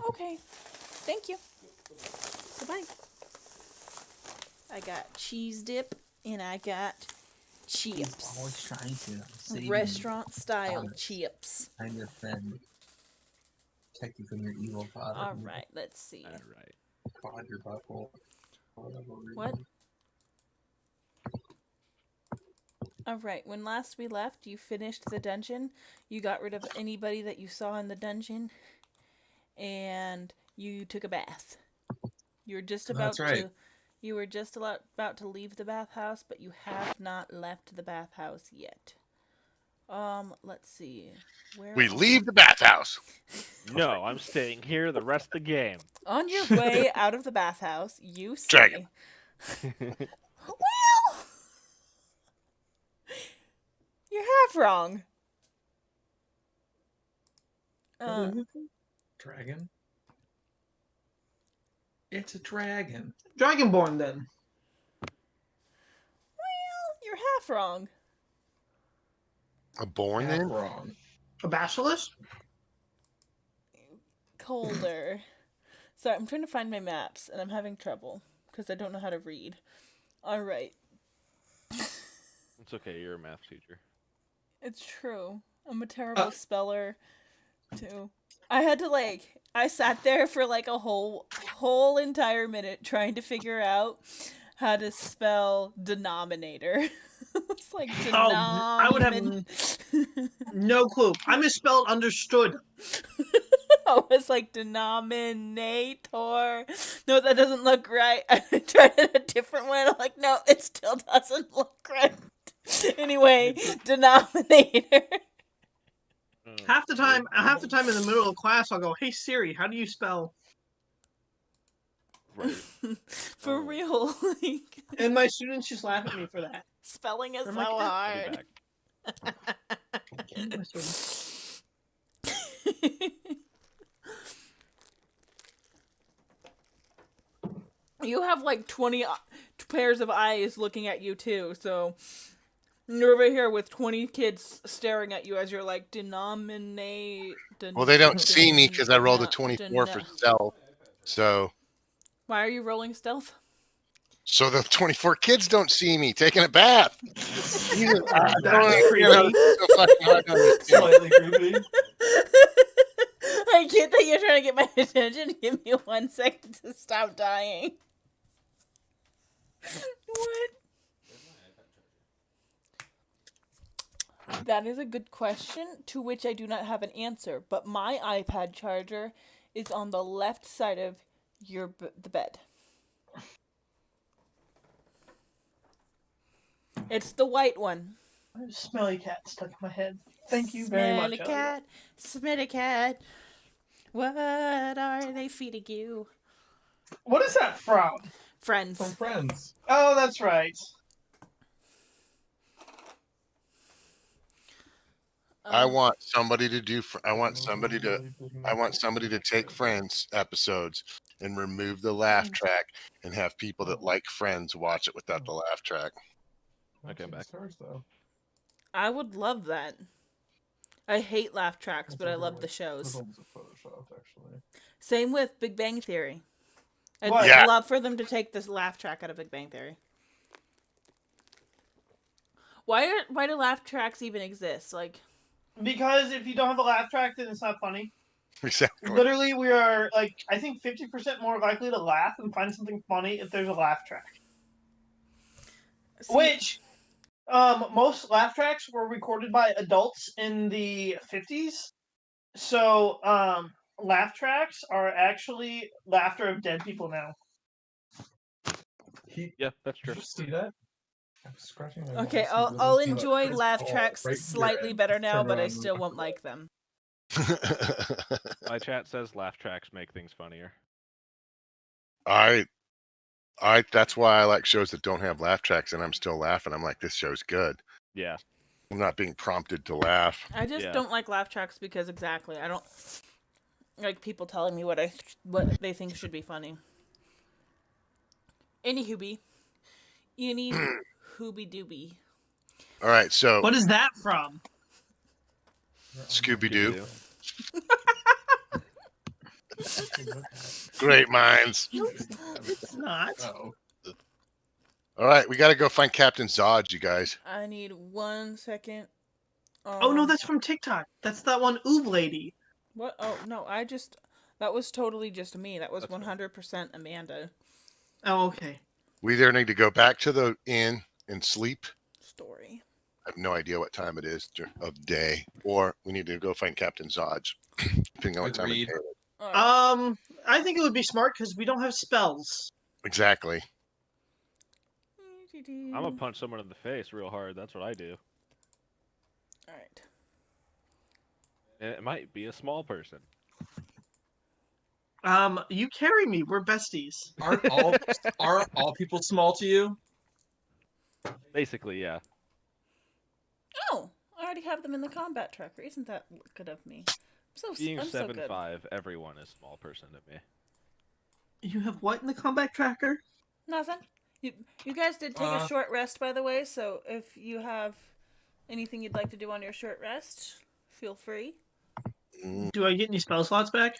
Okay. Thank you. Goodbye. I got cheese dip and I got chips. He's always trying to save Restaurant style honest. chips. Kind your friend. Protect you from your evil father. All right, let's see. All right. Prod your butthole. What? All right, when last we left, you finished the dungeon. You got rid of anybody that you saw in the dungeon, and you took a bath. You were just about That's right. to. You were just about to leave the bathhouse, but you have not left the bathhouse yet. Let's see. Where We leave the bathhouse. No, I'm staying here the rest of the game. On your way out of the bathhouse, you see. Dragon. Well, you're half wrong. Dragon? It's a dragon. Dragonborn, then. Well, you're half wrong. A born Half then? wrong. A basilisk? Colder. Sorry, I'm trying to find my maps, and I'm having trouble because I don't know how to read. All right. It's okay, you're a math teacher. It's true. I'm a terrible speller, too. I had to, I sat there for, a whole entire minute trying to figure out how to spell denominator. It's like I would have no clue. I misspelled understood. I was like, denominator. No, that doesn't look right. I tried it a different way. I'm like, no, it still doesn't look right. Anyway, denominator. Half the time in the middle of class, I'll go, "Hey Siri, how do you spell?" Right. For real, And my students just laugh at me for that. spelling is I'm so like, I'll be hard. You have 20 pairs of eyes looking at you too, so you're over here with 20 kids staring at you as you're like, denominate. Well, they don't see me because I rolled a 24 for stealth. So Why are you rolling stealth? the 24 kids don't see me taking a bath. Jesus, I don't That's understand how it's so fucking hard to understand. Slightly creepy. I get that you're trying to get my attention. Give me 1 second to stop dying. What? That is a good question to which I do not have an answer, but my iPad charger is on the left side of the bed. It's the white one. I have a smelly cat stuck in my head. Thank you very much. Smelly cat, smelly cat. What are they feeding you? What is that from? Friends. From Friends. Oh, that's right. I want somebody to do. I want somebody to take Friends episodes and remove the laugh track and have people that like Friends watch it without the laugh track. Okay, I'm back. Stars, though. I would love that. I hate laugh tracks, but I love the shows. Those ones are photoshopped, actually. Same with Big Bang Theory. I'd What? love for them to take this laugh track out of Big Bang Theory. Why do laugh tracks even exist? Because if you don't have a laugh track, then it's not funny. Exactly. Literally, we are I think 50% more likely to laugh and find something funny if there's a laugh track. See, Which, most laugh tracks were recorded by adults in the 50s. So, laugh tracks are actually laughter of dead people now. Yeah, that's true. Did you see that? I'm scratching my okay, balls. I'll See that enjoy first laugh ball tracks right in your slightly head. better now, Turn but I around still and won't walk like them. My chat says laugh tracks make things funnier. That's why I like shows that don't have laugh tracks, and I'm still laughing. I'm like, this show's good. Yeah. I'm not being prompted to laugh. I just Yeah. don't like laugh tracks because I don't like people telling me what they think should be funny. Any hooby dooby. All right, so What is that from? Scooby Doo. Great minds. It's not. Oh, All right, we got to go find Captain Zod, you guys. I need 1 second. Oh no, that's from TikTok. That's that one Oob lady. What? Oh no, that was totally just me. That was That's me. 100% Amanda Oh, okay. We either need to go back to the inn and sleep. story. I have no idea what time it is of day, or we need to go find Captain Zod, depending on what time of day. Agreed. it is. All right. I think it would be smart because we don't have spells. Exactly. I'm gonna punch someone in the face real hard. That's what I do. All right. And it might be a small person. You carry me. We're besties. Aren't all people small to you? Basically, yeah. Oh, I already have them in the combat tracker. Isn't that good of me? Being I'm so good. 7'5", everyone is small person to me. You have what in the combat tracker? Nothing. You guys did take a short rest, by the way. So if you have anything you'd like to do on your short rest, feel free. Do I get any spell slots back?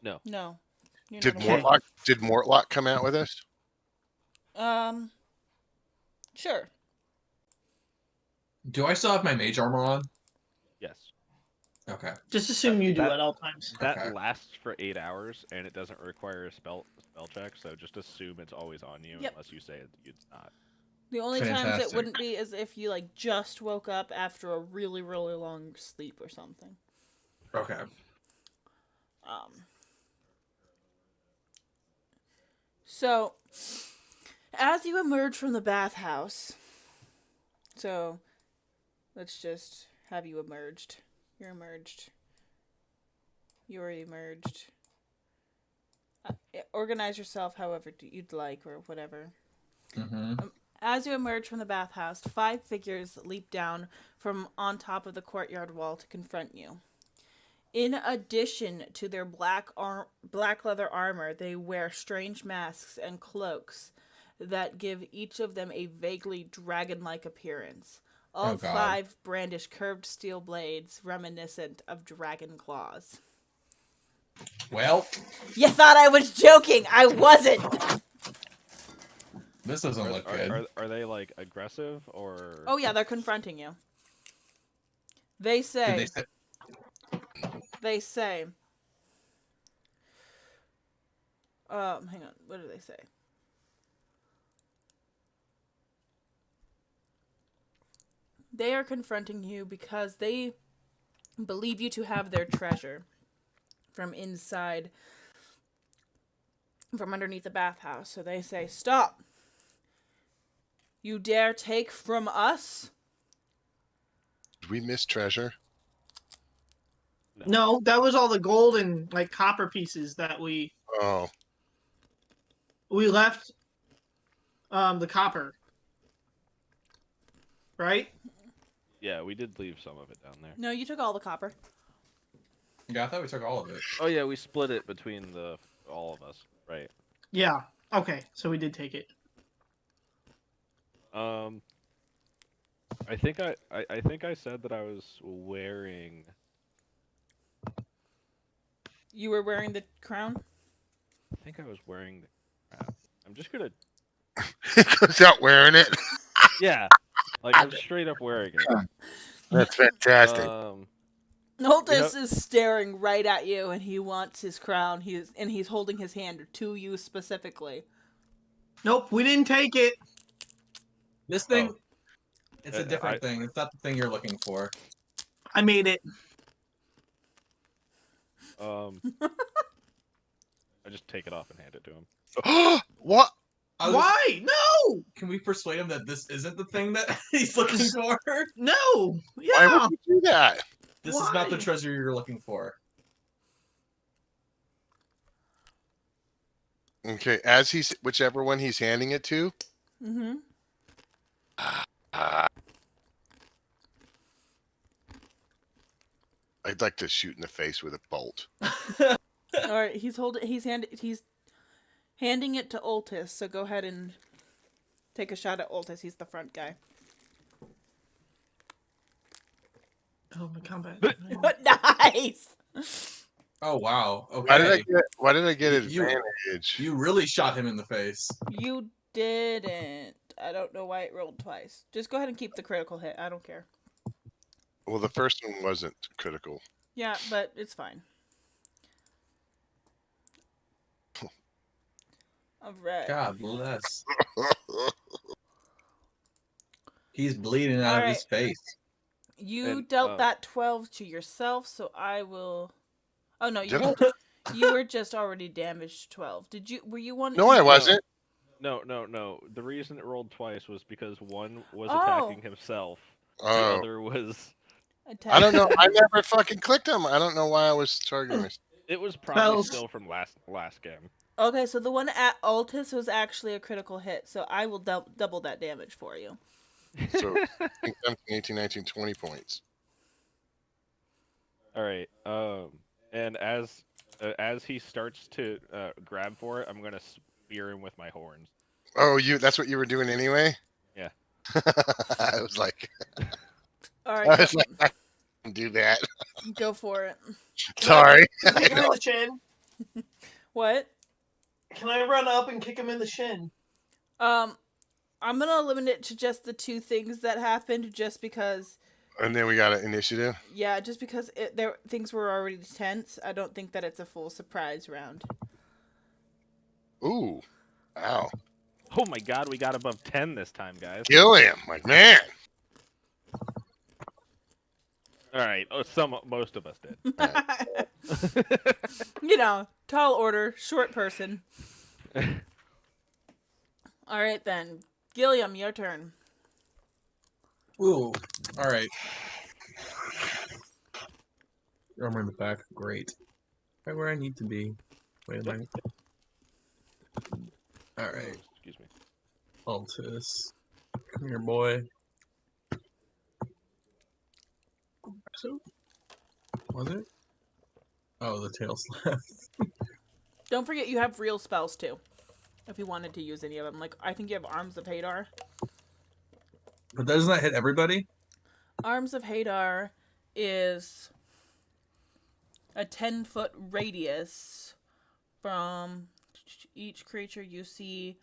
No. No. You're Did not allowed. Mortlock come out with us? Sure. Do I still have my mage armor on? Yes. Okay. Just assume you do that- at all times. That Okay. lasts for 8 hours, and it doesn't require a spell check. So just assume it's always on you, Yep. unless you say it's not. The only times it Fantastic. wouldn't be is if you like just woke up after a really, really long sleep or something. Okay. So, as you emerge from the bathhouse, so let's just have you emerged. You're emerged. You're emerged. Organize yourself however you'd like or whatever. Mm-hmm. As you emerge from the bathhouse, 5 figures leap down from on top of the courtyard wall to confront you. In addition to their black leather armor, they wear strange masks and cloaks that give each of them a vaguely dragon-like appearance. All Oh, God. 5 brandish curved steel blades reminiscent of dragon claws. Well, You thought I was joking! I wasn't! this doesn't look good. Are they like aggressive or? Oh yeah, they're confronting you. They Did say... they say? They say... hang on. What do they say? They are confronting you because they believe you to have their treasure from inside, from underneath the bathhouse. So they say, "Stop! You dare take from us?" Did we miss treasure? No, that was all the gold and like copper pieces that we Oh, left. The copper. Right? Yeah, we did leave some of it down there. No, you took all the copper. Yeah, I thought we took all of it. Oh yeah, we split it between all of us, right? Yeah. Okay, so we did take it. I think I said that I was wearing. You were wearing the crown? I think I was wearing the crap. I'm just gonna. he goes out wearing it. Yeah, like I'm straight up wearing it. That's fantastic. Noltus is staring right at you, and he wants his crown. He's holding his hand to you specifically. Nope, we didn't take it. This thing, Oh. it's a different thing. It's not the thing you're looking for. I made it. I just take it off and hand it to him. What? Why? No! Can we persuade him that this isn't the thing that he's looking for? No! Why Yeah! would you do that? This is not the Why? treasure you're looking for. Okay, whichever one he's handing it to. Mm-hmm. I'd like to shoot in the face with a bolt. All right, he's handing it to Oltis. So go ahead and take a shot at Oltis. He's the front guy. Oh, my combat. Nice. Oh wow. Why did I Okay. get? Why did I get You- advantage? You really shot him in the face. You didn't. I don't know why it rolled twice. Just go ahead and keep the critical hit. I don't care. Well, the first one wasn't critical. Yeah, but it's fine. All right. God bless. He's bleeding out All of his right. face. You And, dealt that 12 to yourself, so I will. Oh no, Did you were just already damaged 12. Did you? Were you one? No, I wasn't. No. The reason it rolled twice was because one was Oh. attacking himself. The Oh, other was. I don't know. I never fucking clicked him. I don't know why I was targeting myself. It was probably Spells. still from last game. Okay, so the one at Altus was actually a critical hit, so I will double that damage for you. So 18, 19, 20 points. All right. And as he starts to grab for it, I'm gonna spear him with my horns. Oh, that's what you were doing anyway? Yeah. I was like, All I right, was like, I can do that. go for it. Sorry. Can I kick him in the shin? What? Can I run up and kick him in the shin? I'm gonna limit it to just the two things that happened, just because. And then we got an initiative. Yeah, just because things were already tense. I don't think that it's a full surprise round. Ooh. Wow. Oh my god, we got above 10 this time, guys. Kill him. Like, man. All right. Oh, most of us did. You know, tall order, short person. All right then, Gilliam, your turn. Ooh. All right. Armor in the back. Great. Right where I need to be. Wait a minute. All right. Excuse me. Altus. Come here, boy. So, was it? Oh, the tail slap. Don't forget you have real spells too, if you wanted to use any of them. Like I think you have Arms of Hadar. But doesn't that hit everybody? Arms of Hadar is a 10-foot radius from each creature you see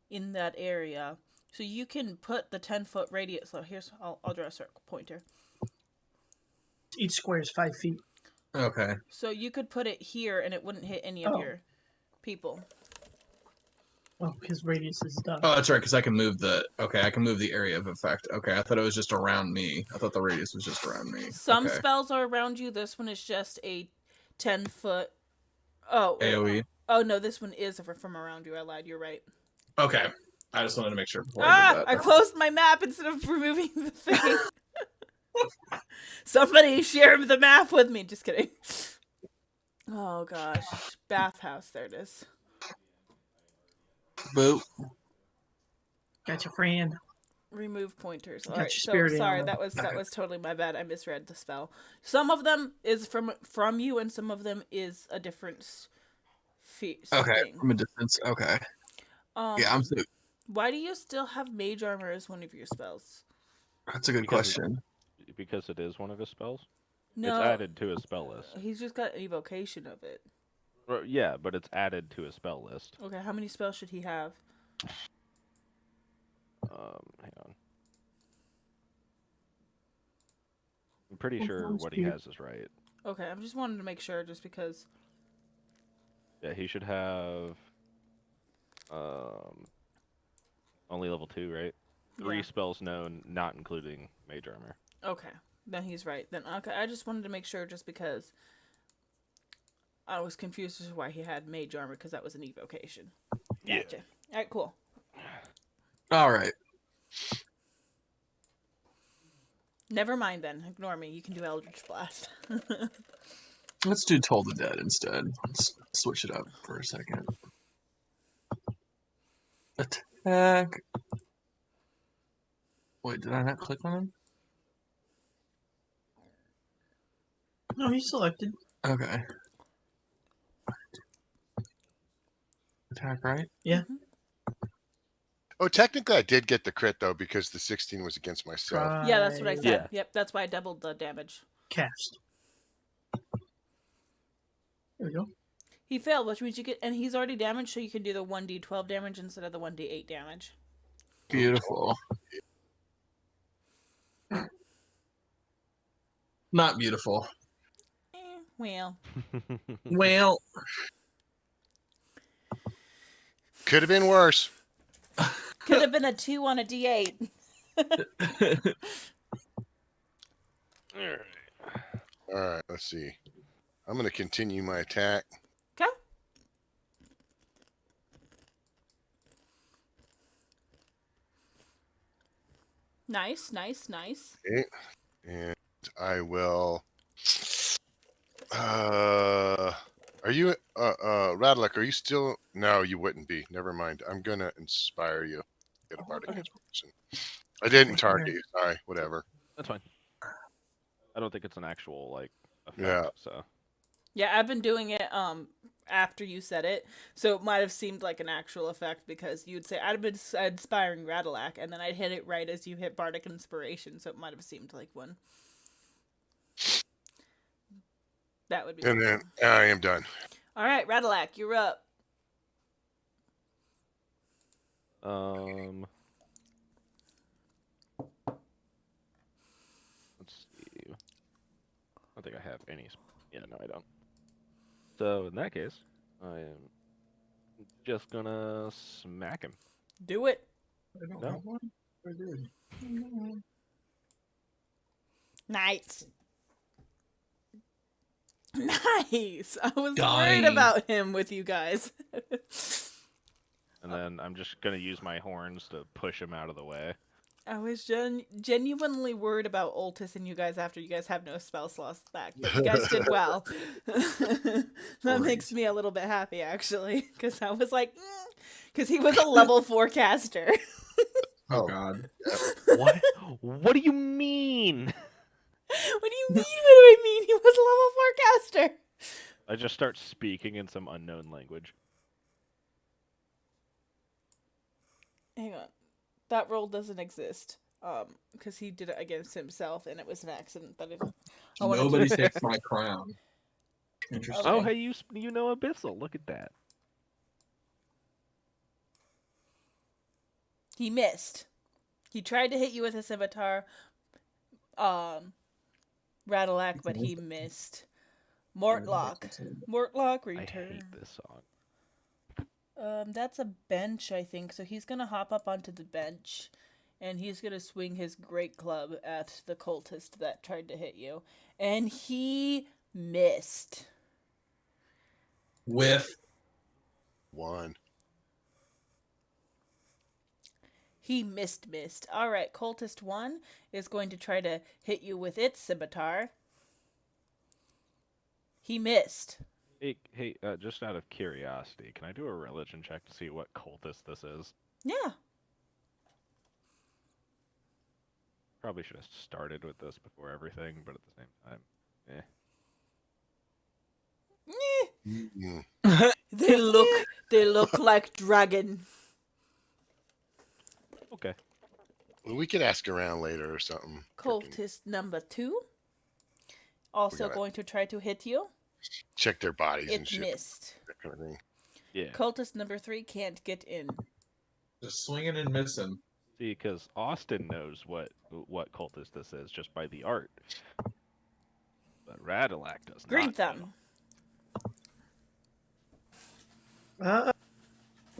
in that area. So you can put the 10-foot radius. So I'll draw a circle pointer. Each square is 5 feet. Okay. So you could put it here and it wouldn't hit any of your people. Oh, because radius is done. Oh, that's right, because I can move the... Okay, I can move the area of effect. Okay, I thought it was just around me. I thought the radius was just around me. Some okay. spells are around you. This one is just a 10-foot. Oh. AoE? Oh, no, this one is from around you. I lied. You're right. Okay. I just wanted to make sure before I did that. I closed my map instead of removing the thing. Somebody share the map with me. Just kidding. Oh, gosh. Bathhouse. There it is. Boop. Got your friend. Remove pointers. Got All right, your so spirit sorry, animal. that was totally my bad. I misread the spell. Some of them is from you, and some of them is a different Okay, thing. from a distance. Okay. Yeah, I'm so... Why do you still have Mage Armor as one of your spells? That's a good question. Because it is one of his spells? No. It's added to his spell list. He's just got an evocation of it. Well, yeah, but it's added to his spell list. Okay, how many spells should he have? Hang on. I'm pretty sure what he has is right. Okay, I just wanted to make sure, just because. Yeah, he should have only level 2, right? 3 spells known, not including Mage Armor. Okay, then he's right. Then okay, I just wanted to make sure, just because I was confused as to why he had Mage Armor, because that was an evocation. Gotcha. Yeah. All right, cool. All right. Never mind then. Ignore me. You can do Eldritch Blast. Let's do Toll the Dead instead. Let's switch it up for a second. Attack. Wait, did I not click on him? No, he's selected. Okay. Attack, right? Yeah. Oh, technically, I did get the crit though because the 16 was against myself. Yeah, that's what I said. Yeah. Yep, that's why I doubled the damage. cast. There we go. He failed, which means you get, and he's already damaged, so you can do the 1d12 damage instead of the 1d8 damage. Beautiful. Not beautiful. Well, Well, Could have been worse. could have been a 2 on a d8. Alright. All right, let's see. I'm going to continue my attack. Okay. Nice, nice, nice. Okay. And I will. Are you, Radlek, are you still? No, you wouldn't be. Never mind. I'm going to inspire you. Get a bardic inspiration. I didn't target you. Sorry, whatever. That's fine. I don't think it's an actual like effect. Yeah. So Yeah, I've been doing it after you said it, so it might have seemed like an actual effect because you'd say I'd been inspiring Radalac, and then I'd hit it right as you hit Bardic Inspiration, so it might have seemed like one. That would be. And then I am done. All right, Radalac, you're up. Let's see. I don't think I have any. Yeah, no, I don't. So in that case, I am just gonna smack him. Do it. I don't No. have one. I did. Nice. Nice. I was Dying. worried about him with you guys. And then I'm just gonna use my horns to push him out of the way. I was genuinely worried about Ultis and you guys after you guys have no spell slots back, but you guys did well. That makes me a little bit happy, actually, because I was like, because he was a level 4 caster. Oh God. What? What do you mean? What do you mean? What do I mean? He was a level 4 caster. I just start speaking in some unknown language. Hang on. That roll doesn't exist. Because he did it against himself, and it was an accident. That I wanted Nobody to... takes my crown. Interesting. Oh, hey, you know Abyssal. Look at that. He missed. He tried to hit you with a scimitar, Radalac, but he missed. Mortlock, I return. hate this song. That's a bench, I think. So he's gonna hop up onto the bench, and he's gonna swing his great club at the cultist that tried to hit you, and he missed. With 1. He missed. All right, cultist 1 is going to try to hit you with its scimitar. He missed. Hey, just out of curiosity, can I do a religion check to see what cultist this is? Yeah. Probably should have started with this before everything, but at the same time, Eh. They look like dragon. Okay. Well, we could ask around later or something. Cultist number 2 also gotta- going to try to hit you. Check their bodies and It shit. missed. That kind of thing. Yeah. Cultist number 3 can't get in. just swinging and missing. See, because Austin knows what cultist this is just by the art, but Radalac does Green not. thumb.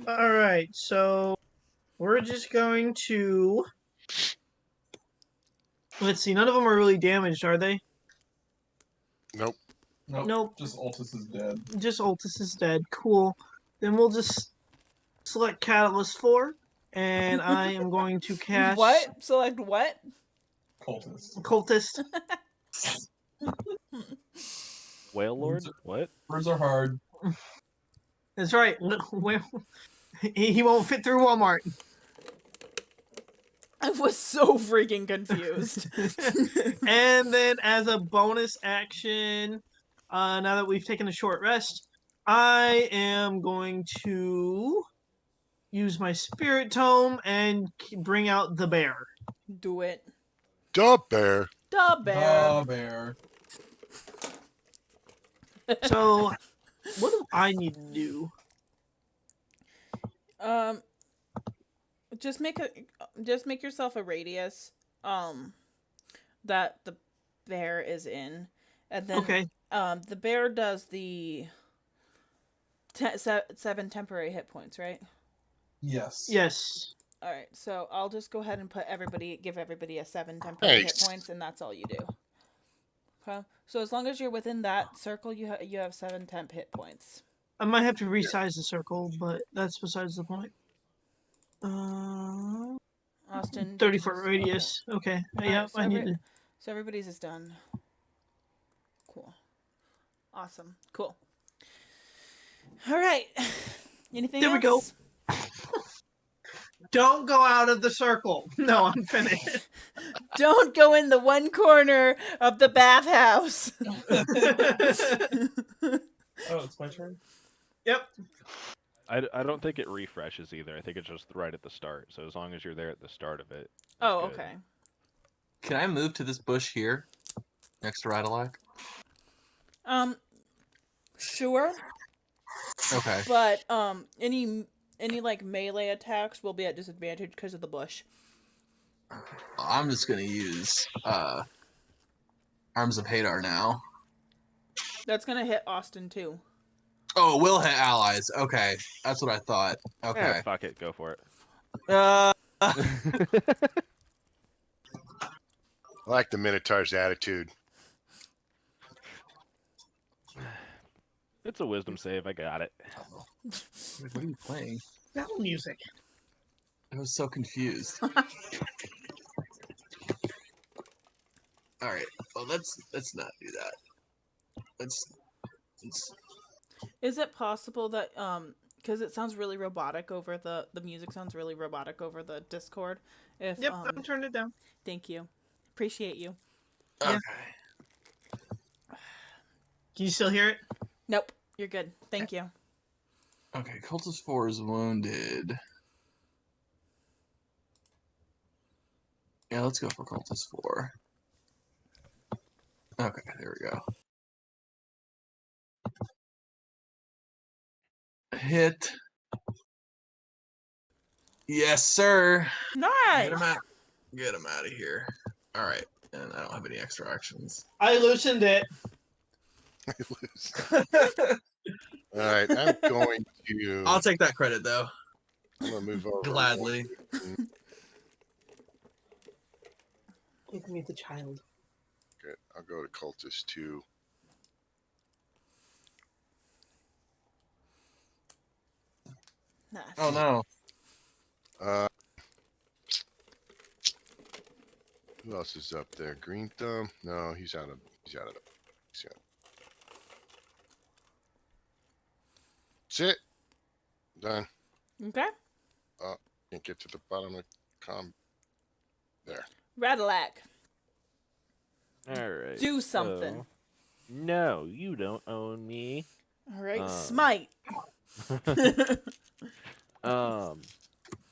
All right, so we're just going to. Let's see. None of them are really damaged, are they? Nope. Nope. Just Altus is dead. Just Ultis is dead. Cool. Then we'll just select Catalyst 4, and I am going to cast What? Select what? Cultist. Cultist. Whale Lord? What? Words are hard. That's right. Well, he won't fit through Walmart. I was so freaking confused. And then, as a bonus action, now that we've taken a short rest, I am going to use my Spirit Tome and bring out the bear. Do it. Duh, bear. Da bear. Oh, bear. So, what do I need to do? Um, just make yourself a radius, that the bear is in, and then Okay. the bear does the 7 temporary hit points, right? Yes. Yes. All right, so I'll just go ahead and give everybody a 7 temporary hit Nice. points, and that's all you do. Okay. So as long as you're within that circle, you have 7 temp hit points. I might have to resize the circle, but that's besides the point. Austin, 30-foot radius. Okay. Yeah, Alright, I need to. so everybody's is done. Cool. Awesome. Cool. All right. Anything There we else? go. Don't go out of the circle. No, I'm finished. Don't go in the one corner of the bathhouse. Oh, it's my turn. Yep. I don't think it refreshes either. I think it's just right at the start. So as long as you're there at the start of it. Oh, good. okay. Can I move to this bush here, next to Radalac? Sure, Okay. but any like melee attacks will be at disadvantage because of the bush. I'm just gonna use Arms of Hadar now. That's gonna hit Austin too. Oh, it will hit allies. Okay, that's what I thought. Okay. Yeah, fuck it, go for it. Uh, I like the Minotaur's attitude. It's a wisdom save. I got it. what are you playing? Battle music. I was so confused. All right. Well, let's not do that. Let's. Is it possible that because it sounds really robotic over the music sounds really robotic over the Discord? If Yep, I turned it down. thank you, appreciate you. Okay. Can you still hear it? Nope, you're good. Thank you. Okay. Cultist 4 is wounded. Yeah, let's go for Cultist 4. Okay, there we go. Hit. Yes, sir. Nice. Get him out of here. All right, and I don't have any extra actions. I loosened it. All right, I'm going to. I'll take that credit though. I'm gonna move over. Gladly. Give me the child. Good. I'll go to Cultist 2. Nice. Oh no. Who else is up there? Green Thumb? No, he's out of. Sit. Done. Okay. Can't get to the bottom of the there. Radalac, All right. do something. So, no, you don't own me. All right, smite.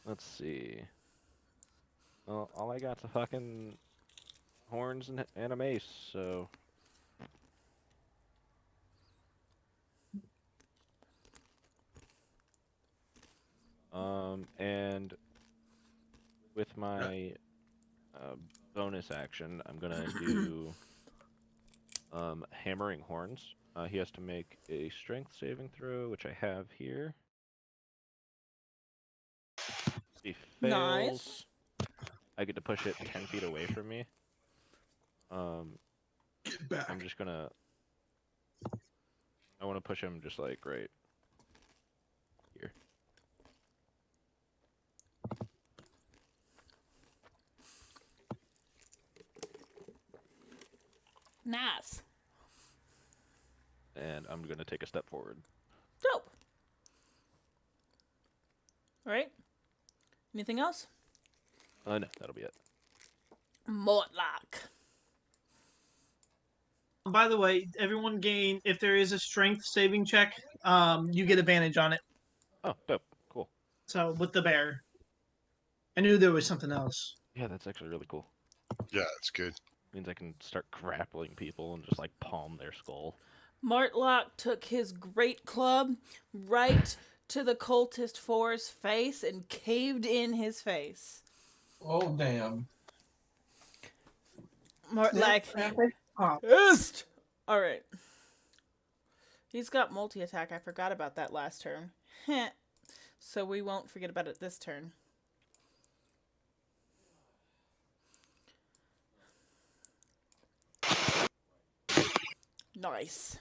Let's see. Well, all I got's a fucking horns and a mace, so. And with my bonus action, I'm gonna do hammering horns. He has to make a strength saving throw, which I have here. If he fails, Nice. I get to push it 10 feet away from me. Get back. I'm just gonna. I want to push him just like right here. Nice. And I'm gonna take a step forward. Dope. All right. Anything else? No, that'll be it. Mortlock. By the way, everyone gain if there is a strength saving check, you get advantage on it. Oh, dope. Cool. So with the bear. I knew there was something else. Yeah, that's actually really cool. Yeah, it's good. Means I can start grappling people and just like palm their skull. Martlock took his great club right to the cultist 4's face and caved in his face. Oh damn. Martlock, Oh, pissed. All right. He's got multi-attack. I forgot about that last turn. Heh. So we won't forget about it this turn. Nice.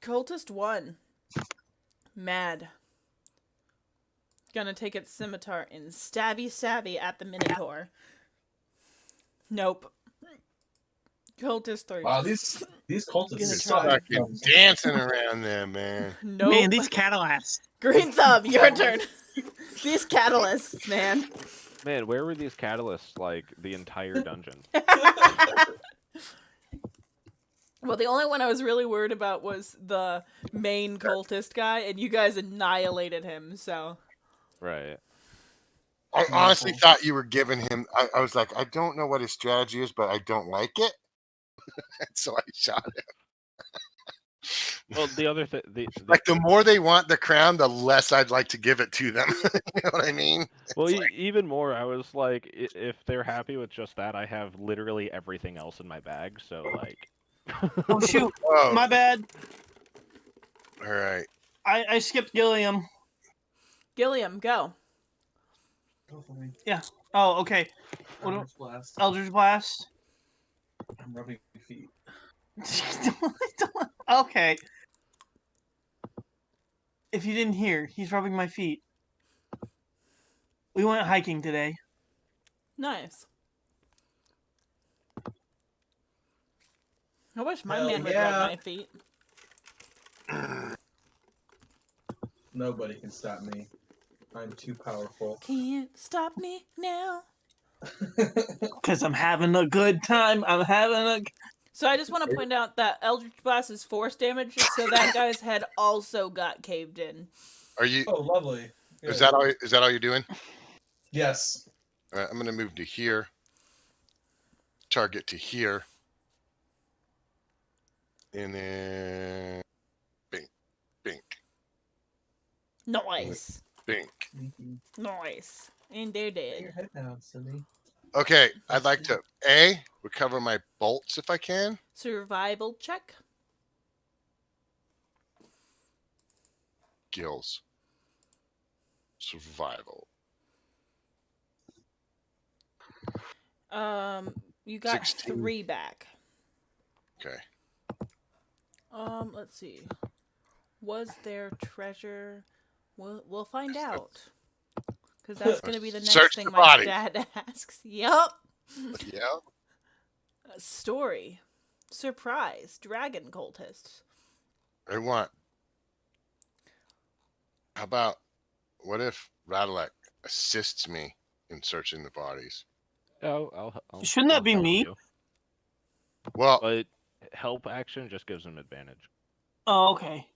Cultist 1. Mad. Gonna take its scimitar and stabby at the Minotaur. Nope. Cultist 3. Wow, these cultists Gonna are try. Fucking dancing around there, man. Nope. man, these Cadillacs. Green Thumb, your turn. These catalysts, man. Man, where were these catalysts like the entire dungeon? Well, the only one I was really worried about was the main cultist guy, and you guys annihilated him, so. Right. I honestly thought you were giving him. I was like, I don't know what his strategy is, but I don't like it. So I shot him. Well, the other thing, Like the more they want the crown, the less I'd like to give it to them. You know what I mean? well, It's like- even more, I was like, if they're happy with just that, I have literally everything else in my bag. So like, Oh shoot, Oh, my bad. all right. I skipped Gilliam. Gilliam, go. Go for me. Oh, okay. What do- Eldritch Blast. Eldritch Blast. I'm rubbing your feet. Okay. If you didn't hear, he's rubbing my feet. We went hiking today. Nice. I wish my Hell man would yeah. rub my feet. Nobody can stop me. I'm too powerful. Can't stop me now. Because I'm having a good time. I'm having a. So I just want to point out that Eldritch Blast is force damage, so that guy's head also got caved in. Are you? Oh, lovely. Is Good. that all? Is that all you're doing? Yes. All right, I'm gonna move to here. Target to here. And then bink, bink, Nice. bink. Sneaky. Nice. And they're Put dead. your head down, silly. Okay, I'd like to recover my bolts if I can. Survival check. Gills. Survival. You got 16. 3 back. Okay. Let's see. Was there treasure? We'll find out. Because that's gonna be the next Search thing the my body. dad asks. Yup. Yeah. Story. Surprise. Dragon cultists. I want. How about what if Radalek assists me in searching the bodies? I'll Shouldn't that I'll be help me? you. Well, But help action just gives him advantage. Oh, okay.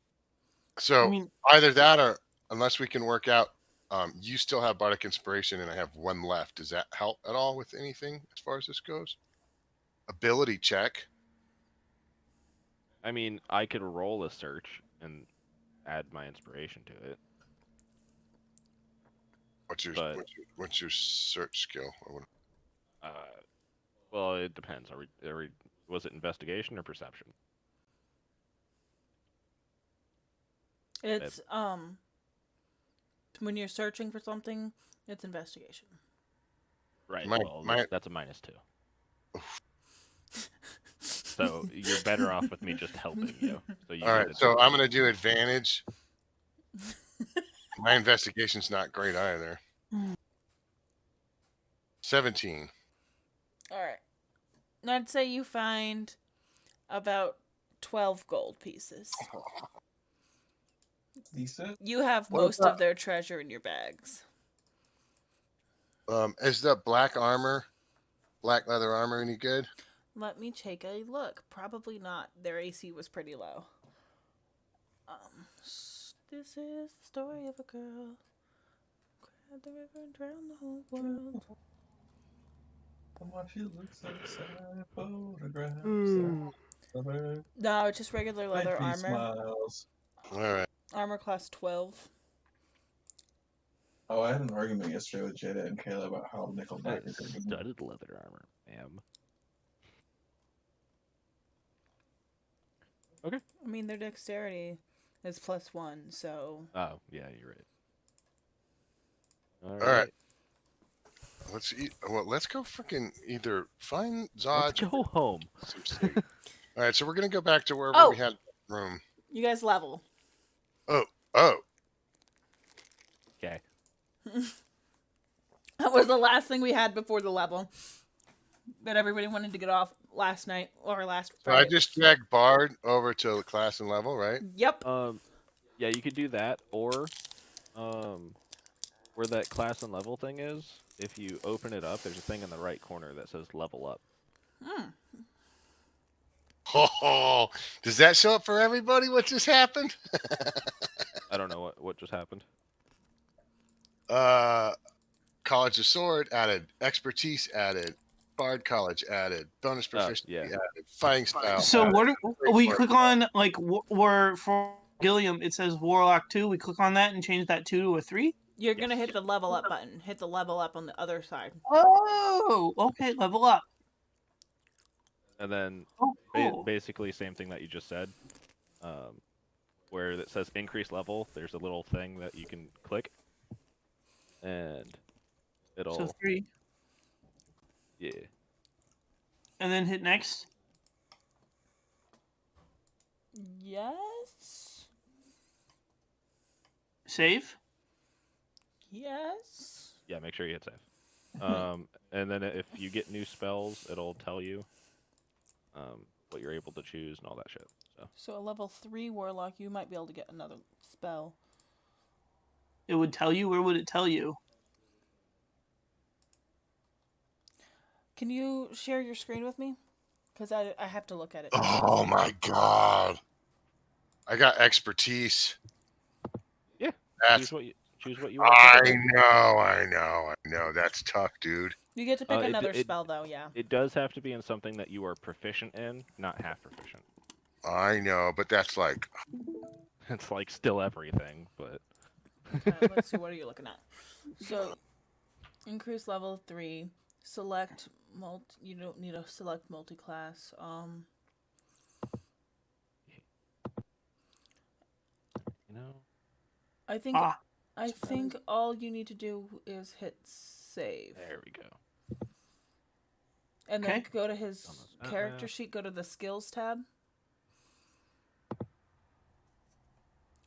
so I mean, either that or unless we can work out, you still have Bardic Inspiration and I have 1 left. Does that help at all with anything as far as this goes? Ability check. I mean, I could roll a search and add my inspiration to it. What's your But- what's your search skill? Well, it depends. Was it investigation or perception? It's when you're searching for something, it's investigation. Right. My- well, my- that's a -2. So you're better off with me just helping you. So you All get right, it so to- I'm gonna do advantage. My investigation's not great either. 17. Alright. I'd say you find about 12 gold pieces. Decent. You have What most about- of their treasure in your bags. Is the black leather armor any good? Let me take a look. Probably not. Their AC was pretty low. This is the story of a girl. Cried the river and drowned the whole world. Watch you look so sad. Photographs. No, it's just regular leather Plenty armor. smiles. All right. Armor class 12. Oh, I had an argument yesterday with Jada and Kayla about how Nickelback is a good movie. Studded leather armor, ma'am. Okay. I mean, their dexterity is +1, so. Oh, yeah, you're right. All right. Let's go freaking either find Let's Zod. go home. Some sleep. All right, so we're gonna go back to wherever Oh! we had room. You guys level. Oh, Okay. That was the last thing we had before the level. That everybody wanted to get off last night or last so I Friday. just dragged Bard over to class and level, right? Yep. Yeah, you could do that, or, where that class and level thing is, if you open it up, there's a thing in the right corner that says level up. Oh, does that show up for everybody? What just happened? I don't know what just happened. College of Sword added, expertise added, Bard College added, bonus proficiency yeah. added, fighting style. So added. what we click on, like, where for Gilliam it says Warlock 2. We click on that and change that 2 to a 3. You're gonna hit the level up button. Hit the level up on the other side. Oh, okay, level up. And then Oh, cool. basically same thing that you just said. Where it says increase level, there's a little thing that you can click, and it'll So 3, yeah. and then hit next. Yes. Save. Yes. Yeah, make sure you hit save. And then if you get new spells, it'll tell you what you're able to choose and all that shit. So a level 3 warlock, you might be able to get another spell. It would tell you. Where would it tell you? Can you share your screen with me? Because I have to look at it. Oh my god! I got expertise. Yeah. That's. Choose what you want. I know. That's tough, dude. You get to pick it- another it- spell, though, yeah. It does have to be in something that you are proficient in, not half proficient. I know, but that's like. It's like still everything, but Let's see, what are you looking at? So, increase level 3. Select you don't need to select multi-class. you know. I think all you need to do is hit save. There we go. And then Okay. go to his Almost at character that. sheet, go to the skills tab.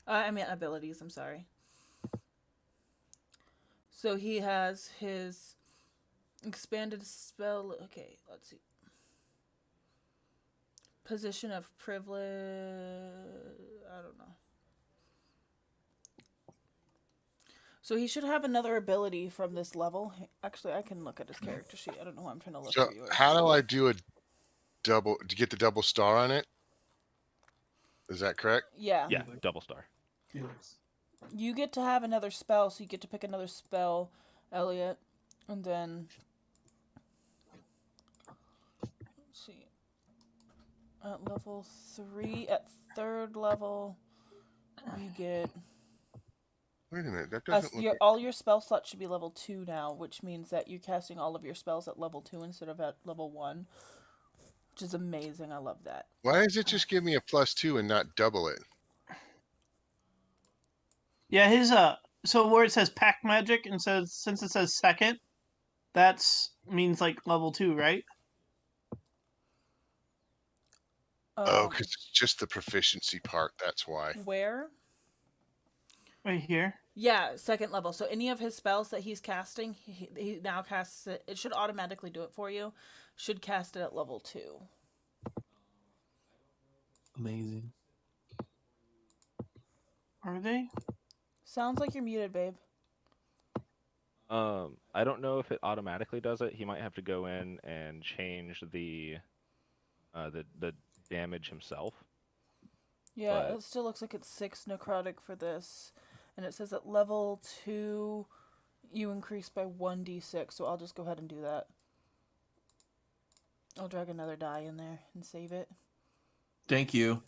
I mean abilities, I'm sorry. So he has his expanded spell. Okay, let's see. Position of privilege. I don't know. So he should have another ability from this level. Actually, I can look at his character sheet. I don't know why I'm trying to look So for yours. how do I do a double? To get the double star on it? Is that correct? Yeah. Yeah, double star. Felix. You get to have another spell, so you get to pick another spell, Elliot. And then... Let's see. At level 3, at 3rd level, you get... Wait a minute, that doesn't look. all your spell slots should be level 2 now, which means that you're casting all of your spells at level 2 instead of at level 1. Which is amazing, I love that. Why does it just give me a +2 and not double it? Yeah, his so where it says pack magic and says since it says second, that's means like level 2, right? Oh, because it's just the proficiency part. That's why. Where? Right here. Yeah, 2nd level. So any of his spells that he's casting, he now casts it. It should automatically do it for you. Should cast it at level 2. Amazing. Are they? Sounds like you're muted, babe. I don't know if it automatically does it. He might have to go in and change the damage himself. Yeah, But- it still looks like it's 6 necrotic for this. And it says at level 2, you increase by 1d6. So I'll just go ahead and do that. I'll drag another die in there and save it. Thank you.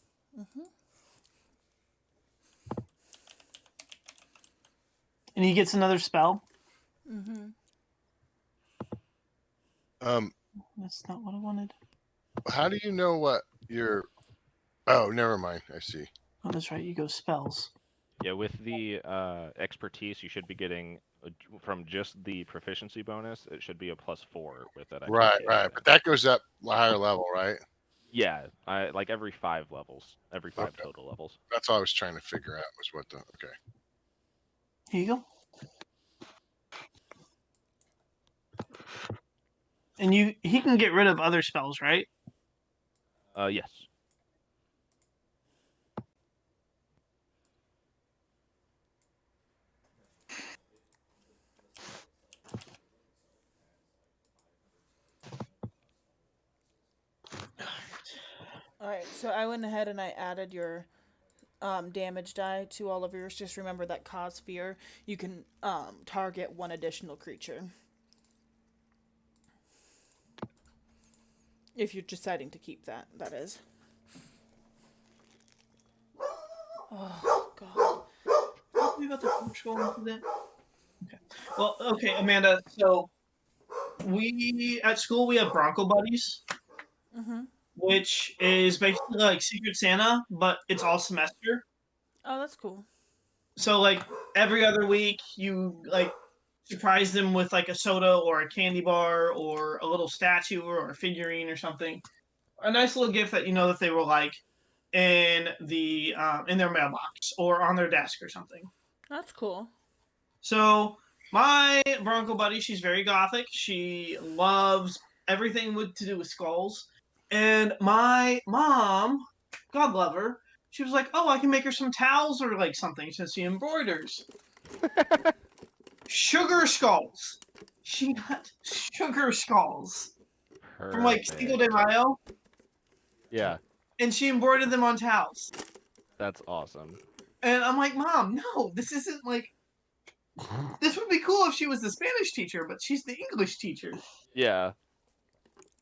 And he gets another spell. That's not what I wanted. How do you know what your? Oh, never mind. I see. Oh, that's right. You go spells. Yeah, with the expertise, you should be getting from just the proficiency bonus. It should be a +4 with that. Right, expertise right. thing. But that goes up a higher level, right? Yeah, like every 5 levels, every 5 Okay. total levels. That's all I was trying to figure out was what the. Okay. Here you go. And he can get rid of other spells, right? Yes. Alright, so I went ahead and I added your damage die to all of yours. Just remember that cause fear. You can target one additional creature. If you're deciding to keep that, that is. Oh, God. Tell me about the control incident. Okay. Well, okay, Amanda. So we at school we have Bronco buddies, which is basically like Secret Santa, but it's all semester. Oh, that's cool. So like every other week, you like surprise them with like a soda or a candy bar or a little statue or a figurine or something, a nice little gift that you know that they will like in their mailbox or on their desk or something. That's cool. So my Bronco buddy, she's very gothic. She loves everything to do with skulls. And my mom, God love her, she was like, "Oh, I can make her some towels or like something since she embroiders." Sugar skulls. She got sugar skulls from like Cinco de Perfect. Mayo, Yeah, and she embroidered them on towels. that's awesome. And I'm like, "Mom, no, this isn't like. This would be cool if she was the Spanish teacher, but she's the English teacher." Yeah.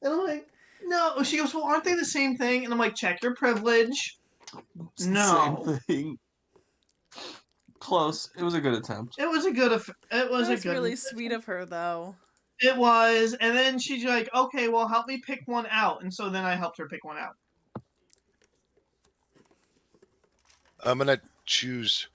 And I'm like, "No." She goes, "Well, aren't they the same thing?" And I'm like, "Check your privilege." It's the No. same thing. Close. It was a good attempt. It was a good. It was That's a good. really sweet of her, though. It was, and then she's like, "Okay, well, help me pick one out." And so then I helped her pick one out. I'm gonna choose.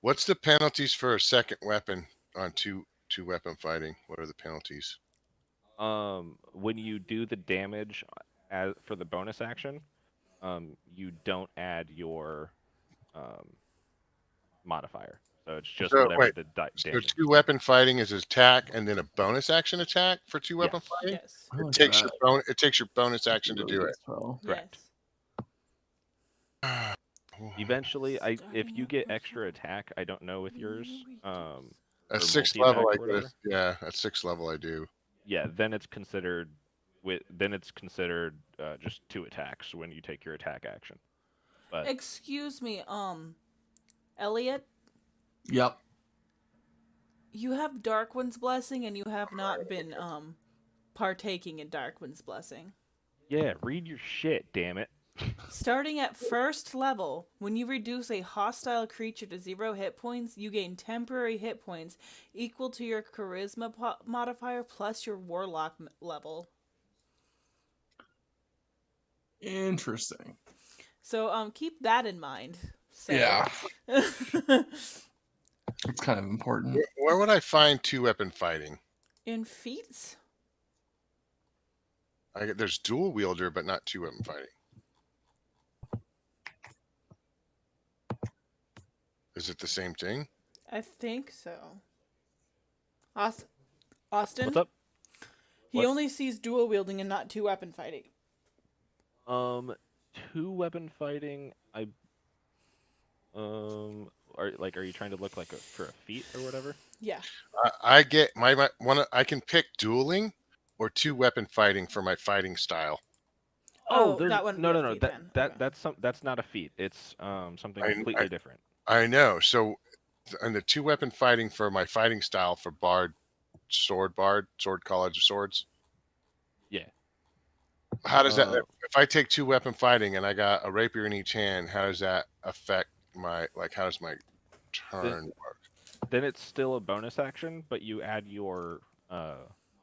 What's the penalties for a second weapon on two weapon fighting? What are the penalties? When you do the damage for the bonus action, you don't add your modifier. So it's just So, whatever wait, the So damage. two weapon fighting is attack and then a bonus action attack for two weapon Yes. fighting. Yes. I like It takes your bonus action to do it. Correct. Yes. Eventually, if you get extra attack, I don't know with yours. At or 6th multi-attack level, I or get it. whatever. Yeah, at 6th level, I do. Yeah, then it's considered just 2 attacks when you take your attack action. But Excuse me, Elliot, Yep. you have Darkwind's Blessing and you have not been, partaking in Darkwind's Blessing. yeah, read your shit, damn it. Starting at 1st level, when you reduce a hostile creature to 0 hit points, you gain temporary hit points equal to your charisma modifier plus your warlock level. Interesting. So, keep that in mind. So. Yeah. It's kind of important. Where would I find two weapon fighting? In feats? There's dual wielder, but not two weapon fighting. Is it the same thing? I think so. Austin? What's up? He What? only sees dual wielding and not 2 weapon fighting. 2 weapon fighting. Are you trying to look like for a feat or whatever? Yeah. I get my one. I can pick dueling or two weapon fighting for my fighting style. Oh, there's that wouldn't no, be a no, no. feat That then. Okay. that's not a feat. It's something I- completely different. I know. So, and the two weapon fighting for my fighting style for bard sword college of swords. Yeah. How does that? If I take 2 weapon fighting and I got a rapier in each hand, how does that affect my How does my turn work? Then it's still a bonus action, but you add your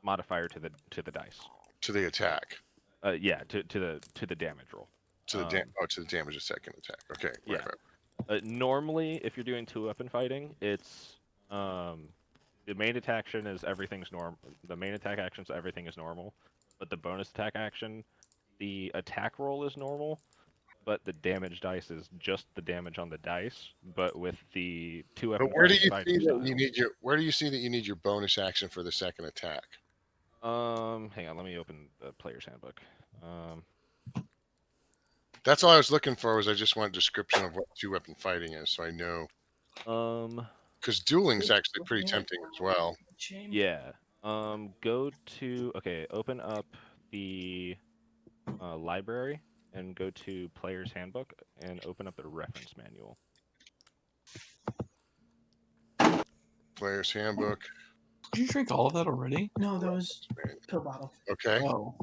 modifier to the dice. To the attack. Yeah, to the damage roll. To the to the damage of second attack. Okay. Yeah. Right. Normally, if you're doing 2-weapon fighting, it's the main attack action is everything's normal. The main attack action is everything is normal, but the bonus attack action, the attack roll is normal, but the damage dice is just the damage on the dice, but with the 2-weapon But where do you fighting see style. that you need your bonus action for the second attack? Hang on, let me open the player's handbook. That's all I was looking for. I just want a description of what 2-weapon fighting is, so I know. Because dueling is actually pretty tempting as well. Yeah. Open up the library and go to player's handbook and open up the reference manual. Player's handbook. Did you drink all of that already? No, that was pill bottle. Okay. Oh.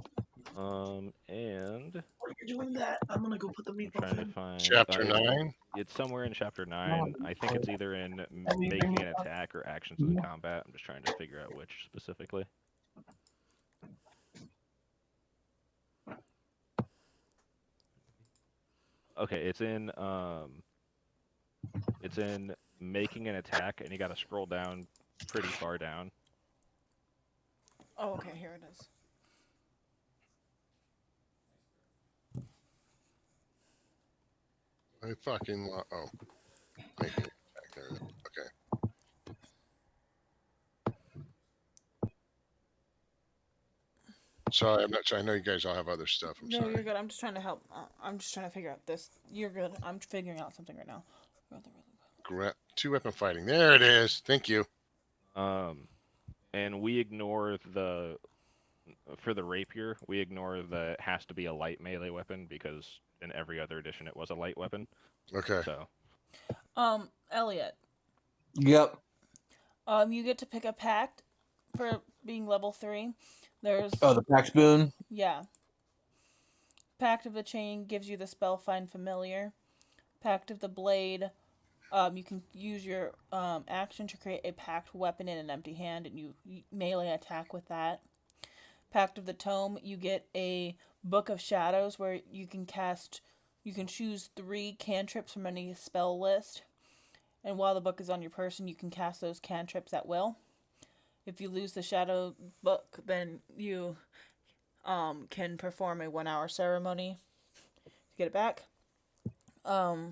And While you're doing that, I'm gonna go put the I'm meatball trying to in. find Chapter 9. It's somewhere in chapter 9. I think it's either in making an attack or actions in combat. I'm just trying to figure out which specifically. Okay, it's in making an attack, and you got to scroll down pretty far down. Oh, okay, here it is. I fucking oh. Making an attack there. Okay. Sorry, I'm not trying. I know you guys all have other stuff. I'm No, sorry. you're good. I'm just trying to help. I'm just trying to figure out this. You're good. I'm figuring out something right now. 2-weapon fighting. There it is. Thank you. And we ignore for the rapier, we ignore the it has to be a light melee weapon because in every other edition it was a light weapon. Okay. So. Elliot. Yep. You get to pick a pact for being level 3. There's the pact boon. Yeah. Pact of the Chain gives you the spell Find Familiar. Pact of the Blade, you can use your action to create a pact weapon in an empty hand, and you melee attack with that. Pact of the Tome, you get a Book of Shadows where you can choose 3 cantrips from any spell list, and while the book is on your person, you can cast those cantrips at will. If you lose the shadow book, then you can perform a 1-hour ceremony to get it back. That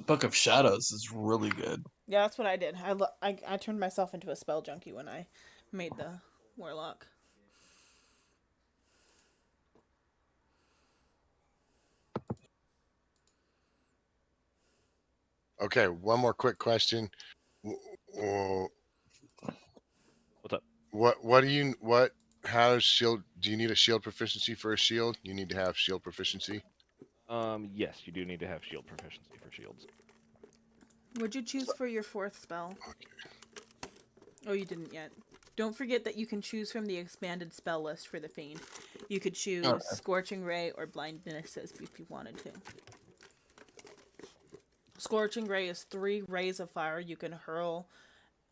Book of Shadows is really good. Yeah, that's what I did. I turned myself into a spell junkie when I made the warlock. Okay, one more quick question. What's up? How does shield? Do you need a shield proficiency for a shield? You need to have shield proficiency. Yes, you do need to have shield proficiency for shields. What'd you choose for your 4th spell? Okay. Oh, you didn't yet. Don't forget that you can choose from the expanded spell list for the Fiend. You could choose Scorching Ray or Blindness if you wanted to. Scorching Ray is 3 rays of fire. You can hurl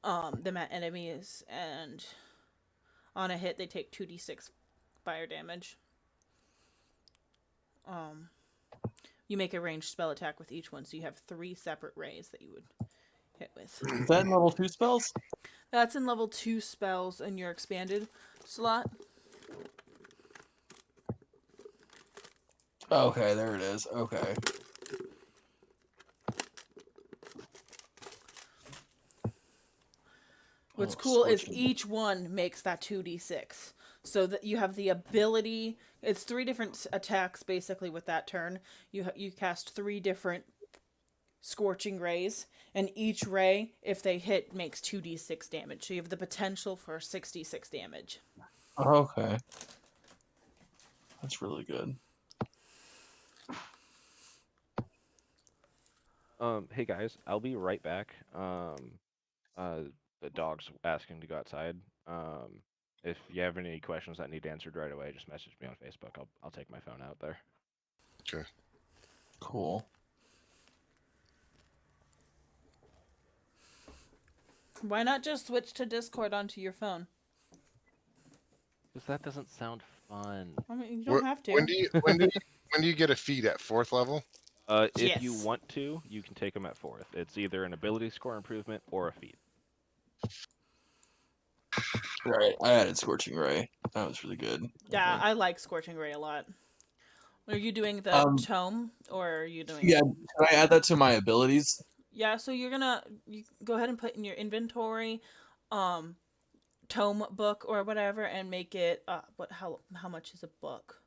them at enemies, and on a hit they take 2d6 fire damage. You make a ranged spell attack with each one, so you have 3 separate rays that you would hit with. Is that in level 2 spells? That's in level 2 spells in your expanded slot. Okay, there it is. Okay. What's cool is each one makes that 2d6. So that you have the ability. It's 3 different attacks basically with that turn. You cast 3 different scorching rays, and each ray, if they hit, makes 2d6 damage. So you have the potential for 66 damage. Okay. That's really good. Hey guys, I'll be right back. The dog's asking to go outside. If you have any questions that need answered right away, just message me on Facebook. I'll take my phone out there. Okay. Cool. Why not just switch to Discord onto your phone? Because that doesn't sound fun. I mean, you don't have to. When do you get a feat at 4th level? If you Yes. want to, you can take them at 4th. It's either an ability score improvement or a feat. Right. I added Scorching Ray. That was really good. Yeah, Okay. I like Scorching Ray a lot. Are you doing the tome, or are you doing... Yeah, can I add that to my abilities? Yeah, so you go ahead and put in your inventory, tome book or whatever, and make it how much is a book?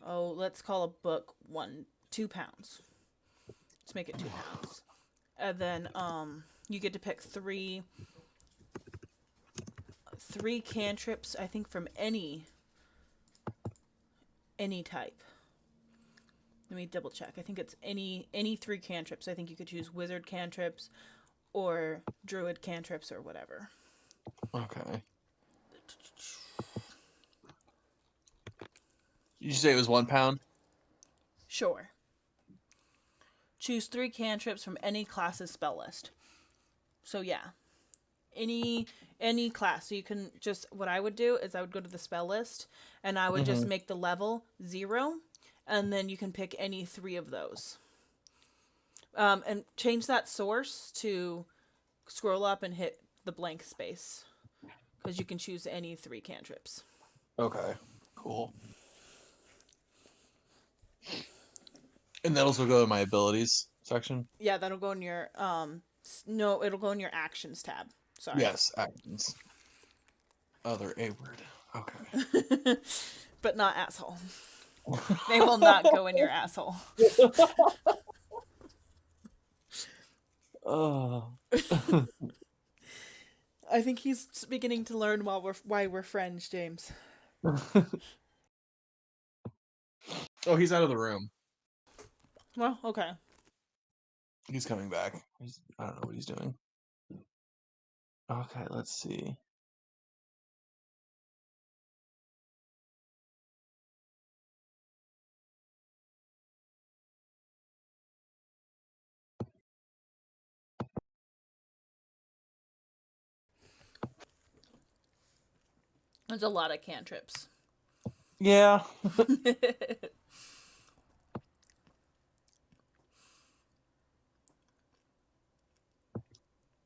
Oh, let's call a book 2 pounds. Let's make it 2 pounds, and then you get to pick three cantrips, I think, from any type. Let me double check. I think it's any 3 cantrips. I think you could choose wizard cantrips or druid cantrips or whatever. Okay. Did you say it was 1 pound? Sure. Choose 3 cantrips from any class's spell list. So yeah, any class. So you can just, what I would do is I would go to the spell list and I would just make the level 0, and then you can pick any 3 of those. And change that source to scroll up and hit the blank space, because you can choose any 3 cantrips. Okay. Cool. And that also go to my abilities section? Yeah, that'll go in your no, it'll go in your actions tab. Sorry. Yes, actions. Other A word. Okay. But not asshole. They will not go in your asshole. Oh. I think he's beginning to learn why we're friends, James. Oh, he's out of the room. Well, okay. He's coming back. I don't know what he's doing. Okay, let's see. There's a lot of cantrips. Yeah.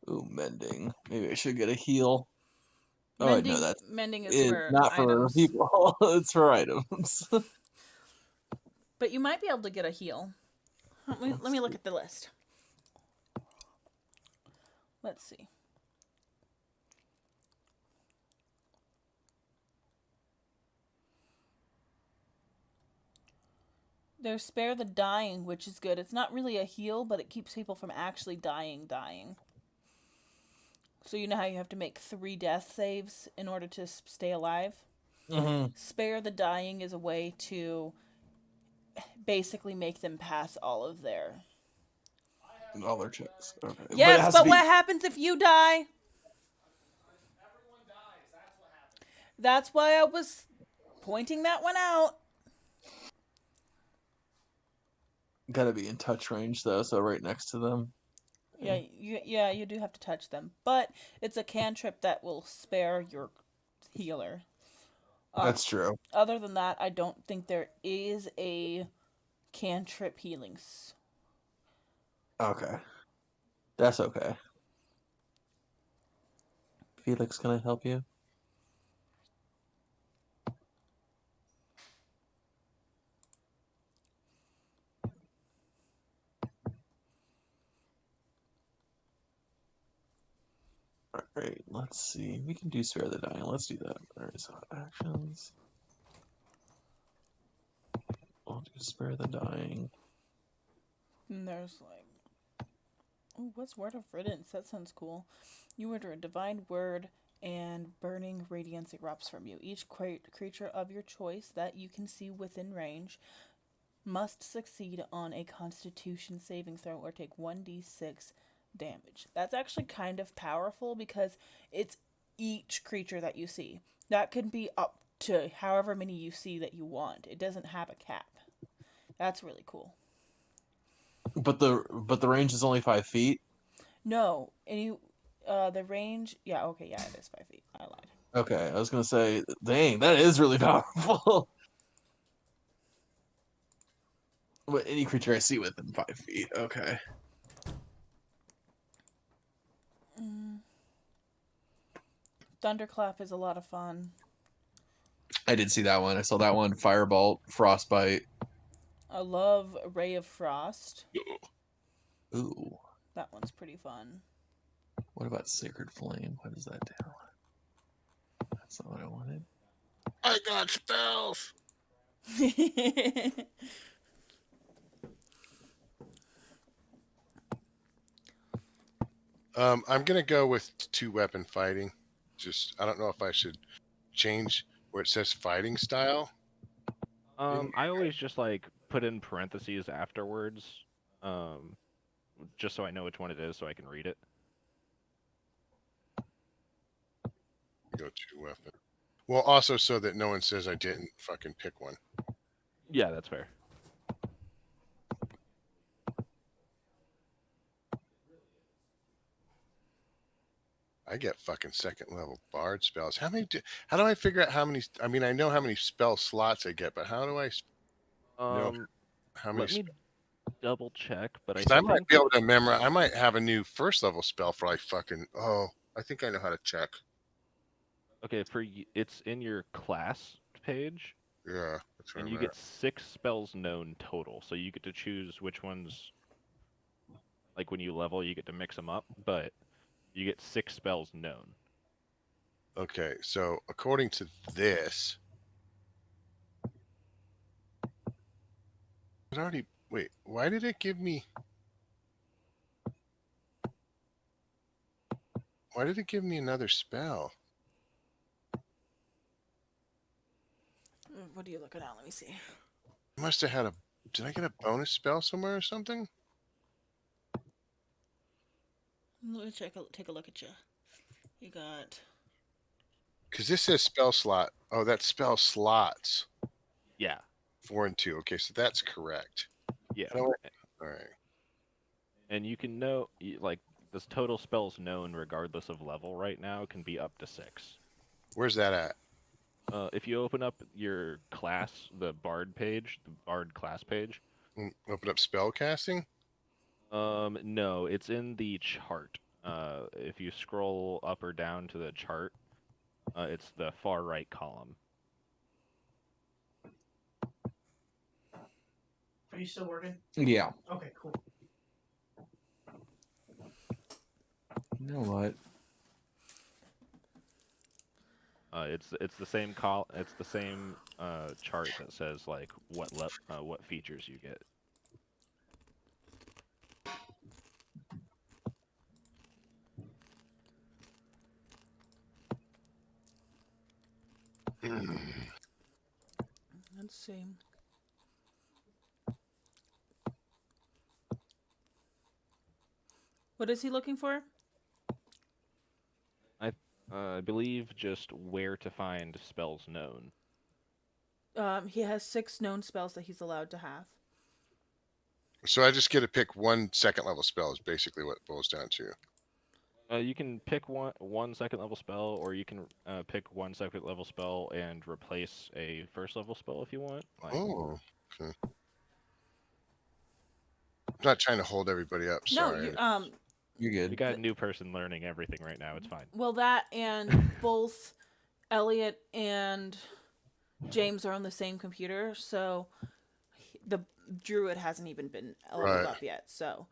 Ooh, mending. Maybe I should get a heal. Oh, no, that's mending is for not items. for people. It's for items. But you might be able to get a heal. Let me look at the list. Let's see. There's Spare the Dying, which is good. It's not really a heal, but it keeps people from actually dying. So you know how you have to make 3 death saves in order to stay alive? Mm-hmm. Spare the Dying is a way to basically make them pass all of their... All their checks. Okay. Yes, but what happens if you die? Everyone dies. That's what happens. That's why I was pointing that one out. Gotta be in touch range, though, so right next to them. Yeah, you do have to touch them. But it's a cantrip that will spare your healer. That's true. Other than that, I don't think there is a cantrip healings. Okay. That's okay. Felix, can I help you? Alright, let's see. We can do Spare the Dying. Let's do that. Alright, so actions. We'll do Spare the Dying. And there's like... Oh, what's Word of Riddance? That sounds cool. You order a divine word and burning radiance erupts from you. Each creature of your choice that you can see within range must succeed on a Constitution saving throw or take 1d6 damage. That's actually kind of powerful because it's each creature that you see. That can be up to however many you see that you want. It doesn't have a cap. That's really cool. But the range is only 5 feet. No, the range. Yeah, okay, yeah, it is 5 feet. I lied. Okay, I was gonna say, dang, that is really powerful. But any creature I see within 5 feet. Okay. Thunderclap is a lot of fun. I did see that one. I saw that one. Firebolt, Frostbite. I love Ray of Frost. Ooh. That one's pretty fun. What about Sacred Flame? What does that do? That's not what I wanted. I got spells. I'm gonna go with 2-weapon fighting. Just I don't know if I should change where it says fighting style. I always just like put in parentheses afterwards, just so I know which one it is, so I can read it. Go 2-weapon. Well, also so that no one says I didn't fucking pick one. Yeah, that's fair. I get fucking 2nd level bard spells. How do I figure out how many? I mean, I know how many spell slots I get, but how do I know how many? Let me double check, but I I might think be able to memorize. I might have a new 1st level spell for like fucking. Oh, I think I know how to check. okay, it's in your class page, Yeah, that's where and I'm you at. get 6 spells known total. So you get to choose which ones. Like when you level, you get to mix them up, but you get 6 spells known. Okay, so according to this, it already. Wait, why did it give me? Why did it give me another spell? What are you looking at? Let me see. I must have had a. Did I get a bonus spell somewhere or something? Let me take a look at you. You got. Because this says spell slot. Oh, that's spell slots. Yeah, 4 and 2. Okay, so that's correct. yeah. All right. And you can know, like, this total spells known regardless of level right now can be up to 6. Where's that at? If you open up your class, the Bard page, the Bard class page. Open up spell casting. No, it's in the chart. If you scroll up or down to the chart, it's the far right column. Are you still working? Yeah. Okay, cool. You know what? It's the same it's the same chart that says like what features you get. Let's see. What is he looking for? I believe just where to find spells known. He has 6 known spells that he's allowed to have. So I just get to pick 1 2nd level spell is basically what it boils down to. You can pick one 2nd level spell, or you can pick 1 2nd level spell and replace a 1st level spell if you want. Like, Oh, okay. I'm not trying to hold everybody up. Sorry. No, You're you good. got a new person learning everything right now. It's fine. well, that and both Elliot and James are on the same computer, so the druid hasn't even been leveled up yet. So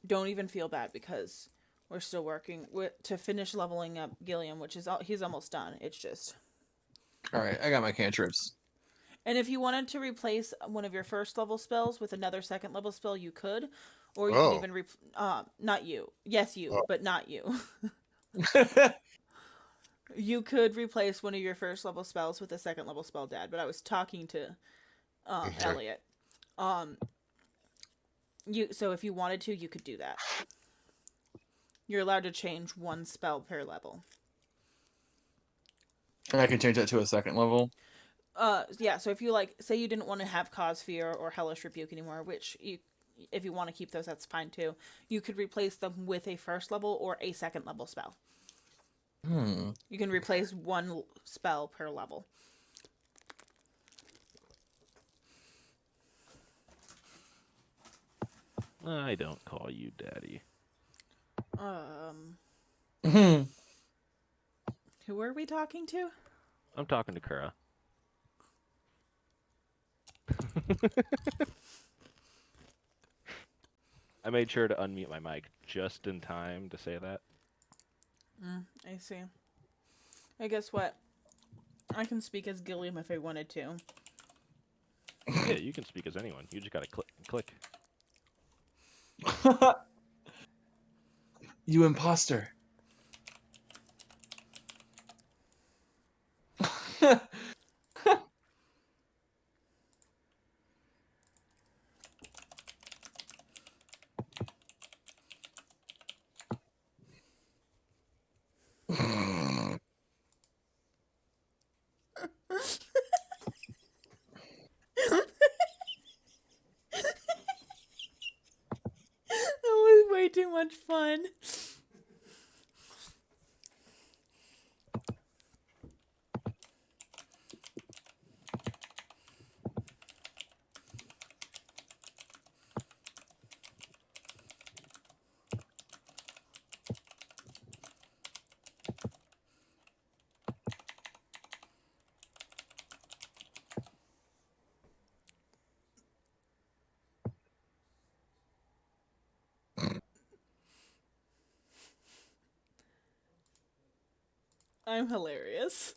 don't even feel bad because we're still working to finish leveling up Gilliam, which is he's almost done. It's just. All right, I got my cantrips. And if you wanted to replace one of your 1st level spells with another 2nd level spell, you could, or you could even not you. Yes, you, but not you. You could replace one of your 1st level spells with a 2nd level spell, Dad. But I was talking to Elliot. So if you wanted to, you could do that. You're allowed to change one spell per level. And I can change that to a second level. Yeah, so if you like, say you didn't want to have Cause Fear or Hellish Rebuke anymore, which you, if you want to keep those, that's fine too. You could replace them with a first level or a second level spell. You can replace one spell per level. I don't call you daddy. Who are we talking to? I'm talking to Kura. I made sure to unmute my mic just in time to say that. I see. I guess what? I can speak as Gilliam if I wanted to. Yeah, you can speak as anyone. You just gotta click. You imposter. That was way too much fun. I'm hilarious.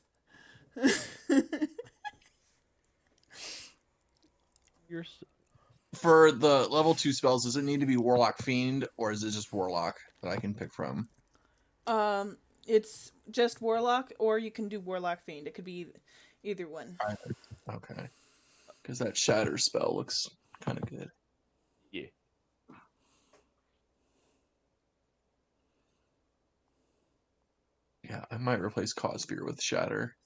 You're For the level 2 spells, does it need to be Warlock Fiend, or is it just Warlock that I can pick from? It's just Warlock, or you can do Warlock Fiend. It could be either one. Okay. Because that shatter spell looks kind of good. yeah. Yeah, I might replace Cause Fear with Shatter.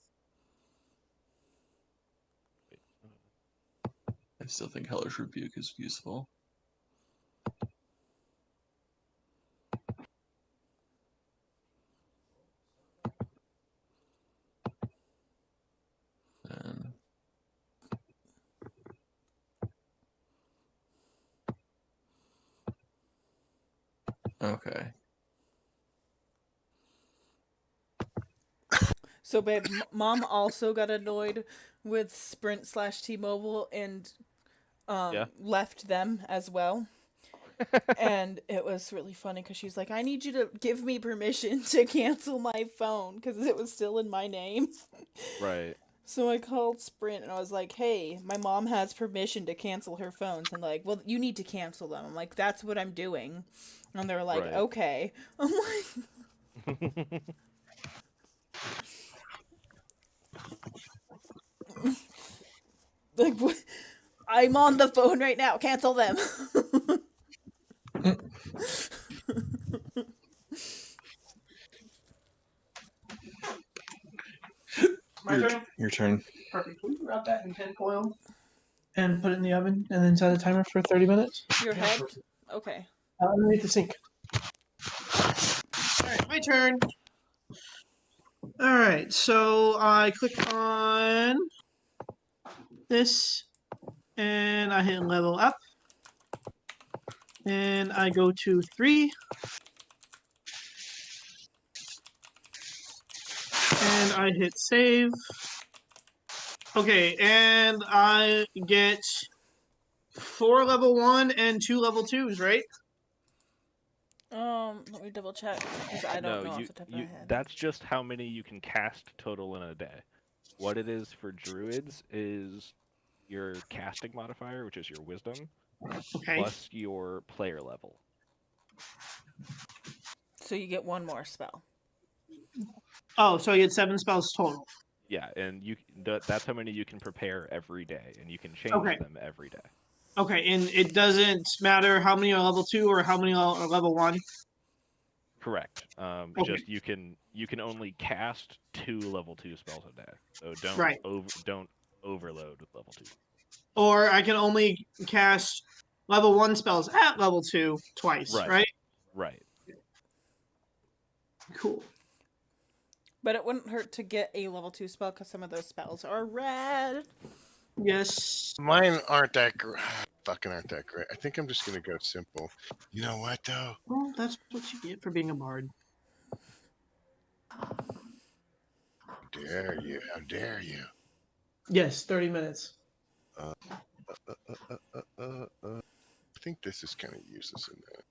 I still think Hellish Rebuke is useful. And okay. So, babe, Mom also got annoyed with Sprint / T-Mobile and left them as well. And it was really funny because she's like, I need you to give me permission to cancel my phone because it was still in my name. Right. So I called Sprint and I was like, hey, my mom has permission to cancel her phones. And like, well, you need to cancel them. I'm like, that's what I'm doing. And they're like, Right. okay. I'm like, what? I'm on the phone right now. Cancel them. My turn? Your turn. Perfect. Will you wrap that in tinfoil and put it in the oven and then set a timer for 30 minutes? Your head? Okay. Underneath the sink. Alright, my turn. Alright, so I click on this and I hit level up. And I go to 3. And I hit save. Okay, and I get 4 level 1 and 2 level 2s, right? Let me double check because I don't know off the top of my head. That's just how many you can cast total in a day. What it is for druids is your casting modifier, which is your wisdom, Okay. plus your player level. So you get one more spell. Oh, so I get 7 spells total. Yeah, and that's how many you can prepare every day, and you can change them every day. Okay, and it doesn't matter how many are level 2 or how many are level 1? Correct. Okay. Just you can only cast 2 level 2 spells a day. So Right. don't overload with level 2. Or I can only cast level 1 spells at level 2 twice, Right. right? Right. Cool. But it wouldn't hurt to get a level 2 spell because some of those spells are rad. Yes. Mine aren't that great. Fucking aren't that great. I think I'm just gonna go simple. You know what though? Well, that's what you get for being a bard. How dare you? How dare you? Yes, 30 minutes. I think this is kind of useless in there.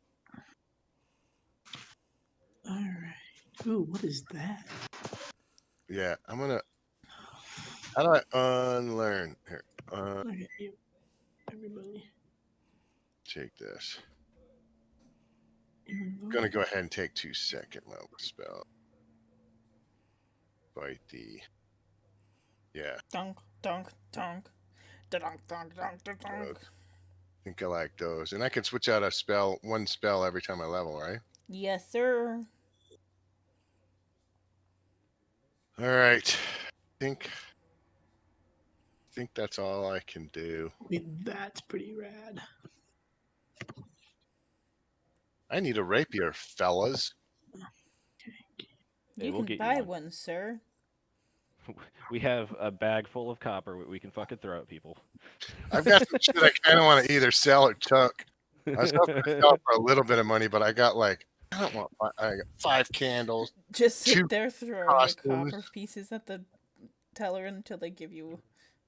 All right. Ooh, what is that? Yeah, I'm gonna. How do I unlearn here? Okay, everybody. Take this. Mhm. Gonna go ahead and take 2 second level spell. Fight the. Yeah, Donk, donk, donk. Da-donk, donk, donk, da-donk. I think I like those, and I can switch out a spell, one spell every time I level, right? Yes, sir. All right. Think that's all I can do. Okay, that's pretty rad. I need a rapier, fellas. Hey, You we'll can get buy you one. one, sir. We have a bag full of copper we can fucking throw at people. I've got some shit I kind of want to either sell or chuck. I was hoping to sell for a little bit of money, but I got like I don't want. I got 5 candles, Just sit 2 there throwing your costumes. copper pieces at the teller until they give you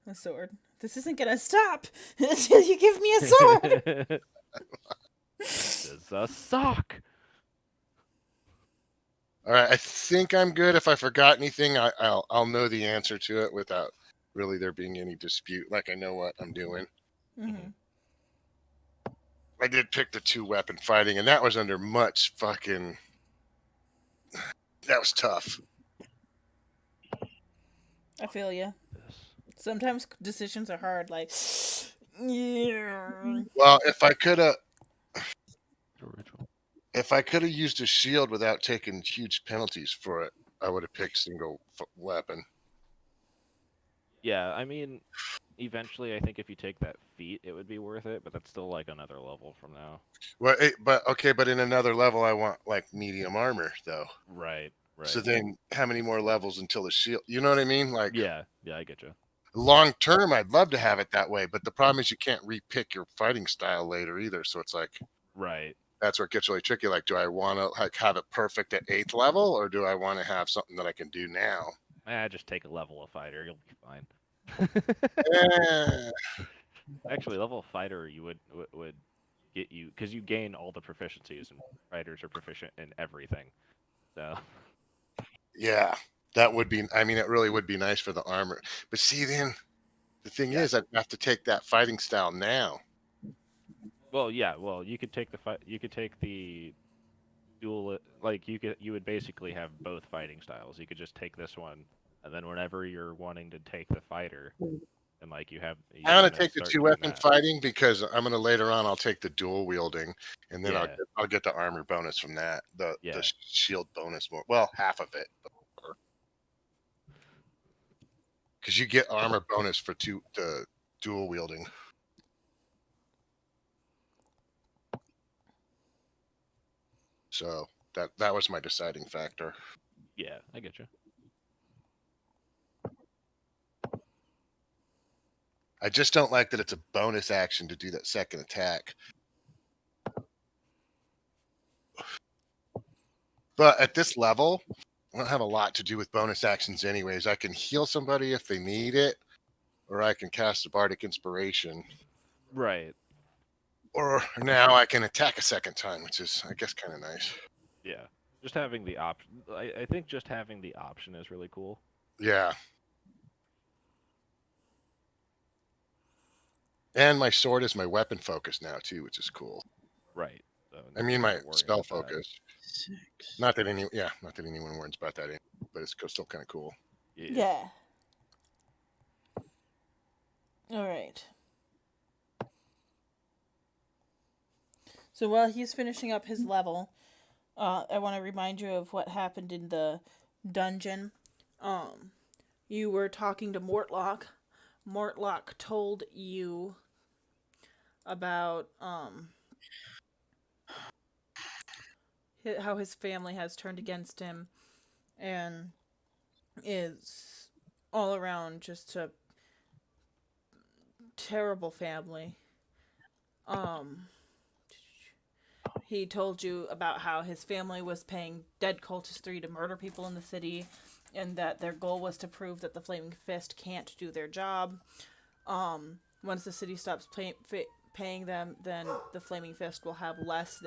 a sword. This isn't gonna stop until you give me a sword. This is a sock. All right, I think I'm good. If I forgot anything, I'll know the answer to it without really there being any dispute. Like I know what I'm doing. Mhm. I did pick the 2 weapon fighting, and that was under much fucking. That was tough. I feel you. This. Sometimes decisions are hard. Like, yeah. Well, if I could have, Original. if I could have used a shield without taking huge penalties for it, I would have picked single weapon. Yeah, I mean, eventually, I think if you take that feat, it would be worth it, but that's still like another level from now. Well, but in another level, I want like medium armor though. Right. Right. So then, how many more levels until the shield? You know what I mean? Like, Yeah, I get you. long term, I'd love to have it that way, but the problem is you can't repick your fighting style later either. So it's like Right. that's where it gets really tricky. Like, do I want to like have it perfect at 8th level, or do I want to have something that I can do now? Just take a level of fighter, you'll be fine. Eh, Actually, level of fighter you would get you because you gain all the proficiencies, and fighters are proficient in everything. So yeah, that would be. I mean, it really would be nice for the armor. But see, then the thing is, I'd have to take that fighting style now. well, you could take the dual, like you would basically have both fighting styles. You could just take this one, and then whenever you're wanting to take the fighter, and like you I want to wanna take the start 2 doing weapon that. fighting because I'm gonna later on. I'll take the dual wielding, and then Yeah. I'll get the armor bonus from that. The Yeah. shield bonus more. Well, half of it, because you get armor bonus for the dual wielding. So that was my deciding factor. Yeah, I get you. I just don't like that it's a bonus action to do that second attack. But at this level, I don't have a lot to do with bonus actions anyways. I can heal somebody if they need it, or I can cast a bardic inspiration. Right. Or now I can attack a second time, which is, I guess, kind of nice. Yeah. Just having the option. I think just having the option is really cool. Yeah. And my sword is my weapon focus now, too, which is cool. Right. So I mean, my worry spell about that. focus. 6. Not that anyone worries about that, but it's still kind of cool. Yeah. All right. So while he's finishing up his level, I want to remind you of what happened in the dungeon. You were talking to Mortlock. Mortlock told you about how his family has turned against him and is all around just a terrible family. Um, he told you about how his family was paying dead cultist 3 to murder people in the city, and that their goal was to prove that the Flaming Fist can't do their job. Once the city stops paying them, then the Flaming Fist will have less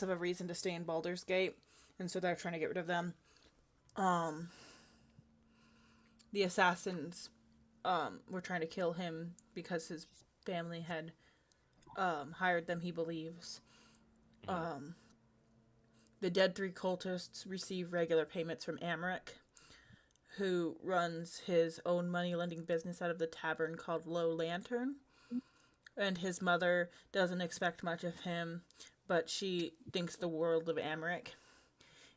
of a reason to stay in Baldur's Gate, and so they're trying to get rid of them. The assassins were trying to kill him because his family had hired them, he believes. The dead 3 cultists receive regular payments from Amric, who runs his own money-lending business out of the tavern called Low Lantern. And his mother doesn't expect much of him, but she thinks the world of Amric.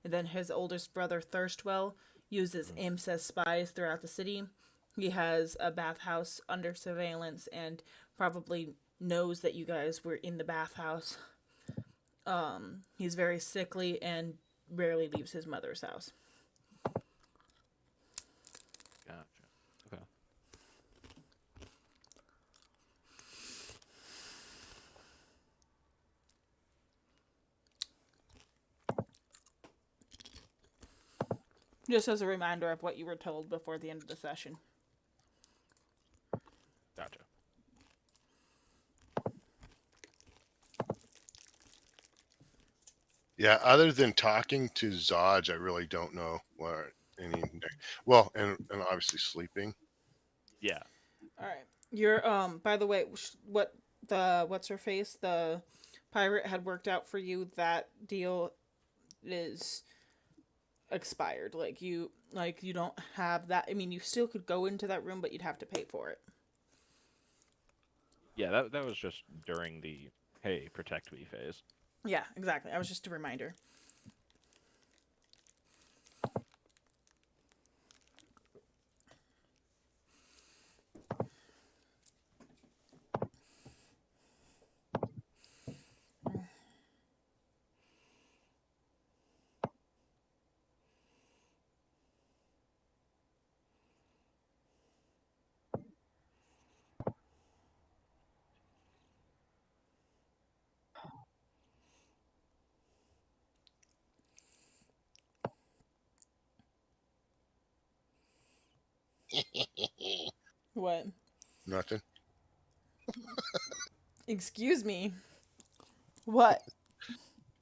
And then his oldest brother, Thirstwell, uses imps as spies throughout the city. He has a bathhouse under surveillance and probably knows that you guys were in the bathhouse. He's very sickly and rarely leaves his mother's house. Gotcha. Okay. Just as a reminder of what you were told before the end of the session. Gotcha. Yeah, other than talking to Zodge, I really don't know what any. Well, and obviously sleeping. Yeah. All right. You're by the way, what's her face? The pirate had worked out for you. That deal is expired. You don't have that. I mean, you still could go into that room, but you'd have to pay for it. Yeah, that was just during the hey, protect me phase. Yeah, exactly. I was just a reminder. What? Nothing. Excuse me. What?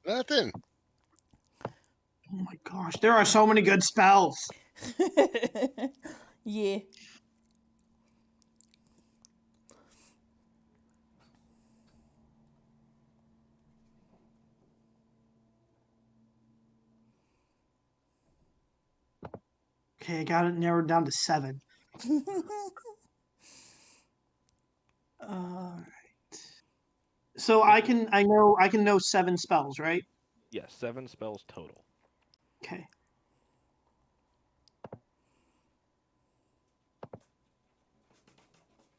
Nothing. Oh my gosh, there are so many good spells. Yeah. Okay, I got it narrowed down to 7. All right. So I can know 7 spells, right? Yeah, 7 spells total. Okay.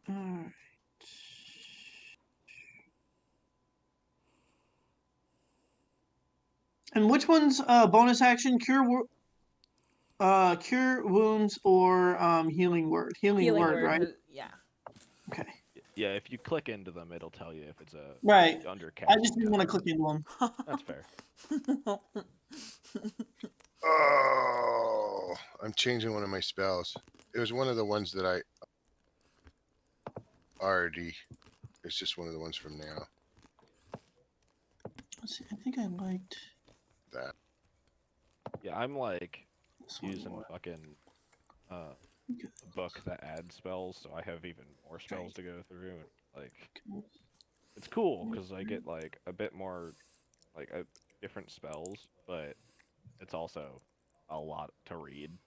All right. And which one's bonus action? Cure wounds or healing word? Healing word, right? Yeah. Okay. Yeah, if you click into them, it'll tell you if it's a Right. under I just didn't want to cover. click into them. That's fair. Oh, I'm changing one of my spells. It was one of the ones that I already. It's just one of the ones from now. Let's see, I think I liked That. Yeah, I'm like this one using more. fucking a Okay. book that adds spells, so I have even more spells to go through. And, like, it's cool because I get like a bit more, like, different spells, but it's also a lot to read.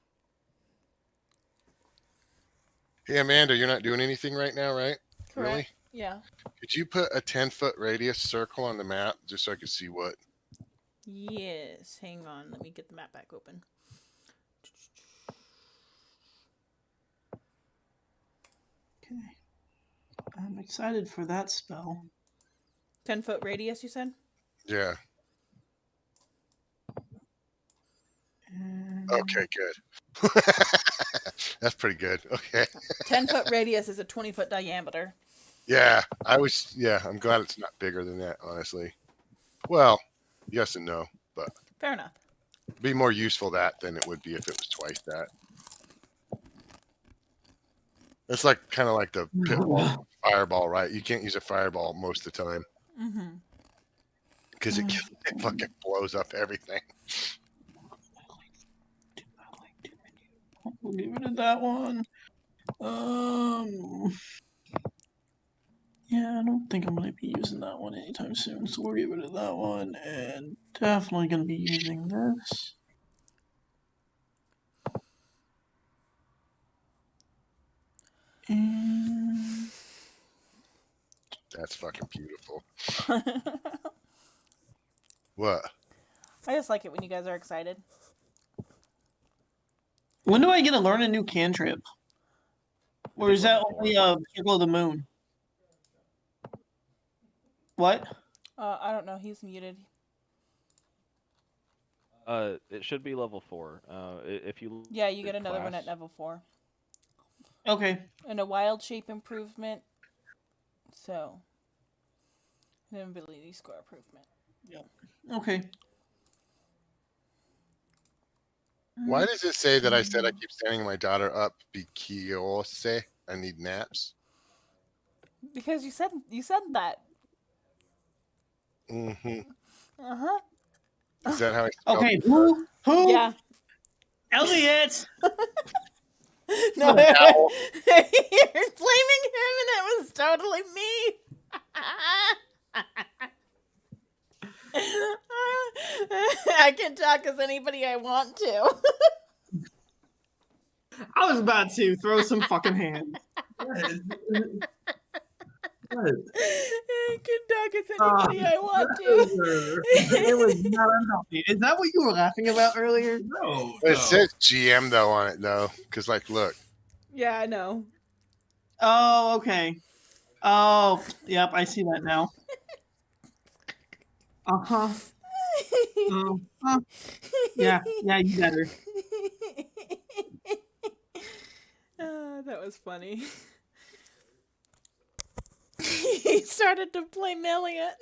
Hey, Amanda, you're not doing anything right now, right? Correct. Really? Yeah. Could you put a 10-foot radius circle on the map just so I could see what? Yes. Hang on. Let me get the map back open. Okay. I'm excited for that spell. 10-foot radius, you said? Yeah. And... Okay, good. That's pretty good. Okay. 10-foot radius is a 20-foot diameter. Yeah, I'm glad it's not bigger than that, honestly. Well, yes and no, but Fair enough. it'd be more useful that than it would be if it was twice that. It's like kind of like the pitfall fireball, right? You can't use a fireball most of the time Mm-hmm. because it fucking blows up everything. We'll get rid of that one. Yeah, I don't think I'm going to be using that one anytime soon, so we'll get rid of that one, and definitely going to be using this. And... That's fucking beautiful. What? I just like it when you guys are excited. When do I get to learn a new cantrip? Or is that Level only 4. Circle of the Moon? What? I don't know. He's muted. It should be level 4. If you Yeah, you your get another one at class- level 4. Okay. And a wild shape improvement. So, an ability score improvement. Okay. Why does it say that I said I keep standing my daughter up because I need naps? Because you said that. Mm-hmm. Uh-huh. Is that how I spelled Okay, it? who? Yeah. Elliot! No, Oh, you're blaming him and it was totally me. I can talk as anybody I want to. I was about to throw some fucking hands. I can talk as anybody I want to. It was not unhealthy. Is that what you were laughing about earlier? No. It says GM though on it though, because like, look, Yeah, I know. Oh, okay. Oh, yep, I see that now. Uh-huh. Uh-huh. Yeah, you better. That was funny. He started to play Elliot.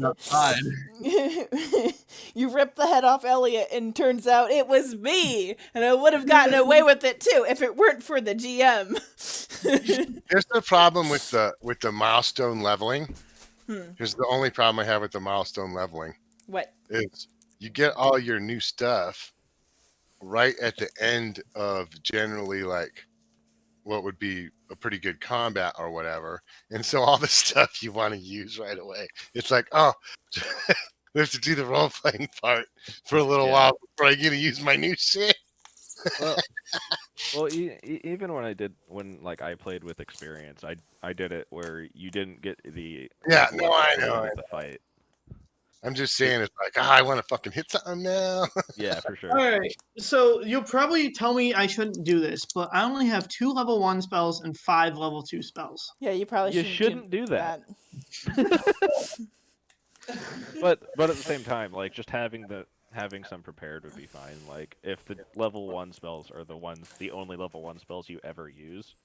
outside. You ripped the head off Elliot, and turns out it was me, and I would have gotten away with it too if it weren't for the GM. here's the problem with the milestone leveling. Hmm. Here's the only problem I have with the milestone leveling What? is you get all your new stuff right at the end of generally like what would be a pretty good combat or whatever. And so all the stuff you want to use right away, it's like, oh, we have to do the role playing part for a little Yeah. while before I get to use my new shit. Well, even when I played with experience, I did it where you didn't get the Yeah, level no, up I until know. you hit the fight. I'm just saying, it's like, I want to fucking hit something now. Yeah, for sure. Alright, so you'll probably tell me I shouldn't do this, but I only have 2 level 1 spells and 5 level 2 spells. Yeah, you probably You shouldn't do that. that. But at the same time, like just having some prepared would be fine. Like if the level 1 spells are the only level 1 spells you ever use,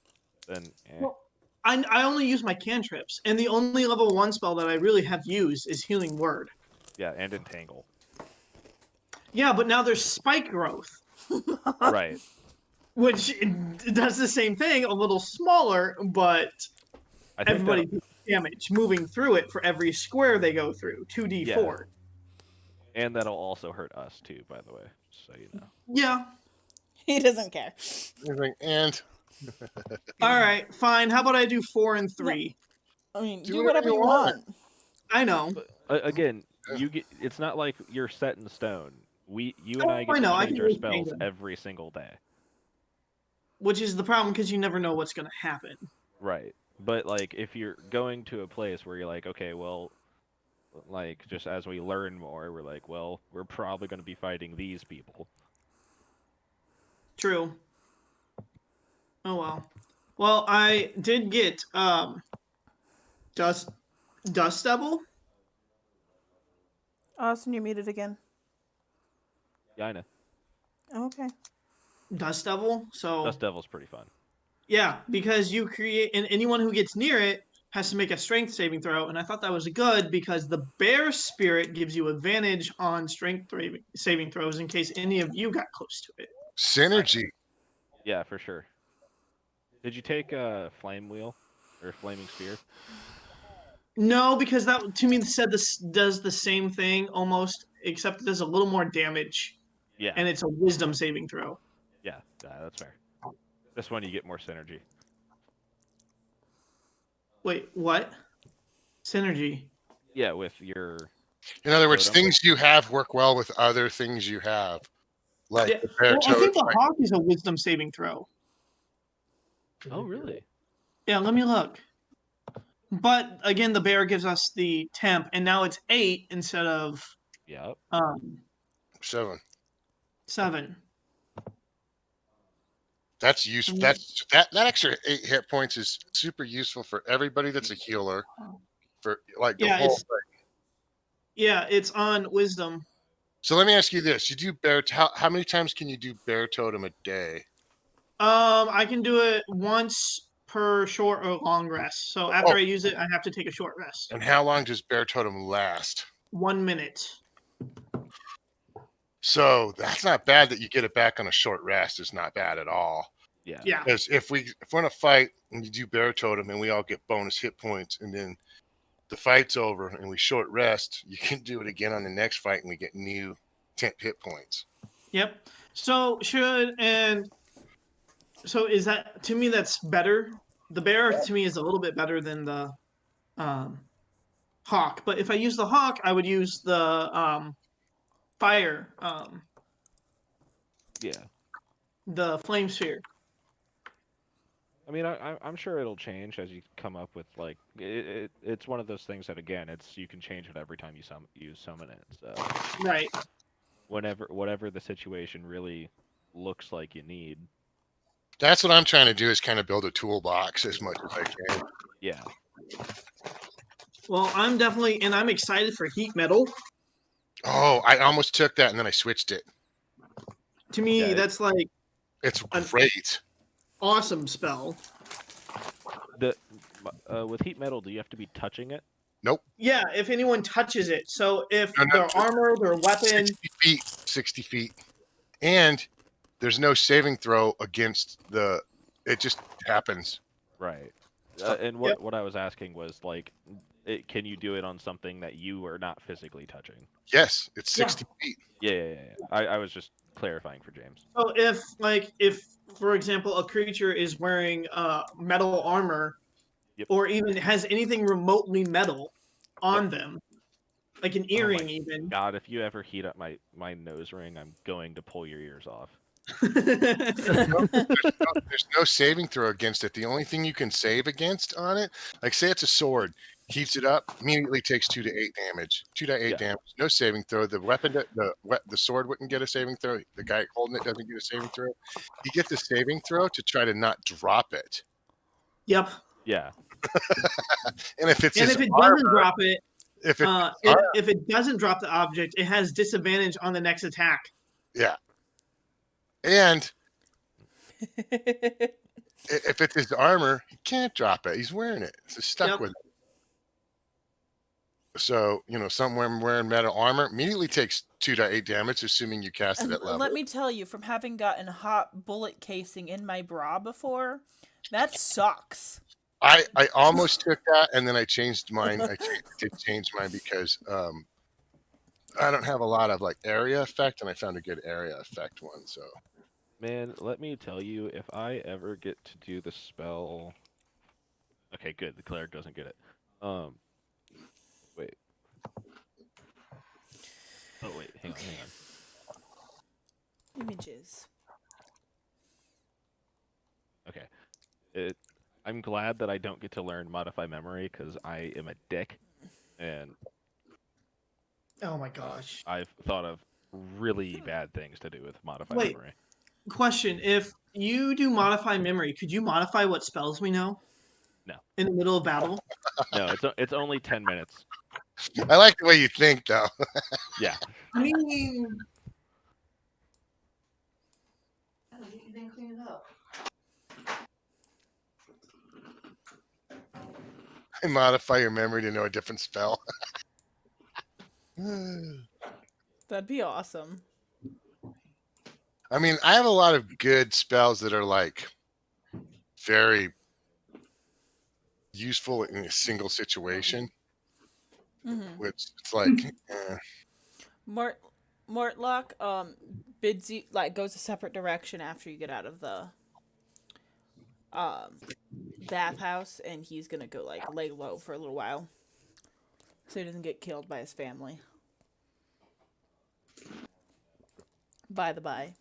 then Well, I only use my cantrips, and the only level 1 spell that I really have used is Healing Word. yeah, and entangle. Yeah, but now there's Spike Growth, Right. which does the same thing, a little smaller, but I think everybody takes damage moving through it for every square they go through, 2d4. and that'll also hurt us too, by the way, so you know. Yeah. He doesn't care. And Alright, fine. How about I do 4 and 3? I mean, Do do whatever whatever you you want. want. I know. But again, it's not like you're set in stone. You and I I get know, I to change can our use spells Tango. every single day. Which is the problem because you never know what's going to happen. Right. But like, if you're going to a place where you're like, okay, well, like just as we learn more, we're like, well, we're probably going to be fighting these people. True. Oh well. Well, I did get dust dust devil. Austin, you're muted again. Yeah, I know. Okay. Dust devil. So Dust Devil's pretty fun. yeah, because you create, and anyone who gets near it has to make a strength saving throw. And I thought that was good because the bear spirit gives you advantage on strength saving throws in case any of you got close to it. Synergy. Yeah, for sure. Did you take Flame Wheel or Flaming Spear? No, because that to me said this does the same thing almost, except it does a little more damage, Yeah, and it's a wisdom saving throw. yeah, that's fair. This one you get more synergy. Wait, what? Synergy. Yeah, with your In other words, totem. things you have work well with other things you have. Like Yeah. the bear Well, I think toad. the hawk is a wisdom saving throw. Oh, really? Yeah, let me look. But again, the bear gives us the temp, and now it's 8 instead of Yep. 7. 7. That's useful. That extra 8 hit points is super useful for everybody that's a healer. For like the Yeah, whole it's it's on wisdom. So let me ask you this: you do how many times can you do bear totem a day? I can do it once per short or long rest. So after Oh, I use it, I have to take a short rest. and how long does bear totem last? 1 minute. So that's not bad that you get it back on a short rest. It's not bad at all. Yeah. Yeah. Because if we're in a fight and you do bear totem and we all get bonus hit points, and then the fight's over and we short rest, you can do it again on the next fight and we get new temp hit points. Yep. So is that, to me, that's better. The bear to me is a little bit better than the hawk. But if I use the hawk, I would use the fire, Yeah. the flame sphere. I mean, I'm sure it'll change as you come up with like it's one of those things that again, it's you can change it every time you summon it. So Right. whatever the situation really looks like you need. That's what I'm trying to do, is kind of build a toolbox as much as I can. Yeah. Well, I'm excited for heat metal. Oh, I almost took that and then I switched it. To me, Yeah, that's like It's An- great. awesome spell. The with heat metal, do you have to be touching it? Nope. Yeah, if anyone touches it. So if No, their armor, their weapon, 60 feet. And there's no saving throw against it just happens. Right. So- And what I was asking was like, can you do it on something that you are not physically touching? Yes, it's 60 feet. Yeah. I was just clarifying for James. so if for example a creature is wearing metal armor, Yep. or even has anything remotely metal on them, like an Oh my earring even. God, if you ever heat up my nose ring, I'm going to pull your ears off. There's no saving throw against it. The only thing you can save against on it, like say it's a sword, heats it up, immediately takes 2 to 8 damage. 2 to 8 Yeah. damage. No saving throw. The weapon, the sword wouldn't get a saving throw. The guy holding it doesn't get a saving throw. He gets a saving throw to try to not drop it. Yep. Yeah. And if it's And his if it armor, doesn't drop it, if it, if it doesn't drop the object, it has disadvantage on the next attack. yeah. And if it's his armor, he can't drop it. He's wearing it. So he's stuck Yep. with it. So, someone wearing metal armor immediately takes 2 to 8 damage, assuming you cast it And at level. let me tell you, from having gotten hot bullet casing in my bra before, that sucks. I almost took that, and then I changed mine. I did change mine because I don't have a lot of like area effect, and I found a good area effect one. So Man, let me tell you, if I ever get to do the spell. Okay, good. The cleric doesn't get it. Wait. Oh wait, hang on. Images. Okay. I'm glad that I don't get to learn modify memory because I am a dick, and Oh my gosh. I've thought of really bad things to do with modify Wait. memory. Question: if you do modify memory, could you modify what spells we know? No. In the middle of battle? No, it's only 10 minutes. I like the way you think, though. Yeah. I mean, then clean it up. I modify your memory to know a different spell. That'd be awesome. I mean, I have a lot of good spells that are like very useful in a single situation, Mm-hmm. which it's like, Mortlock bids you like goes a separate direction after you get out of the um bathhouse, and he's gonna go like lay low for a little while so he doesn't get killed by his family. By the by.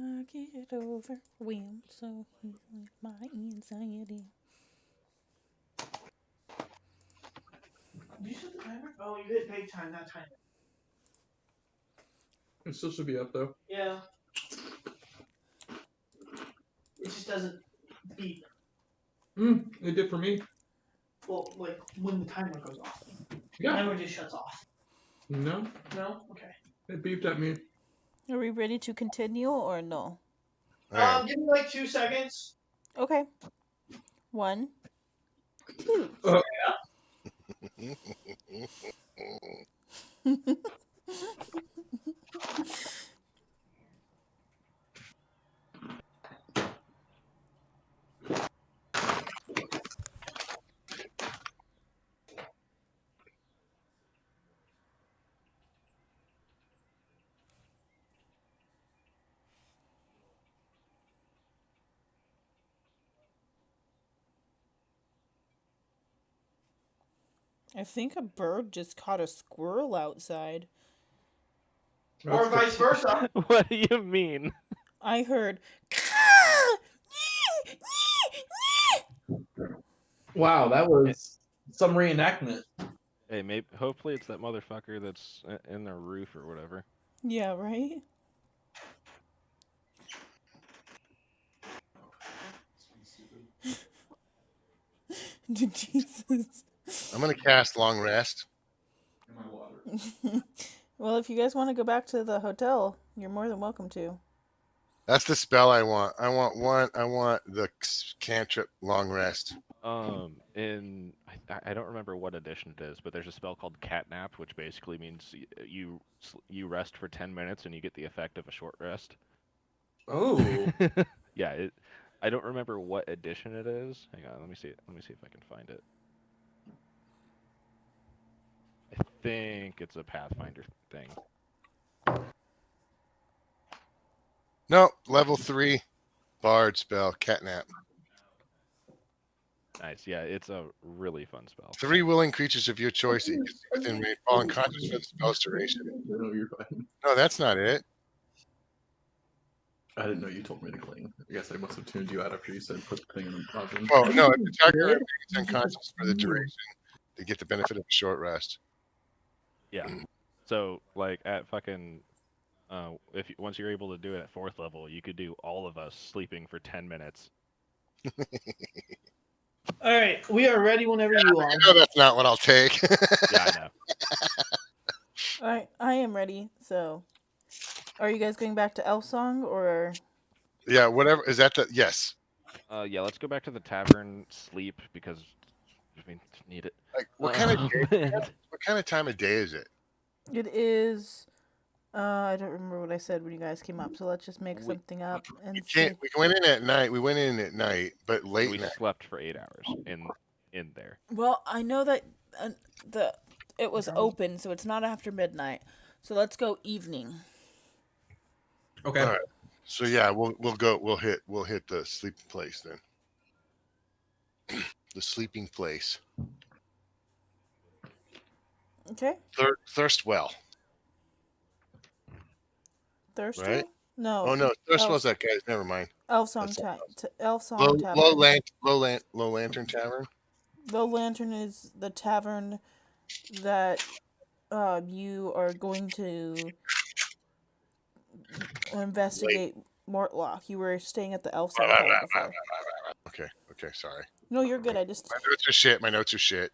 I get overwhelmed so easily by anxiety. Did you set the timer? Oh, you hit big time, not timer. It still should be up though. Yeah. It just doesn't beep. It did for me. Well, like when the timer goes off. The Yeah. timer just shuts off. No, No? Okay. it beeped at me. Are we ready to continue or no? man, Give me like 2 seconds. Okay. 1, 2. I think a bird just caught a squirrel outside. Or vice versa. What do you mean? I heard. Wow, that was some reenactment. Hey, maybe hopefully it's that motherfucker that's in their roof or whatever. Yeah, right? Jesus. I'm gonna cast long rest. Well, if you guys want to go back to the hotel, you're more than welcome to. That's the spell I want. I want the cantrip long rest. In I don't remember what edition it is, but there's a spell called Catnap, which basically means you rest for 10 minutes and you get the effect of a short rest. Oh. Yeah, I don't remember what edition it is. Hang on, let me see. Let me see if I can find it. I think it's a Pathfinder thing. No, level 3 bard spell, catnap. Nice. Yeah, it's a really fun spell. 3 willing creatures of your choice that you can see within range fall unconscious for the spell's duration. No, you're fine. No, that's not it. I didn't know you told me to cling. I guess I must have tuned you out after you said put the thing in the oven. Oh no, if the target remains unconscious for the duration, they get the benefit of a short rest. Yeah. So like at fucking once you're able to do it at 4th level, you could do all of us sleeping for 10 minutes. All right, we are ready whenever you are. No, that's not what I'll take. Yeah, I know. Alright, I am ready, so. Are you guys going back to Elf Song, or. Yeah, whatever. Is that the yes? Yeah, let's go back to the tavern, sleep, because I mean, need it. Like what kind of day, what kind of time of day is it? It is. I don't remember what I said when you guys came up, so let's just make We- something up and We can't. We went in at night. We went in at night, but late we night. slept for 8 hours in there. Well, I know that it was open, so it's not after midnight. So let's go evening. Okay. All right. So yeah, we'll go. We'll hit the sleeping place then. The sleeping place. Okay. Thirstwell, Thirst right? No. Oh no, Thirstwell's Elf, that guy. Never mind. Elf That's Song Tavern. Low Lantern Tavern. The Lantern is the tavern that you are going to Wait. investigate Mortlock. You were staying at the Elf Song Tavern before. Okay. Okay. Sorry. No, you're good. I just. My notes are shit. My notes are shit.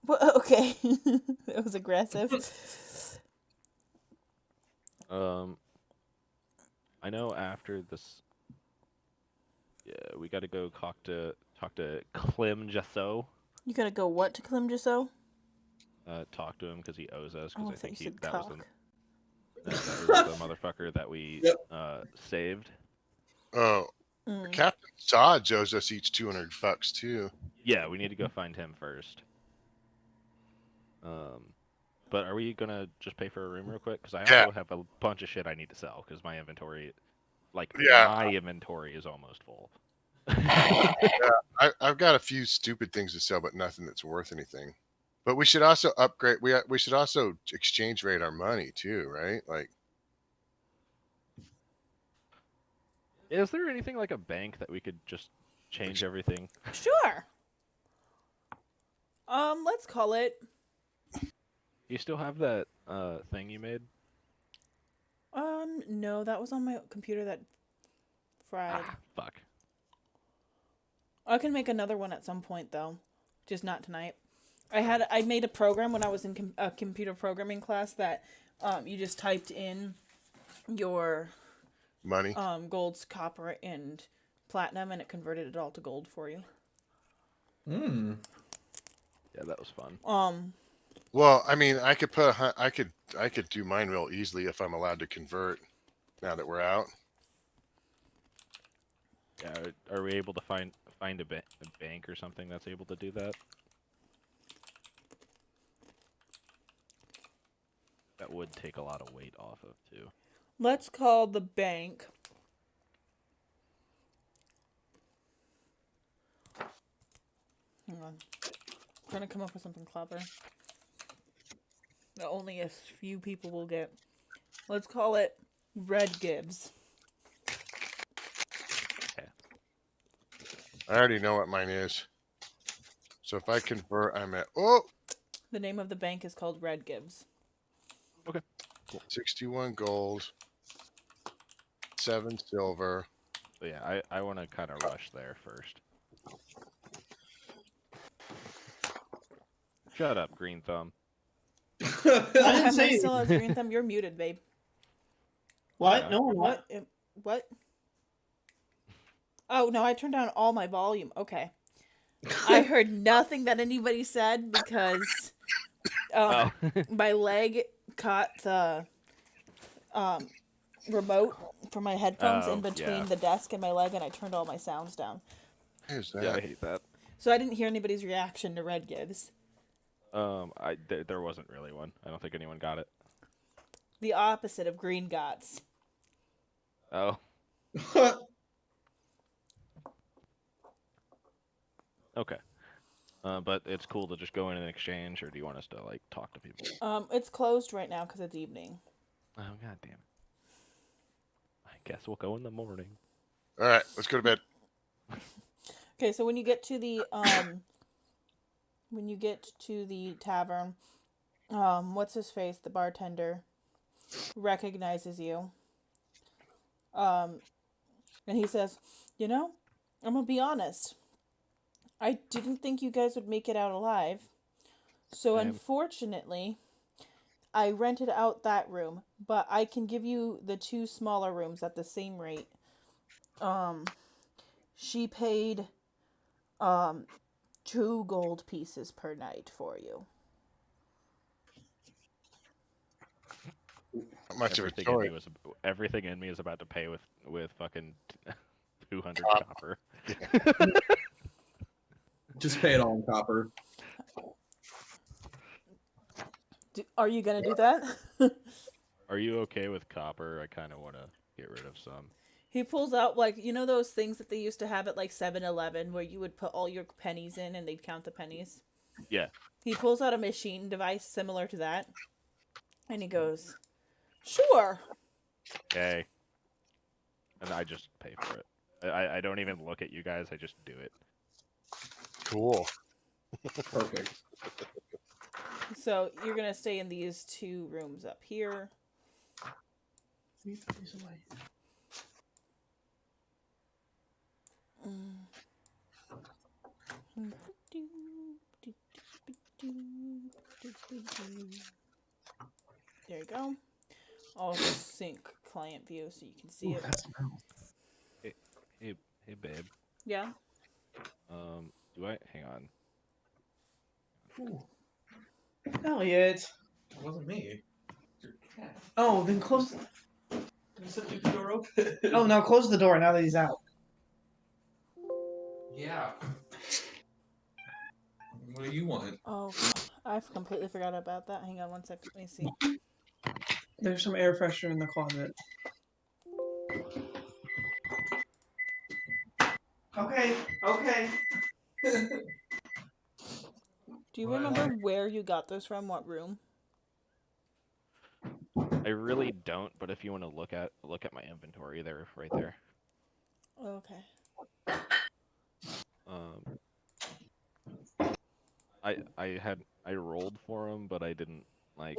Well, okay. That was aggressive. I know after this, yeah, we got to go talk to Clem Jasso. You gotta go what to Klimjaso? Talk to him because he owes us. Oh, Because I I thought think you said that was the cock. that was the motherfucker that we Yep. saved. Oh, Mm. Captain Todd owes us each $200 too. Yeah, we need to go find him first. But are we gonna just pay for a room real quick? Because I Yeah. also have a bunch of shit I need to sell. Because my inventory, Yeah. my inventory is almost full. I've got a few stupid things to sell, but nothing that's worth anything. But we should also upgrade. We should also exchange rate our money too, right? Like, Is there anything like a bank that we could just change everything? Sure. Let's call it. You still have that thing you made? No, that was on my computer that fried. Ah, fuck. I can make another one at some point though, just not tonight. I made a program when I was in a computer programming class that you just typed in your money. golds, copper, and platinum, and it converted it all to gold for you. Hmm. Yeah, that was fun. Well, I mean, I could do mine real easily if I'm allowed to convert. Now that we're out. Yeah, are we able to find a bank or something that's able to do that? That would take a lot of weight off of too. Let's call the bank. Hang on. I'm trying to come up with something clever that only a few people will get. Let's call it Red Gibbs. I already know what mine is. So if I convert, I'm at The name of the bank is called Red Gibbs. 61 gold, 7 silver. So yeah, I want to kind of rush there first. Shut up, Green Thumb. I didn't say Still has green thumb. You're muted, babe. what? Yeah. No, I'm not. What? Oh no, I turned down all my volume. Okay. I heard nothing that anybody said because my leg caught the remote for my headphones in between the desk and my leg, and I turned all my sounds down. Who's that? Yeah, I hate that. So I didn't hear anybody's reaction to Red Gibbs. There wasn't really one. I don't think anyone got it. The opposite of Green Gots. Oh, okay. But it's cool to just go in and exchange, or do you want us to like talk to people? It's closed right now because it's evening. Oh, god damn it. I guess we'll go in the morning. All right, let's go to bed. Okay, so when you get to the tavern, what's his face? The bartender recognizes you. And he says, "You know, I'm gonna be honest. I didn't think you guys would make it out alive. So Same. unfortunately, I rented out that room, but I can give you the 2 smaller rooms at the same rate. She paid 2 gold pieces per night for you." Not much of a Everything in story. me everything in me is about to pay with fucking 200 copper. Just pay it all in copper. Are you gonna do that? Are you okay with copper? I kind of want to get rid of some. He pulls out, like, you know those things that they used to have at, like, 7-Eleven where you would put all your pennies in and they'd count the pennies? Yeah. He pulls out a machine device similar to that, and he goes, "Sure." Okay. And I just pay for it. I don't even look at you guys. I just do it. Cool. Perfect. So you're gonna stay in these 2 rooms up here. Let me put these away. There you go. I'll sync client view so you can see it. Hey, babe. Yeah. Do I hang on? Elliot. It wasn't me. Your cat. Oh, then close. You said leave the door open. Oh, now close the door now that he's out. Yeah. What do you want? Oh, I've completely forgot about that. Hang on one second. Let me see. There's some air freshener in the closet. Okay. Do you remember where you got this from? What room? I really don't, but if you want to look at my inventory, they're right there. Okay. I rolled for them, but I didn't I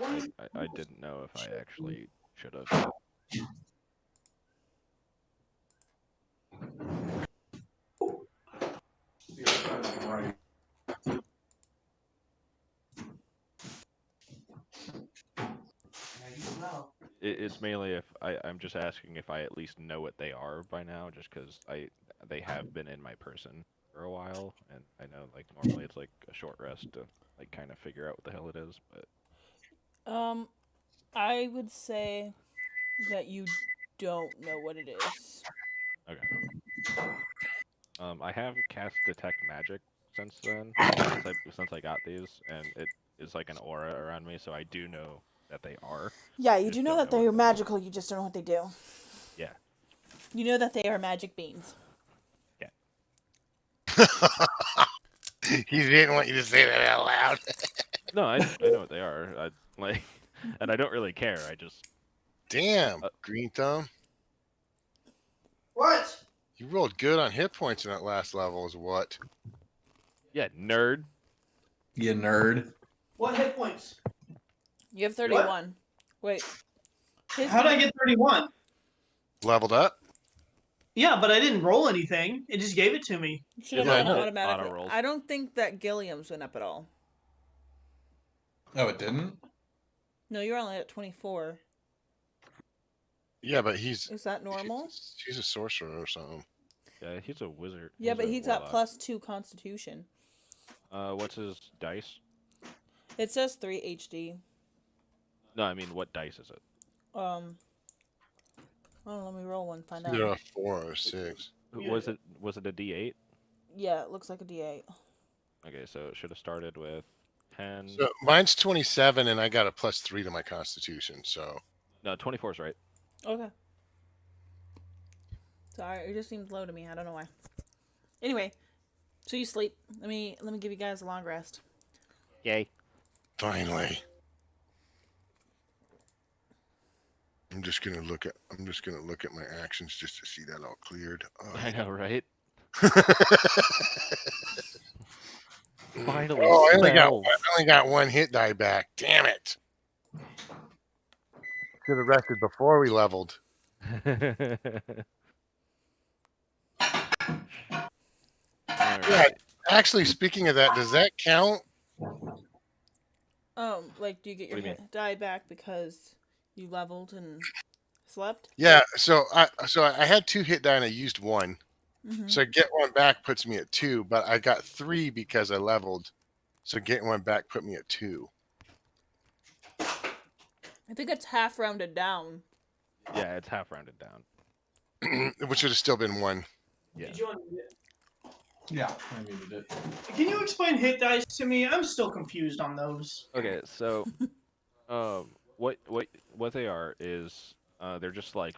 didn't know if I actually should have. Right. It's mainly if I'm just asking if I at least know what they are by now, just because they have been in my person for a while, and I know like normally it's like a short rest to like kind of figure out what the hell it is, but I would say that you don't know what it is. okay. I have cast detect magic since then, since I got these, and it is like an aura around me, so I do know that they are. Yeah, I you just do know don't that know what they're they are. magical, you just don't know what they do. Yeah. You know that they are magic beans. He didn't want you to say that out loud. No, I know what they are. And I don't really care. I just Damn, Green Thumb. What? You rolled good on hit points in that last level, is what? yeah, nerd. You nerd. What hit points? You have 31. Wait. How did I get 31? Leveled up? Yeah, but I didn't roll anything. It just gave it to me. You should have Yeah, I done know. automatically. Auto rolls. I don't think that Gilliam's went up at all. Oh, it didn't? No, you're only at 24. Yeah, but he's Is that normal? he's a sorcerer or something. Yeah, he's a wizard. Yeah, but a he's got warlock. +2 constitution. What's his dice? It says 3 HD. No, I mean, what dice is it? Oh, let me roll one, find out. Either a 4 or a 6. Was it a D8? Yeah, it looks like a D8. Okay, so it should have started with 10. So mine's 27, and I got a +3 to my Constitution. So No, 24 is right. Okay. Sorry, it just seems low to me. I don't know why. Anyway, so you sleep. Let me give you guys a long rest. Yay. finally, I'm just gonna look at my actions just to see that all cleared. I know, right? Oh, Finally, I only spells. got one hit die back. Damn it! Should have rested before we leveled. Yeah, actually, speaking of that, does that count? Like, do you get your What do you hit die back because you leveled and slept? Yeah. So I had 2 hit die and I used 1. Mm-hmm. So get one back puts me at 2, but I got 3 because I leveled. So getting one back put me at 2. I think it's half rounded down. Yeah, it's half rounded down. Which would have still been 1. Yeah. Did you unmute it? Yeah, I muted it. Can you explain hit dice to me? I'm still confused on those. Okay, so, what they are is, they're just like,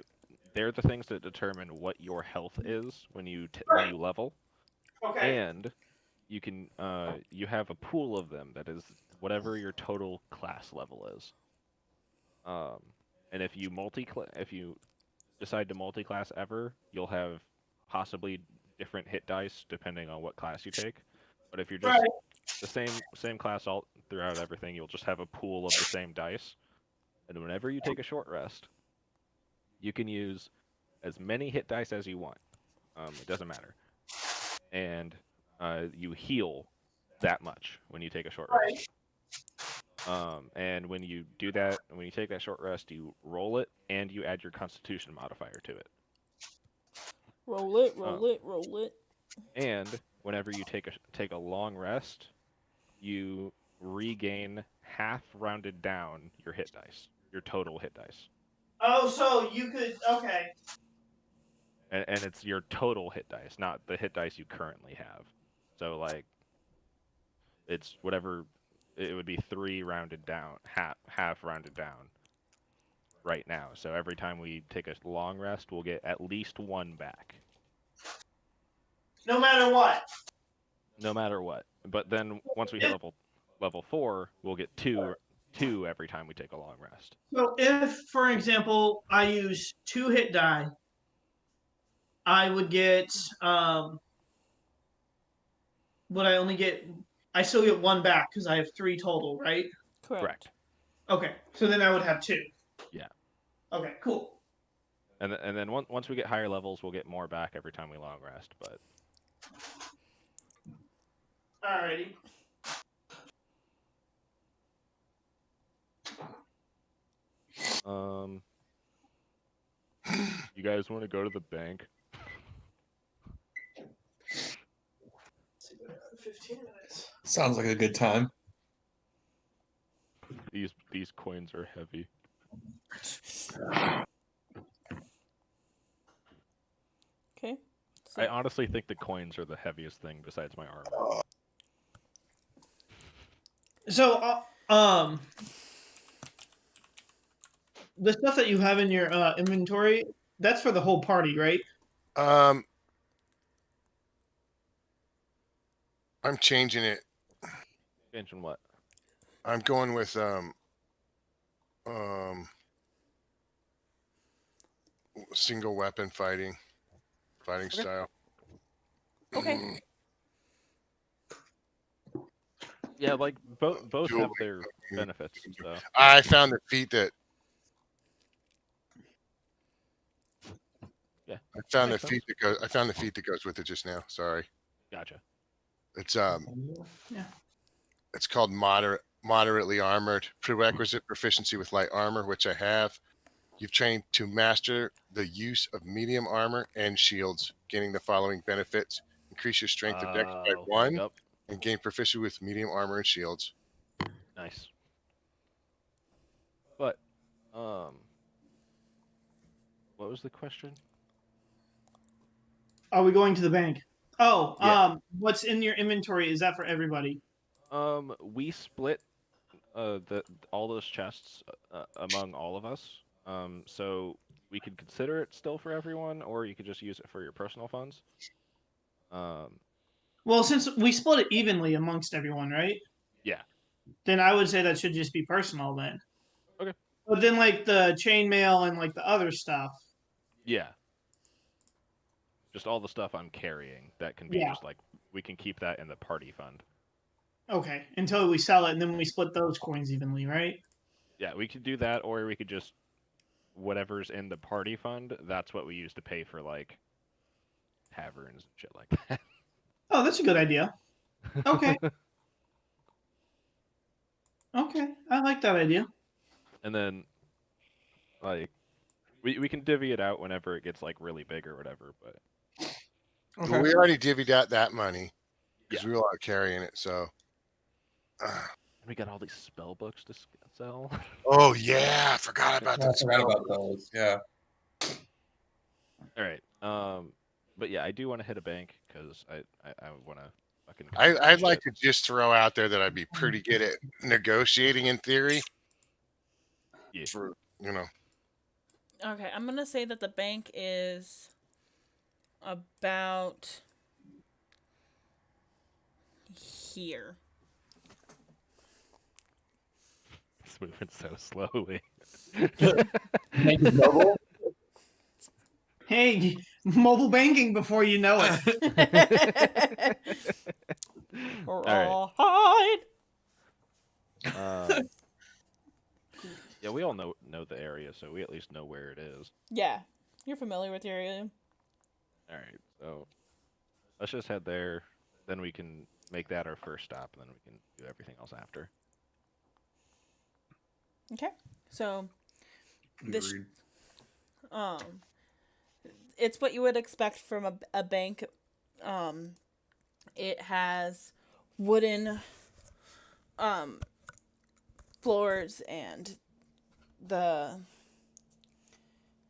they're the things that determine what your health is when you level, Okay. and you can you have a pool of them that is whatever your total class level is. And if you decide to multi-class ever, you'll have possibly different hit dice depending on what class you take. But if you're just Right. the same class all throughout everything, you'll just have a pool of the same dice. And whenever you take a short rest, you can use as many hit dice as you want. It doesn't matter. And you heal that much when you take a short rest. And when you do that, when you take that short rest, you roll it and you add your Constitution modifier to it. Roll it, roll it, roll it. And whenever you take a long rest, you regain half rounded down your hit dice, your total hit dice, Oh, so you could okay. and it's your total hit dice, not the hit dice you currently have. So like, it's whatever. It would be 3 rounded down, half rounded down right now. So every time we take a long rest, we'll get at least 1 back, No matter what. no matter what. But then once we hit level 4, we'll get two every time we take a long rest. So if, for example, I use 2 hit die, I would get would I only get I still get 1 back because I have 3 total, right? Correct. Okay. So then I would have 2. Yeah. Okay, cool. And then once we get higher levels, we'll get more back every time we long rest. But Alrighty. you guys want to go to the bank? 15 minutes. Sounds like a good time. These coins are heavy. Okay. So, I honestly think the coins are the heaviest thing besides my armor. So the stuff that you have in your inventory, that's for the whole party, right? I'm changing it. Changing what? I'm going with single weapon fighting style. okay. Yeah, like both Dual have their benefits. So I found the feat that. Yeah. I found the Makes sense. feat that goes. I found the feat that goes with it just now. Sorry. Gotcha. It's Yeah. It's called moderately armored. Prerequisite proficiency with light armor, which I have. You've trained to master the use of medium armor and shields, gaining the following benefits: increase your strength of dex by 1, Yep. and gain proficiency with medium armor and shields. Nice. But what was the question? Are we going to the bank? Oh, Yeah. what's in your inventory? Is that for everybody? We split all those chests among all of us. So we could consider it still for everyone, or you could just use it for your personal funds. Well, since we split it evenly amongst everyone, right? Yeah. Then I would say that should just be personal then. Okay. But then like the chainmail and like the other stuff. Yeah. Just all the stuff I'm carrying that can be Yeah. just like we can keep that in the party fund. Okay. Until we sell it and then we split those coins evenly, right? Yeah, we could do that, or we could just whatever's in the party fund, that's what we use to pay for like taverns and shit like that. Oh, that's a good idea. Okay. Okay. I like that idea. And then like we can divvy it out whenever it gets like really big or whatever, but Okay. Well, we already divvied out that money because Yeah. we were all carrying it. So. we got all these spell books to sell. Oh yeah, I forgot about I that. forgot about those. Yeah. All right. But yeah, I do want to hit a bank because I want to fucking. I'd like to just throw out there that I'd be pretty good at negotiating in theory. Yeah. For you know. Okay, I'm gonna say that the bank is about here. It's moving so slowly. Make it mobile. Hey, mobile banking before you know it. All Rawhide. right. Yeah, we all know the area, so we at least know where it is. Yeah, you're familiar with the area. All right, so let's just head there. Then we can make that our first stop, and then we can do everything else after. Okay, so this Agreed. it's what you would expect from a bank. It has wooden floors, and the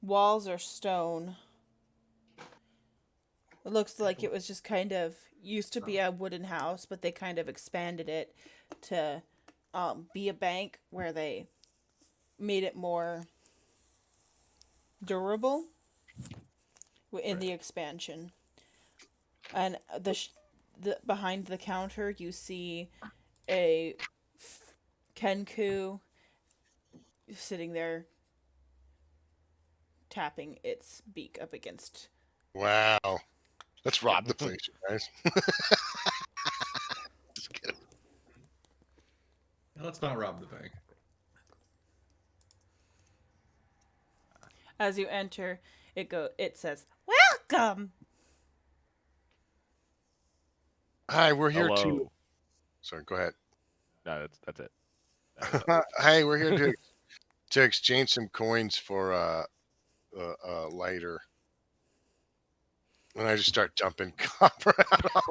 walls are stone. It looks like it was just kind of used to be a wooden house, but they kind of expanded it to be a bank where they made it more durable in the expansion. And the behind the counter, you see a Kenku sitting there tapping its beak up against. Wow. Let's rob the place, you guys. Just kidding. Let's not rob the bank. As you enter, it says, "Welcome." Hi, we're here Hello. to. Sorry, go ahead. No, that's it. That was Hey, we're here to exchange some coins for a lighter. And I just start dumping copper out.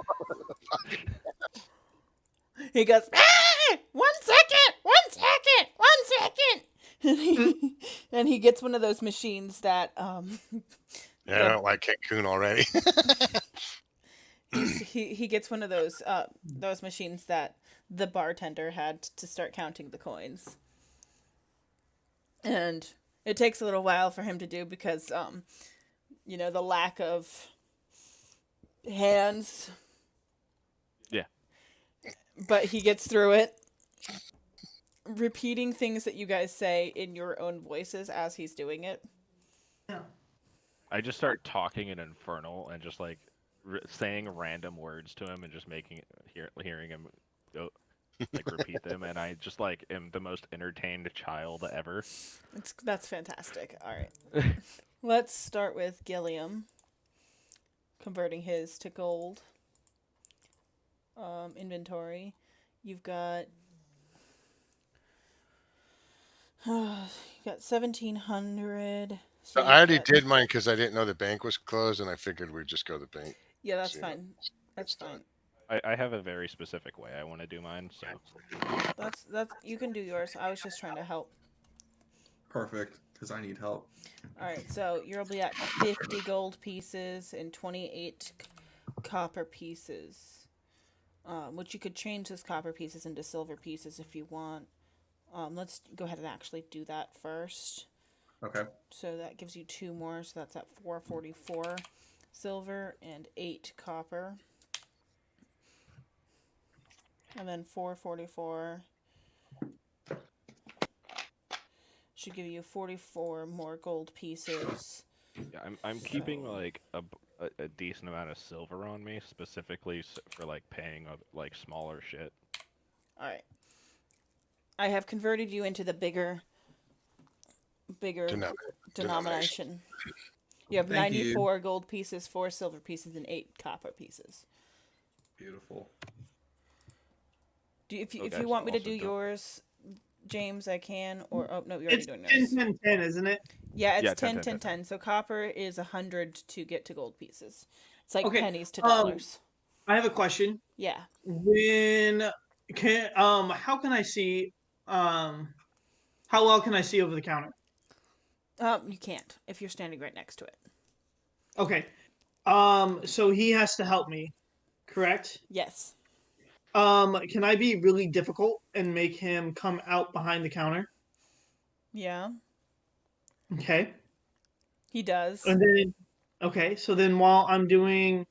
He goes, "Ah! 1 second, 1 second, 1 second." And he gets one of those machines that Yeah, I don't like Cancun already. he gets one of those machines that the bartender had to start counting the coins. And it takes a little while for him to do because the lack of hands. Yeah. But he gets through it, repeating things that you guys say in your own voices as he's doing it. I just start talking in Infernal and just like saying random words to him and just hearing him go like repeat them, and I just like am the most entertained child ever. That's fantastic. All right. Let's start with Gilliam converting his to gold. Inventory. You've got 1,700. So I already did mine because I didn't know the bank was closed, and I figured we'd just go to the bank. Yeah, that's So, fine. That's fine. I have a very specific way I want to do mine, so That's you can do yours. I was just trying to help. Perfect, because I need help. All right, so you'll be at 50 gold pieces and 28 copper pieces. Which you could change those copper pieces into silver pieces if you want. Let's go ahead and actually do that first. Okay. So that gives you 2 more, so that's at 444 silver and 8 copper. And then 444 should give you 44 more gold pieces. yeah, I'm keeping like a decent amount of silver on me, specifically for like paying like smaller shit. All right. I have converted you into the bigger denomination. You have Thank 94 gold pieces, 4 silver pieces, and 8 copper pieces. Beautiful. If Okay, you want me to also do don't- yours, James, I can. Or no, you're already It's doing 10, yours. 10, 10, isn't it? Yeah, it's Yeah, 10, 10, 10, 10, 10. So copper is 100 to get to gold pieces. It's like Okay, pennies to dollars. I have a question. Yeah. How can I see how well can I see over the counter? You can't if you're standing right next to it. Okay. So he has to help me, correct? Yes. Can I be really difficult and make him come out behind the counter? Yeah. Okay. He does. And then so then while I'm doing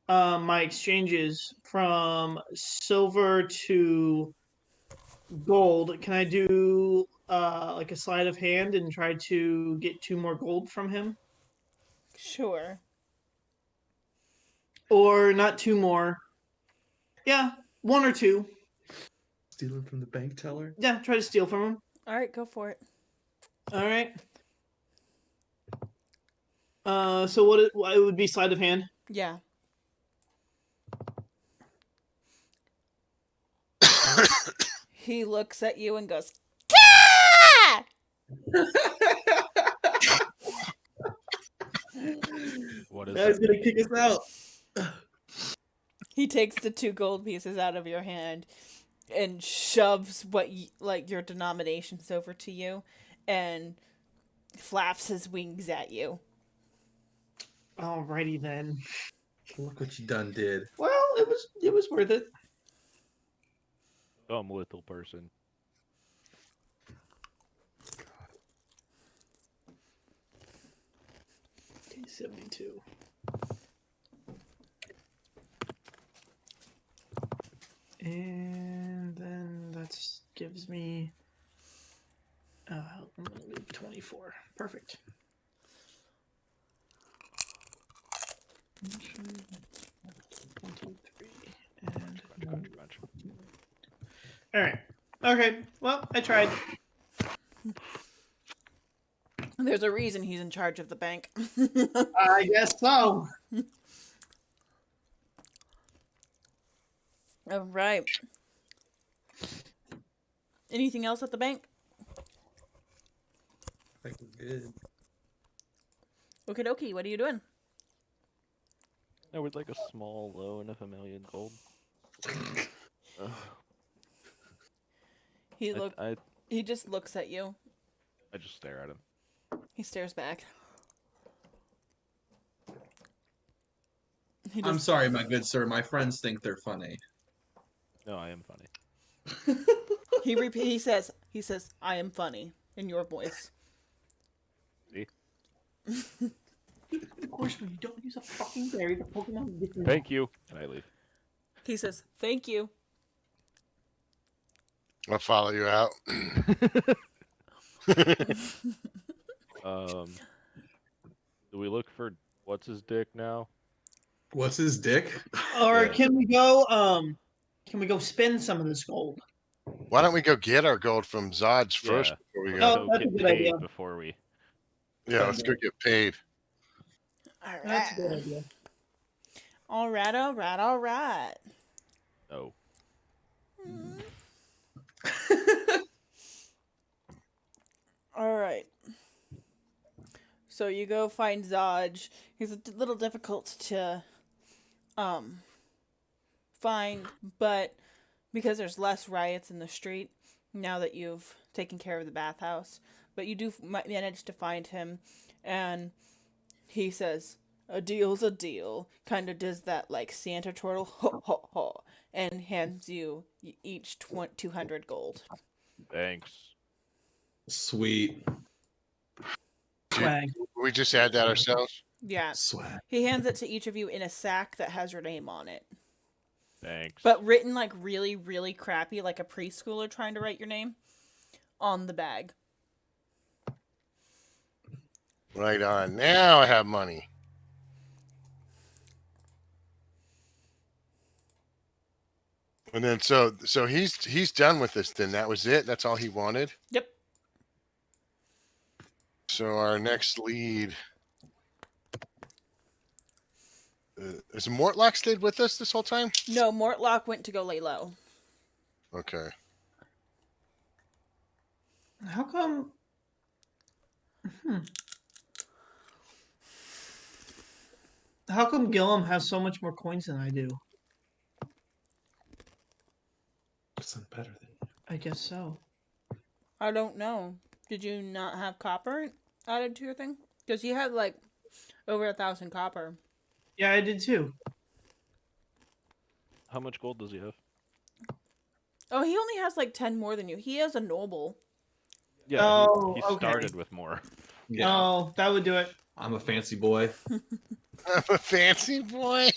my exchanges from silver to gold, can I do like a sleight of hand and try to get 2 more gold from him? Sure. Or not 2 more? Yeah, 1 or 2. Stealing from the bank teller. Yeah, try to steal from him. All right, go for it. All right. So what it would be sleight of hand? Yeah. He looks at you and goes, "Ka!" What is That was that? gonna kick us out. He takes the 2 gold pieces out of your hand and shoves like your denominations over to you and flaps his wings at you. Alrighty then. Look what you done did. Well, it was worth it. Dumb little person. Okay, 72. And then that gives me. I'm gonna leave 24. Perfect. 23 and. Bunch. All right. Okay. Well, I tried. There's a reason he's in charge of the bank. I guess so. All right. Anything else at the bank? I think we're good. Okie dokie, what are you doing? I would like a small loan of 1 million gold. He I he just looks at you. just stare at him. He stares back. I'm sorry, my good sir. My friends think they're funny. No, I am funny. He says, "I am funny" in your voice. See? Of course, when you don't use a fucking berry, the Pokemon get you. Thank you. And I leave. He says, "Thank you." I'll follow you out. Do we look for what's his dick now? What's his dick? Or Yeah. can we go spend some of this gold? Why don't we go get our gold from Zod's first Yeah. before we Oh, go? that's a Get good paid idea. before we. Yeah, let's go get paid. All right. That's a good idea. All right, all right, all right. No. All right. So you go find Zodge. He's a little difficult to find, but because there's less riots in the street now that you've taken care of the bathhouse, but you do manage to find him, and he says, "A deal's a deal." Kind of does that like Santa turtle, ho ho ho, and hands you each 200 gold. Thanks. Sweet. Swag. We just add that ourselves. Yeah. Swag. He hands it to each of you in a sack that has your name on it. Thanks. But written like really, really crappy, like a preschooler trying to write your name on the bag. Right on. Now I have money. And then so he's done with this then. That was it. That's all he wanted. Yep. So our next lead is Mortlock stayed with us this whole time? No, Mortlock went to go lay low. Okay. How come? How come Gillum has so much more coins than I do? Because I'm better than you. I guess so. I don't know. Did you not have copper added to your thing? Because you had like over 1,000 copper. Yeah, I did too. How much gold does he have? Oh, he only has like 10 more than you. He has a noble. Yeah, Oh, he okay. started with more. Yeah. Oh, that would do it. I'm a fancy boy. I'm a fancy boy.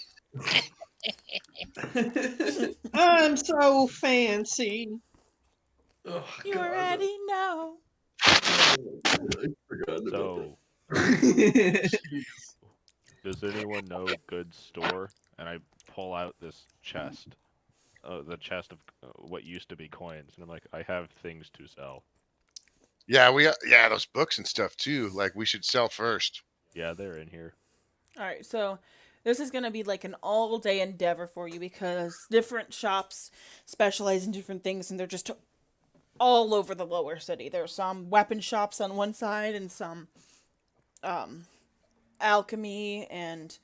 I'm so fancy. Oh, You God. already know. I forgot about So, that. Jeez. does anyone know good store? And I pull out this chest, the chest of what used to be coins, and I'm like, I have things to sell. Yeah, yeah, those books and stuff too. Like we should sell first. Yeah, they're in here. All right, so this is going to be like an all day endeavor for you because different shops specialize in different things and they're just all over the lower city. There's some weapon shops on one side and some um, alchemy and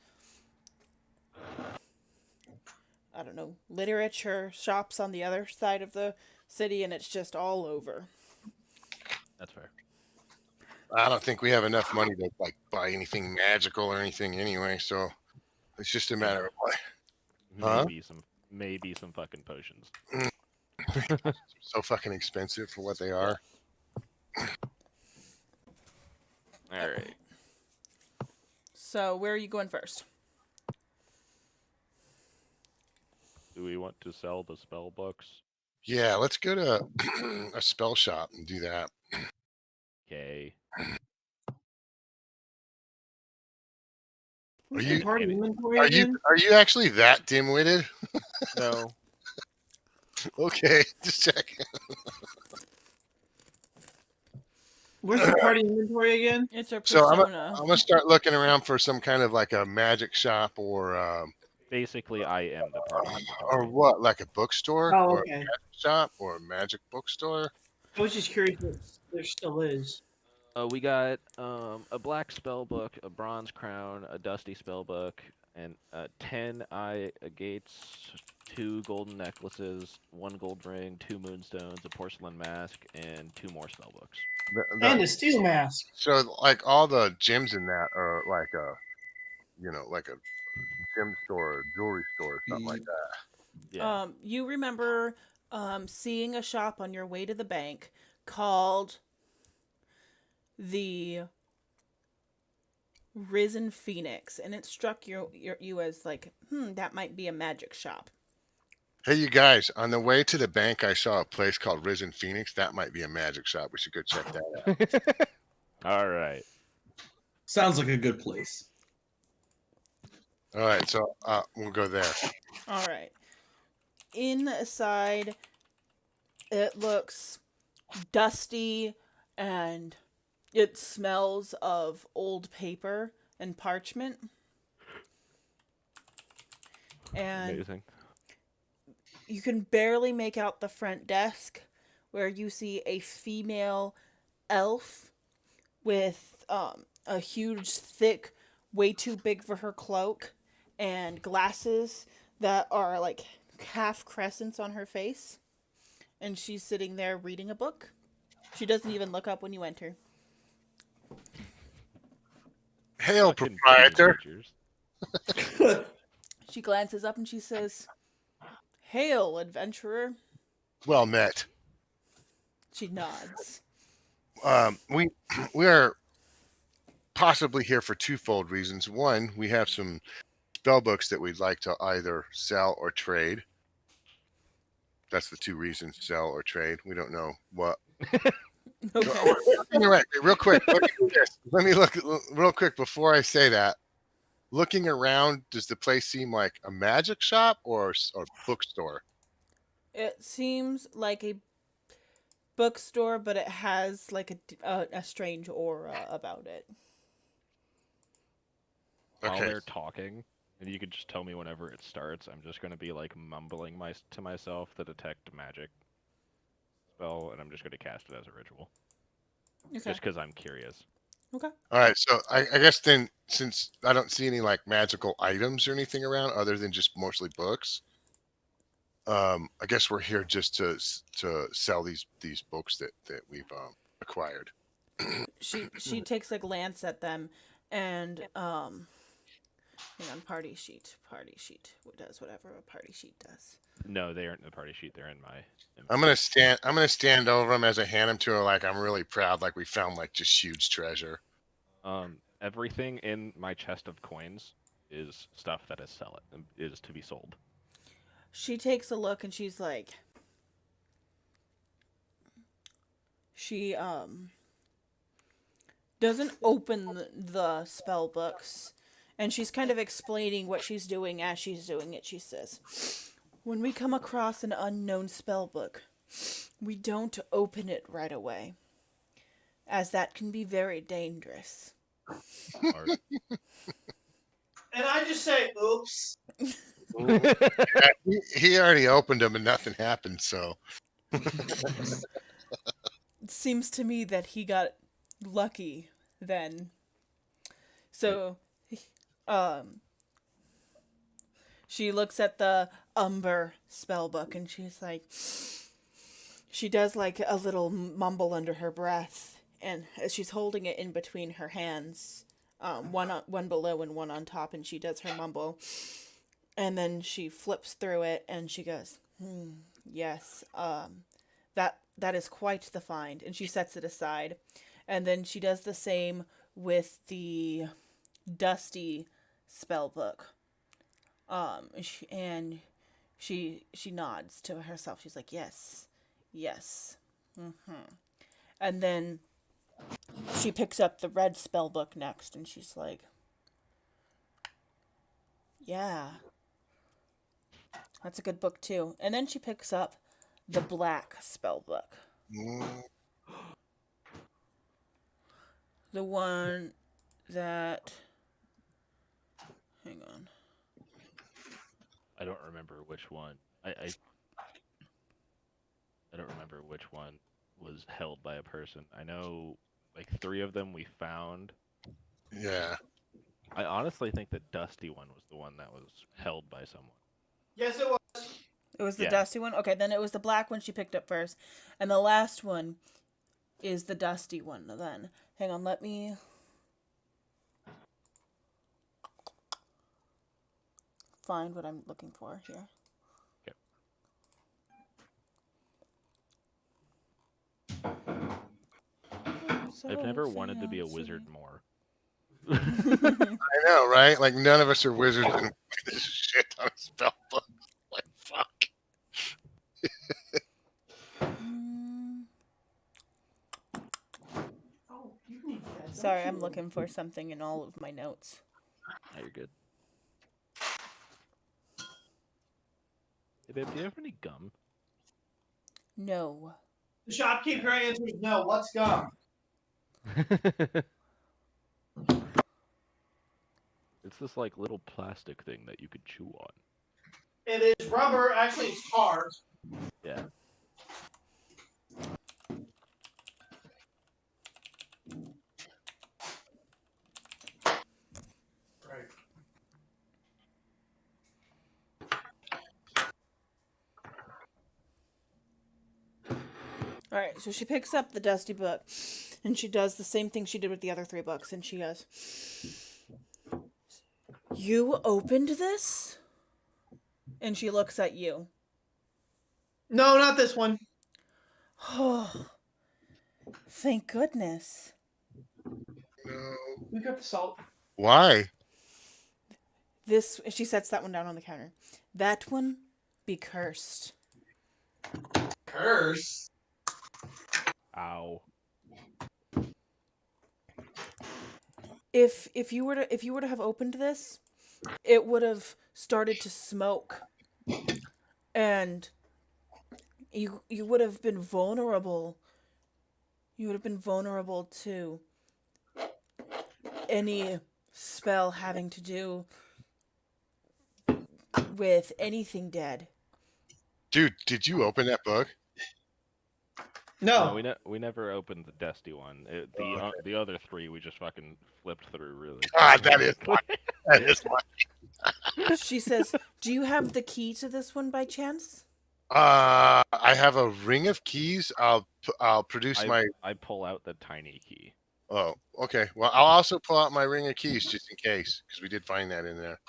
I don't know, literature shops on the other side of the city, and it's just all over. That's fair. I don't think we have enough money to like buy anything magical or anything anyway. So it's just a matter of what. Huh? Maybe some fucking potions. So fucking expensive for what they are. All right. So, where are you going first? Do we want to sell the spell books? Yeah, let's go to a spell shop and do that. Okay. What's you- the party Maybe. inventory Are again? you actually that dim-witted? No. Okay, just checking. Where's the party inventory again? It's a So persona. I'm gonna start looking around for some kind of like a magic shop Basically, I am the party or inventory. what, like a bookstore Oh, or a okay. magic shop or a magic bookstore. I was just curious if there still is. We got a black spell book, a bronze crown, a dusty spell book, and 10 eye gates, 2 golden necklaces, 1 gold ring, 2 moonstones, a porcelain mask, and 2 more spell books. And a steel mask. So like all the gems in that are like like a gem store or jewelry store or something like that. Yeah. You remember seeing a shop on your way to the bank called the Risen Phoenix, and it struck you as like, that might be a magic shop. Hey, you guys, on the way to the bank, I saw a place called Risen Phoenix. That might be a magic shop. We should go check that out. All right. Sounds like a good place. All right, so we'll go there. All right. Inside, it looks dusty and it smells of old paper and parchment. And Amazing. you can barely make out the front desk where you see a female elf with a huge, thick, way too big for her cloak, and glasses that are like half crescents on her face. And she's sitting there reading a book. She doesn't even look up when you enter. Hail, Fucking proprietor. teenagers. She glances up and she says, "Hail, adventurer." Well met. She nods. We are possibly here for twofold reasons. One, we have some spell books that we'd like to either sell or trade. That's the two reasons: sell or trade. We don't know what. Okay. You're right. Real quick, let me do this. Let me look real quick before I say that. Looking around, does the place seem like a magic shop or bookstore? It seems like a bookstore, but it has like a strange aura about it. While Okay. they're talking, and you could just tell me whenever it starts, I'm just going to be like mumbling to myself the detect magic spell, and I'm just going to cast it as a ritual. Okay. Just because I'm curious. Okay. All right. So I guess then, since I don't see any like magical items or anything around other than just mostly books, I guess we're here just to sell these books that we've acquired. She takes a glance at them and hang on, party sheet. What does whatever a party sheet does. No, they aren't in the party sheet. They're in my. I'm gonna stand over them as I hand them to her, like I'm really proud, like we found like just huge treasure. Everything in my chest of coins is stuff that is to be sold. She takes a look and she's like, she doesn't open the spell books, and she's kind of explaining what she's doing as she's doing it. She says, when we come across an unknown spell book, we don't open it right away, as that can be very dangerous. Or- And I just say, oops. He already opened them and nothing happened. So It seems to me that he got lucky then. So, she looks at the Umber spellbook and she's like, she does like a little mumble under her breath, and as she's holding it in between her hands, one below and one on top, and she does her mumble, and then she flips through it and she goes, yes, that is quite the find, and she sets it aside, and then she does the same with the Dusty spellbook. She nods to herself. She's like, yes, yes. And then she picks up the red spellbook next, and she's like, yeah, that's a good book too. And then she picks up the black spellbook, the one that, hang on. I don't remember which one. I don't remember which one was held by a person. I know like 3 of them we found. yeah, I honestly think the Dusty one was the one that was held by someone. Yes, it was. It was the Yeah. Dusty one? Okay, then it was the black one she picked up first. And the last one is the Dusty one then. Hang on, let me... find what I'm looking for here. I've never wanted to be a wizard more. I know, right? Like none of us are wizards and this shit on a spell book. Like fuck. Sorry, I'm looking for something in all of my notes. Oh, you're good. Hey, babe, do you have any gum? No. The shopkeeper answers no. What's gum? It's this like little plastic thing that you could chew on. It is rubber. Actually, it's hard. Yeah. Right. Alright, so she picks up the Dusty book, and she does the same thing she did with the other 3 books, and she goes, you opened this? And she looks at you. No, not this one. Oh, thank goodness. No. We got the salt. Why? This, she sets that one down on the counter. That one be cursed. Curse. Ow. If you were to have opened this, it would have started to smoke, and you would have been vulnerable. You would have been vulnerable to any spell having to do with anything dead. Dude, did you open that book? No. No, we never opened the Dusty one. The other 3 we just fucking flipped through really. God, that is funny. That is funny. She says, do you have the key to this one by chance? I have a ring of keys. I'll produce my. I pull out the tiny key. Oh, okay. Well, I'll also pull out my ring of keys just in case, because we did find that in there.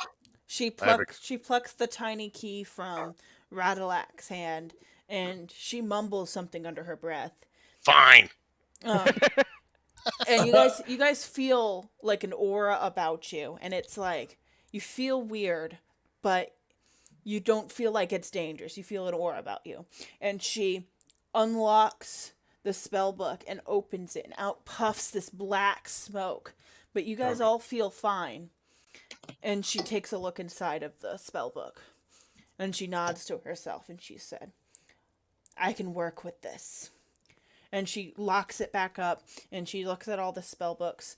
She plucks the tiny key from Radalac's hand, and she mumbles something under her breath. Fine. And you guys feel like an aura about you, and it's like You feel weird, but you don't feel like it's dangerous. You feel an aura about you. And she unlocks the spell book and opens it, and out puffs this black smoke. But you guys all feel fine. And she takes a look inside of the spell book. And she nods to herself and she said, I can work with this. And she locks it back up and she looks at all the spell books.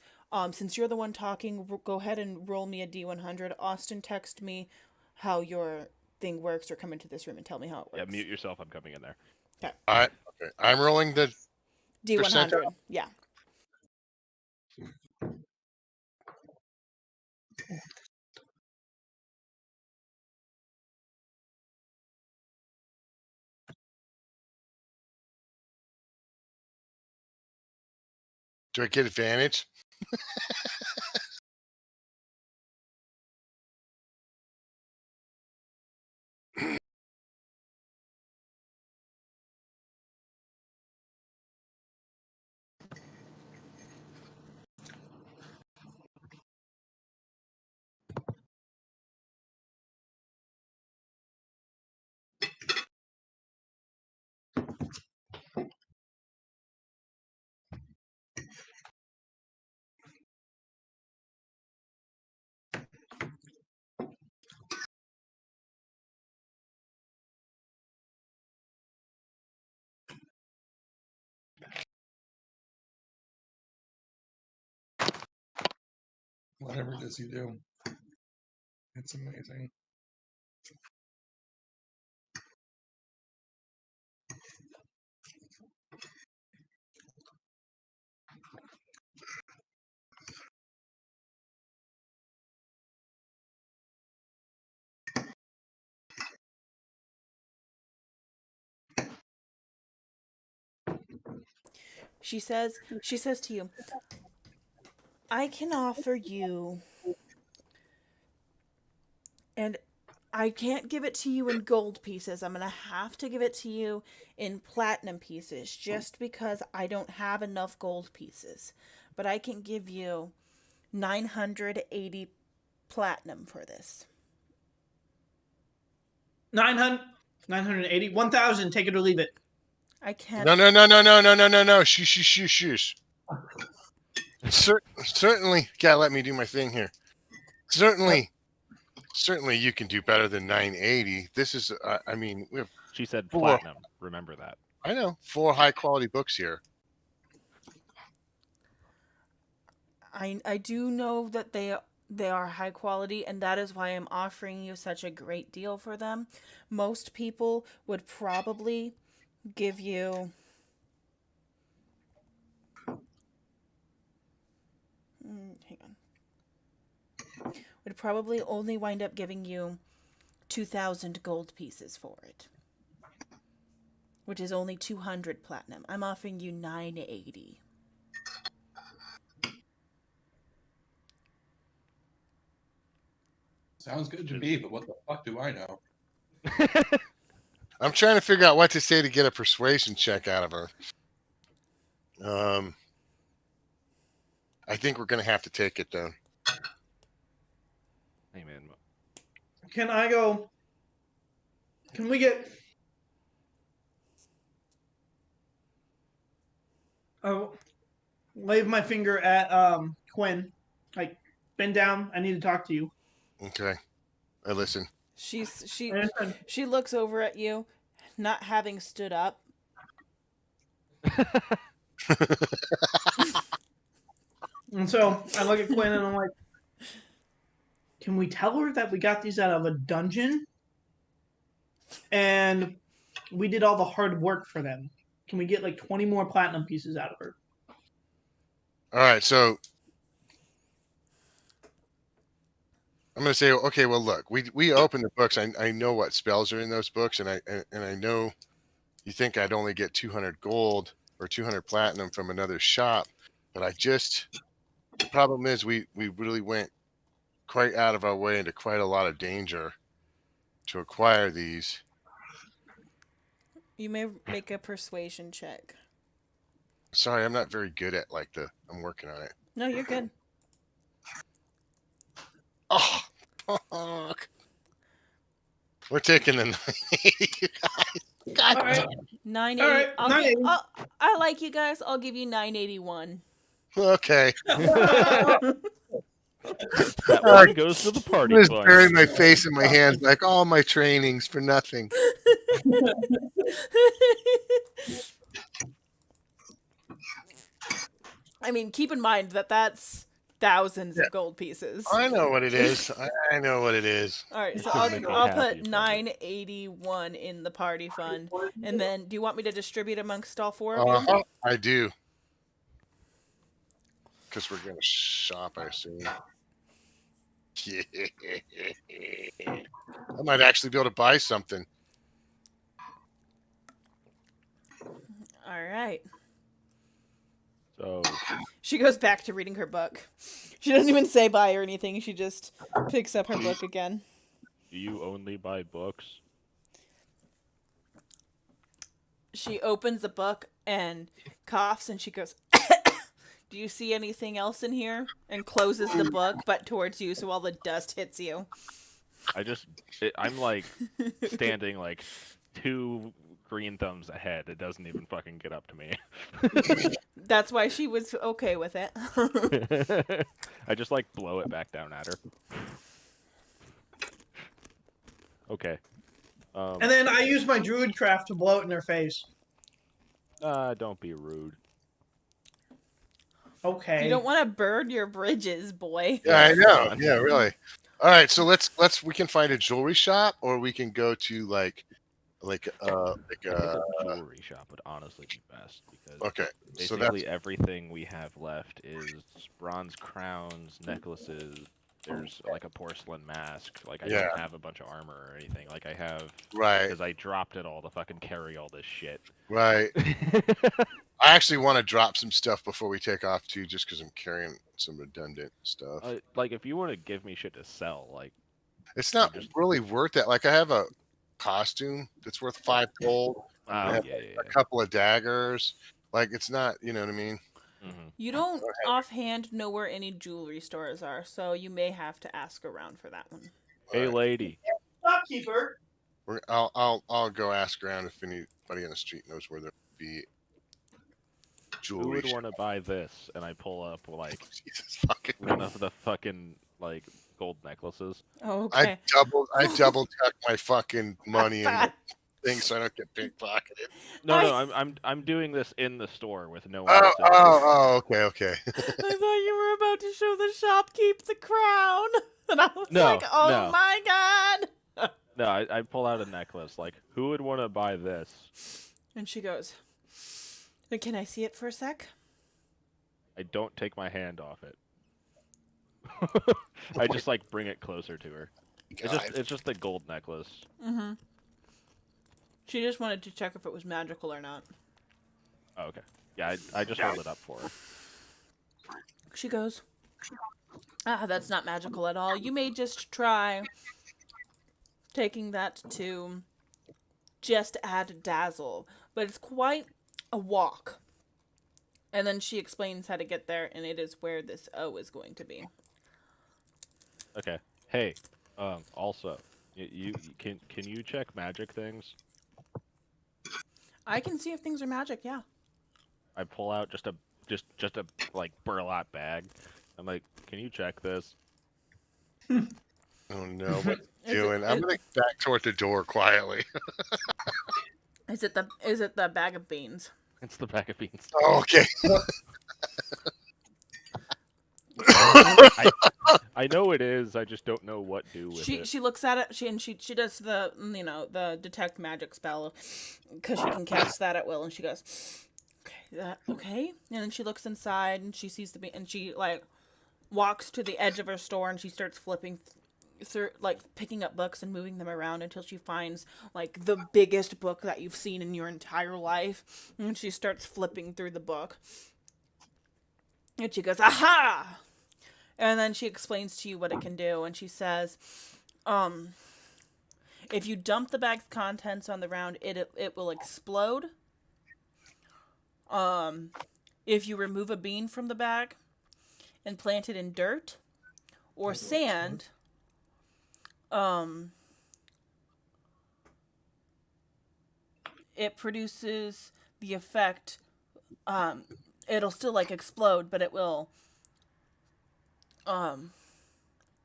Since you're the one talking, go ahead and roll me a D100. Austin, text me how your thing works, or come into this room and tell me how it works. Yeah, mute yourself. I'm coming in there. Okay. I'm rolling the D100. Yeah. Do I get advantage? Whatever it is you do, it's amazing. She says to you, I can offer you, and I can't give it to you in gold pieces. I'm going to have to give it to you in platinum pieces just because I don't have enough gold pieces. But I can give you 980 platinum for this. 900, 980, 1,000. Take it or leave it. I can't. No. Shush. Certainly, gotta let me do my thing here. Certainly you can do better than 980. This is, I mean, we have She said 4. platinum. Remember that. I know 4 high quality books here. I do know that they are high quality, and that is why I'm offering you such a great deal for them. Most people would probably give you hang on. Would probably only wind up giving you 2,000 gold pieces for it, which is only 200 platinum. I'm offering you 980. Sounds good to me, but what the fuck do I know? I'm trying to figure out what to say to get a persuasion check out of her. I think we're gonna have to take it though. Hey man, Can I go? Can we get? Oh, wave my finger at Quinn. Like, bend down. I need to talk to you. Okay, I listen. She And, she looks over at you, not having stood up. and so I look at Quinn and I'm like, can we tell her that we got these out of a dungeon? And we did all the hard work for them. Can we get like 20 more platinum pieces out of her? All right, so I'm gonna say, okay, well, look, we opened the books. I know what spells are in those books, and I know you think I'd only get 200 gold or 200 platinum from another shop, but the problem is we really went quite out of our way into quite a lot of danger to acquire these. You may make a persuasion check. Sorry, I'm not very good at I'm working on it. No, you're good. Oh, We're taking the 980. God All right. damn. 980. All right, 980. I like you guys. I'll give you 981. Okay. That Uh, one goes to the I'm party just fund. burying my face in my hands like all my trainings for nothing. I mean, keep in mind that that's thousands Yeah. of gold pieces. I know what it is. I know what it is. All right, Just so to I'll make me I'll happy put for you. 981 in the party fund, and then do you want me to distribute amongst all four of you? Uh-huh, I do. Because we're going to shop, I assume. I might actually be able to buy something. All right. So She goes back to reading her book. She doesn't even say bye or anything. She just picks up her book again. do you only buy books? She opens the book and coughs, and she goes, "Do you see anything else in here?" And closes the book, but towards you, so all the dust hits you. I'm like standing like 2 green thumbs ahead. It doesn't even fucking get up to me. That's why she was okay with it. I just like blow it back down at her. Okay. And then I use my druid craft to blow it in their face. Don't be rude. Okay. You don't want to burn your bridges, boy. Yeah, I know. Come on. Yeah, really. All right, so we can find a jewelry shop, or we can go to like I think a jewelry shop would honestly be best because okay. So basically that's everything we have left is bronze crowns, necklaces. There's like a porcelain mask. Like I Yeah. don't have a bunch of armor or anything. Like I have right, because I dropped it all to fucking carry all this shit. right. I actually want to drop some stuff before we take off too, just because I'm carrying some redundant stuff. Like if you want to give me shit to sell, like It's not just- really worth it. Like I have a costume that's worth 5 gold. I oh have yeah, a couple of daggers. Like it's not, you know what I mean? hmm You don't offhand know where any jewelry stores are, so you may have to ask around for that one. Hey lady, Shopkeeper. I'll go ask around if anybody on the street knows where there would be who jewelry. would want to buy this? And I pull up like Jesus fucking. one of the fucking like gold necklaces. Oh, okay. I double tuck my fucking money in the thing so I don't get pickpocketed. No, I'm doing this in the store with no one Oh, else in it. okay. I thought you were about to show the shopkeep the crown. And I was No, like, oh no. my god. No, I pull out a necklace. Like, who would want to buy this? And she goes, can I see it for a sec? I don't take my hand off it. I just like bring it closer to her. It's just a gold necklace. Mm-hmm. She just wanted to check if it was magical or not. Oh, okay. Yeah, I just hold it up for her. She goes, that's not magical at all. You may just try taking that to just add dazzle, but it's quite a walk. And then she explains how to get there, and it is where this O is going to be. Okay. Hey, also, you can you check magic things? I can see if things are magic, yeah. I pull out just a like burlap bag. I'm like, can you check this? Oh no, what's Is doing? it- I'm gonna back toward the door quietly. Is it the bag of beans? It's the bag of beans. Oh, okay. I know it is. I just don't know what do with She it. she looks at it. She does the the detect magic spell because she can cast that at will, and she goes, okay. And then she looks inside and she sees the bean, and she like walks to the edge of her store and she starts flipping through, like picking up books and moving them around until she finds like the biggest book that you've seen in your entire life, and she starts flipping through the book. And she goes, aha! And then she explains to you what it can do, and she says, if you dump the bag's contents on the ground, it will explode. If you remove a bean from the bag and plant it in dirt or sand, um it produces the effect. um it'll still like explode, but it will um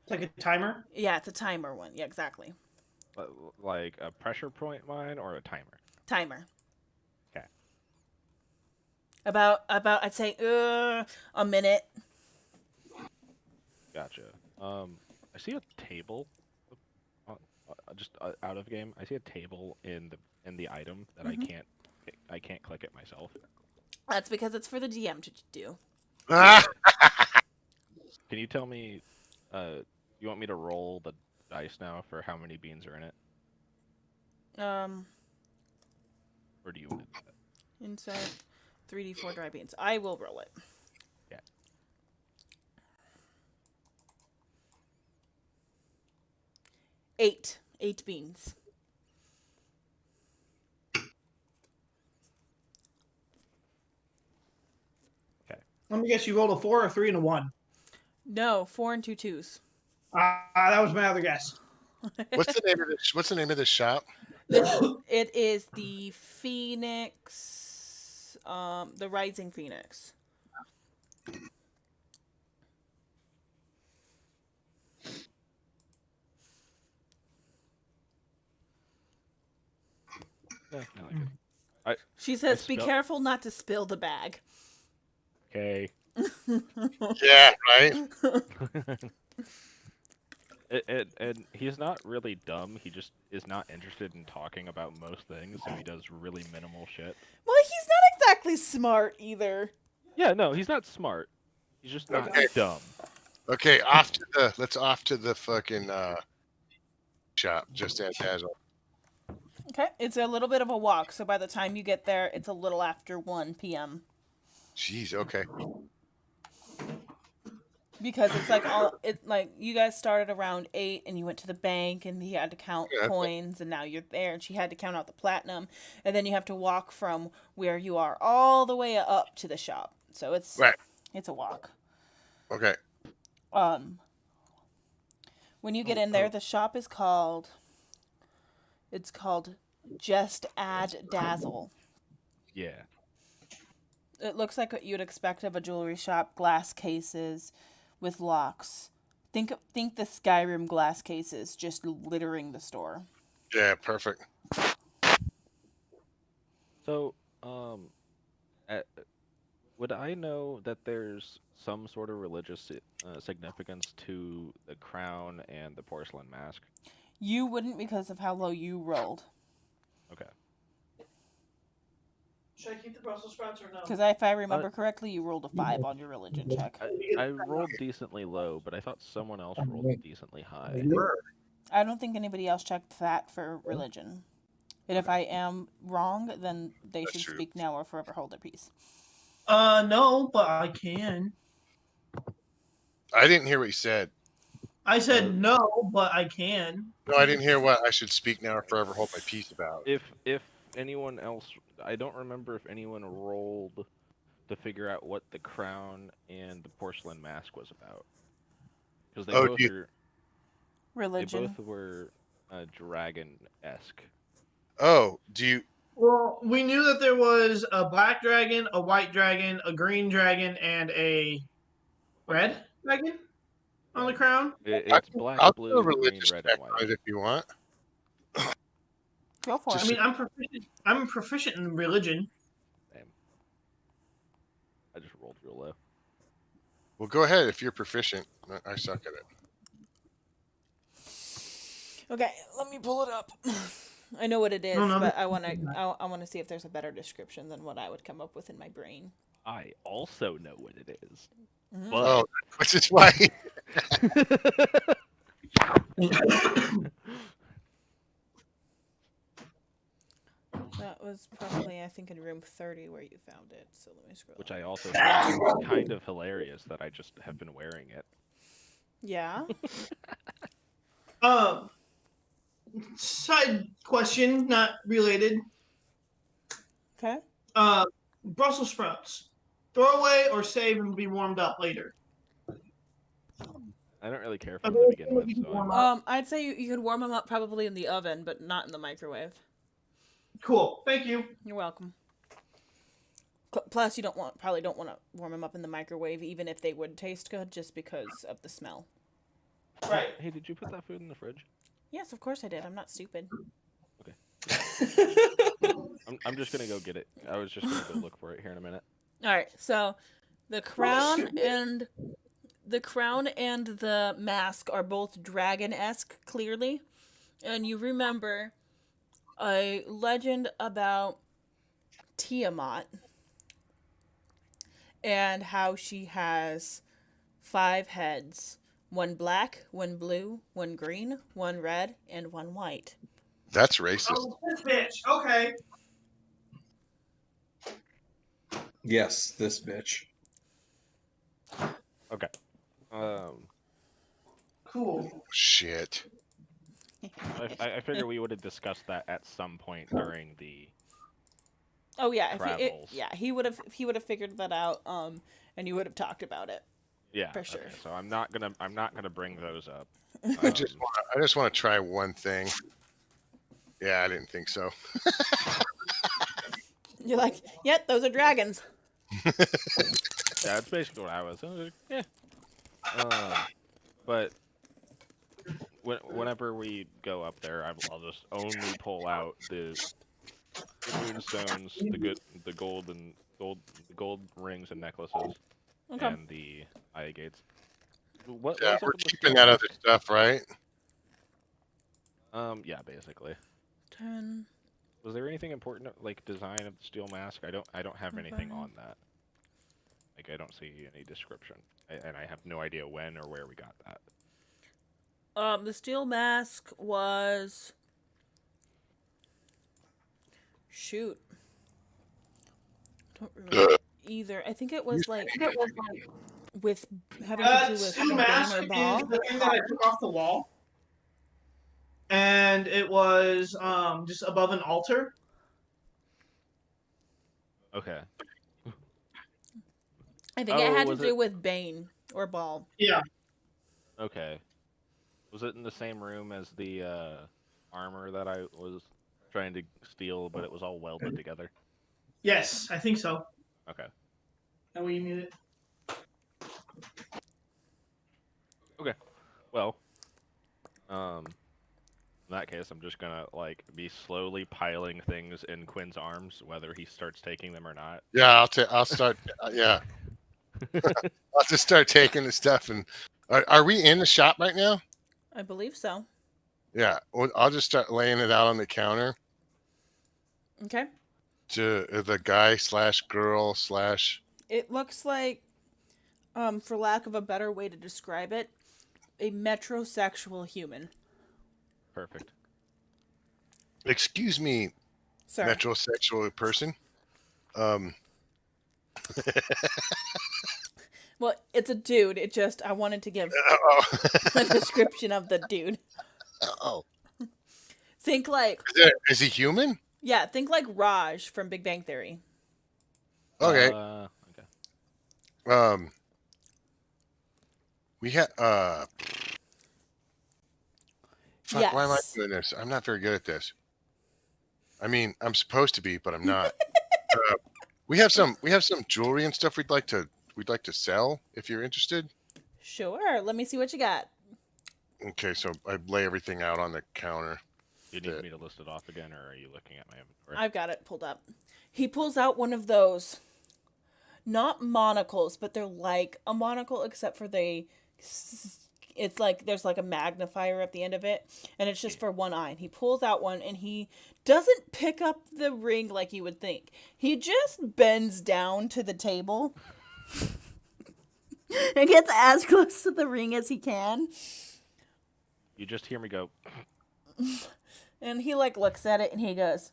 It's like a timer. yeah, it's a timer one. Yeah, exactly. Like a pressure point mine or a timer? Timer. Okay. About I'd say a minute. Gotcha. I see a table, just out of game. I see a table in the item that Mhm. I can't click it myself. That's because it's for the DM to do. Ah! Can you tell me? You want me to roll the dice now for how many beans are in it, Um, or do you want to do that? insert 3d4 dry beans. I will roll it. Yeah. 8 beans. Let me guess, you rolled a 4, a 3, and a 1. No, 4 and 2 twos. That was my other guess. What's the name of this shop? It is the Phoenix, the Rising Phoenix. Yeah, I like it. She says, "Be spell- careful not to spill the bag." Okay. Yeah, right. And he's not really dumb. He just is not interested in talking about most things, so he does really minimal shit. Well, he's not exactly smart either. Yeah, no, he's not smart. He's just not Okay. dumb. Okay, let's off to the fucking shop. Just as Dazzle. Okay, it's a little bit of a walk, so by the time you get there, it's a little after 1 p.m. Jeez. Okay. Because it's like you guys started around 8 and you went to the bank and you had to count Yeah. coins, and now you're there and she had to count out the platinum, and then you have to walk from where you are all the way up to the shop. So it's Right. it's a walk. Okay. When you get in there, the shop is called Just Add Dazzle. Yeah. It looks like what you'd expect of a jewelry shop: glass cases with locks. Think the Skyrim glass cases just littering the store. Yeah. Perfect. So, would I know that there's some sort of religious significance to the crown and the porcelain mask? You wouldn't, because of how low you rolled. Okay. Should I keep the Brussels sprouts or no? Because if I remember correctly, you rolled a 5 on your religion check. I rolled decently low, but I thought someone else rolled decently high. I don't think anybody else checked that for religion. And if I am wrong, then they That's should true. speak now or forever hold their peace. No, but I can. I didn't hear what you said. I said no, but I can. No, I didn't hear what I should speak now or forever hold my peace about. If anyone else, I don't remember if anyone rolled to figure out what the crown and the porcelain mask was about, because they Oh, both you- are Religion. they both were dragon-esque. Oh, do you? Well, we knew that there was a black dragon, a white dragon, a green dragon, and a red dragon on the crown. It's black, I'll do blue, a green, religious red, check and on it white. if you want. Go for Just- it. I mean, I'm proficient. I'm proficient in religion. Damn. I just rolled real low. Well, go ahead if you're proficient. I suck at it. Okay, let me pull it up. I know what it is, No, but I want to see if there's a better description than what I would come up with in my brain. I also know what it is, Mhm. but Oh, which is why. That was probably, I think, in room 30 where you found it. So let me scroll. which I also find kind of hilarious that I just have been wearing it. Yeah. Side question, not related. Okay. Brussels sprouts. Throw away or save and be warmed up later. I don't really care for Are them to those begin things with, you can so warm I'm... up? I'd say you could warm them up probably in the oven, but not in the microwave. Cool. Thank you. You're welcome. Plus, you probably don't want to warm them up in the microwave, even if they would taste good, just because of the smell. Right. Hey, did you put that food in the fridge? Yes, of course I did. I'm not stupid. I'm just gonna go get it. I was just gonna go look for it here in a minute. All right, so the crown and the mask are both dragon-esque, clearly, and you remember a legend about Tiamat and how she has 5 heads: one black, one blue, one green, one red, and one white. That's racist. Oh, this bitch. Okay. Yes, this bitch. Okay. Cool. Shit. I figure we would have discussed that at some point during the Oh yeah, travels. he would have figured that out, and you would have talked about it. Yeah, For sure. Okay, so I'm not gonna bring those up. I just want to try one thing. Yeah, I didn't think so. You're like, yep, those are dragons. Yeah, that's basically what I was like, yeah. But whenever we go up there, I'll just only pull out the moonstones, the gold rings and necklaces, Okay. and the eye gates. What Yeah, was we're up with the keeping stone? that other stuff, right? Yeah, basically. 10. Was there anything important, like design of the steel mask? I don't have anything on that. Like, I don't see any description, and I have no idea when or where we got that. The steel mask was... Shoot. Don't remember either. I think it was like with having to do with Steel Bane mask or is Ball. the thing that I took off the wall. And it was just above an altar. Okay. I think it had to do with Bane or Ball. Yeah. Okay. Was it in the same room as the armor that I was trying to steal, but it was all welded together? Yes, I think so. Okay. Now will you mute it? Okay. Well, in that case, I'm just gonna like be slowly piling things in Quinn's arms, whether he starts taking them or not. Yeah, I'll start. Yeah, I'll just start taking the stuff. And are we in the shop right now? I believe so. Yeah, well, I'll just start laying it out on the counter Okay. to the guy / girl / It looks like, for lack of a better way to describe it, a metrosexual human. Perfect. Excuse me, Sir. metrosexual person. Well, it's a dude. I wanted to give Oh, a description of the dude. oh, Think like, is he human? yeah, think like Raj from Big Bang Theory. Okay. Okay. We had Fuck, Yes. why am I doing this? I'm not very good at this. I mean, I'm supposed to be, but I'm not. We have some jewelry and stuff we'd like to sell if you're interested. Sure. Let me see what you got. Okay, so I lay everything out on the counter. You need me to list it off again, or are you looking at my inventory? I've got it pulled up. He pulls out one of those, not monocles, but they're like a monocle, except for it's like there's like a magnifier at the end of it, and it's just for one eye. And he pulls out one, and he doesn't pick up the ring like you would think. He just bends down to the table and gets as close to the ring as he can. You just hear me go. And he like looks at it and he goes,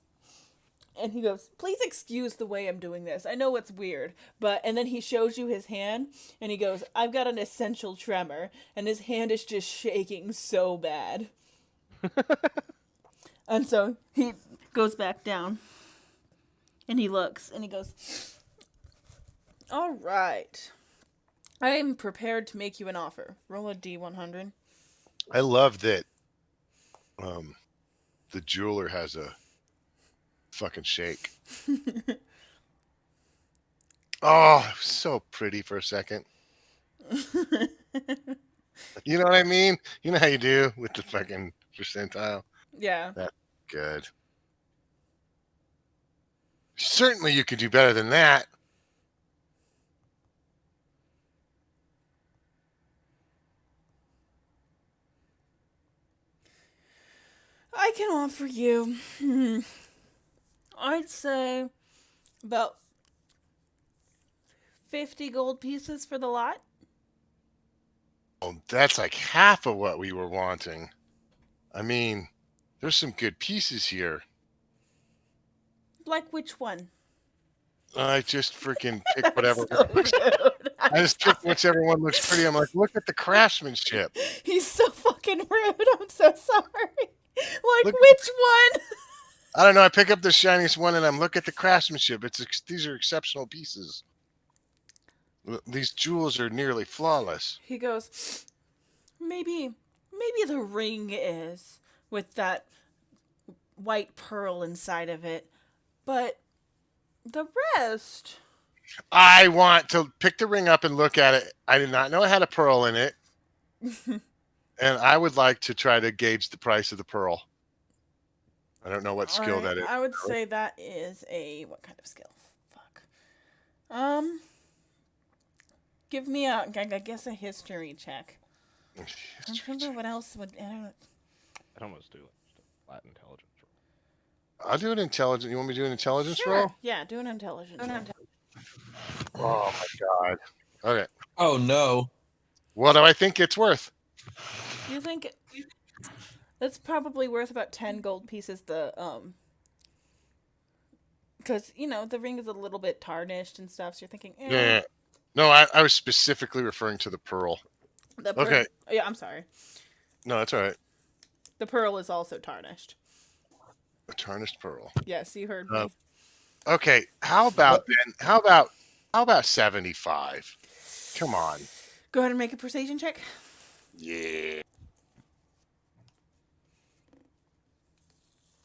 please excuse the way I'm doing this. I know it's weird, and then he shows you his hand and he goes, I've got an essential tremor, and his hand is just shaking so bad. And so he goes back down and he looks and he goes, all right. I am prepared to make you an offer. Roll a D100. I love that. The jeweler has a fucking shake. Oh, it was so pretty for a second. You know what I mean? You know how you do with the fucking percentile? Yeah. That's good. Certainly you could do better than that. I can offer you, I'd say, about 50 gold pieces for the lot. Oh, that's like half of what we were wanting. I mean, there's some good pieces here. Like which one? I just freaking pick That's whatever. so rude. I just pick whichever one looks pretty. I'm like, look at the craftsmanship. He's so fucking rude. I'm so sorry. Like Look- which one? I don't know. I pick up the shiniest one and I'm look at the craftsmanship. These are exceptional pieces. These jewels are nearly flawless. He goes, maybe the ring is with that white pearl inside of it, but the rest. I want to pick the ring up and look at it. I did not know it had a pearl in it. And I would like to try to gauge the price of the pearl. I don't know what skill that is. I would say that is a what kind of skill? Fuck. Give me a, I guess, a history check. I don't know what else would. I'd almost do like just a flat intelligence roll. I'll do an intelligence. You want me to do an intelligence Sure. roll? Yeah, do an intelligence roll. Oh my god. Okay. Oh no. What do I think it's worth? You think it's probably worth about 10 gold pieces. Because the ring is a little bit tarnished and stuff. So you're thinking, Yeah. No, I was specifically referring to the pearl. Okay. Yeah, I'm sorry. No, that's all right. The pearl is also tarnished. A tarnished pearl. Yes, you heard me. Okay. How about then? How about 75? Come on. Go ahead and make a persuasion check. Yeah.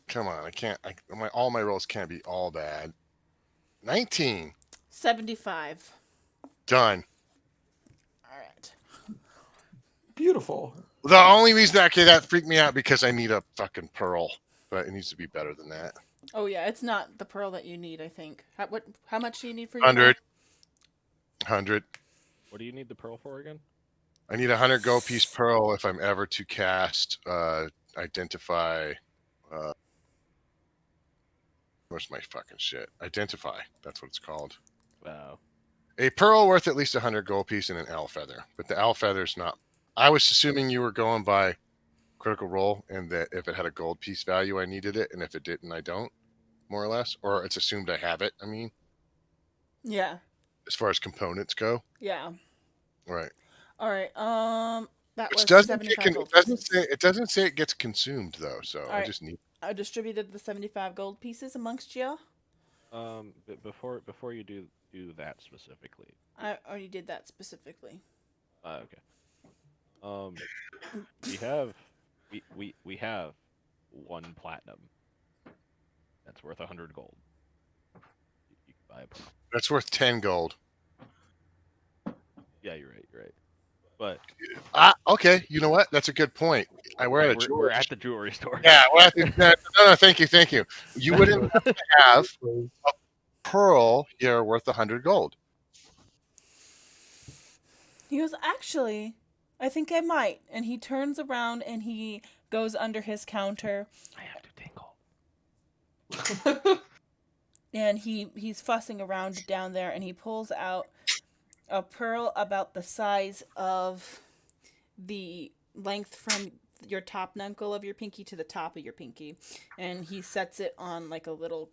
Come on. I can't. All my rolls can't be all bad. 19. 75. Done. All right. Beautiful. The only reason that freaked me out because I need a fucking pearl, but it needs to be better than that. Oh yeah, it's not the pearl that you need. I think. How much do you need for your 100. pearl? 100. What do you need the pearl for again? I need 100 gold piece pearl if I'm ever to cast identify. Where's my fucking shit? Identify. That's what it's called. Wow. A pearl worth at least 100 gold piece and an owl feather, but the owl feather's not. I was assuming you were going by critical role, and that if it had a gold piece value, I needed it, and if it didn't, I don't. More or less, or it's assumed I have it. I mean, Yeah. as far as components go, Yeah. right? All right. That was Which doesn't 75 gold pieces. it doesn't say it gets consumed though, so I right. just need. I distributed the 75 gold pieces amongst you. Before you do that specifically. I already did that specifically. Okay. We have one platinum. That's worth 100 gold. You can buy a pearl. That's worth 10 gold. Yeah, you're right. But Okay, you know what? That's a good point. We're at the jewelry store. Yeah, no, thank you. You wouldn't have a pearl here worth 100 gold. He goes, actually, I think I might. And he turns around and he goes under his counter. I have to tingle. And he's fussing around down there, and he pulls out a pearl about the size of the length from your top knuckle of your pinky to the top of your pinky, and he sets it on like a little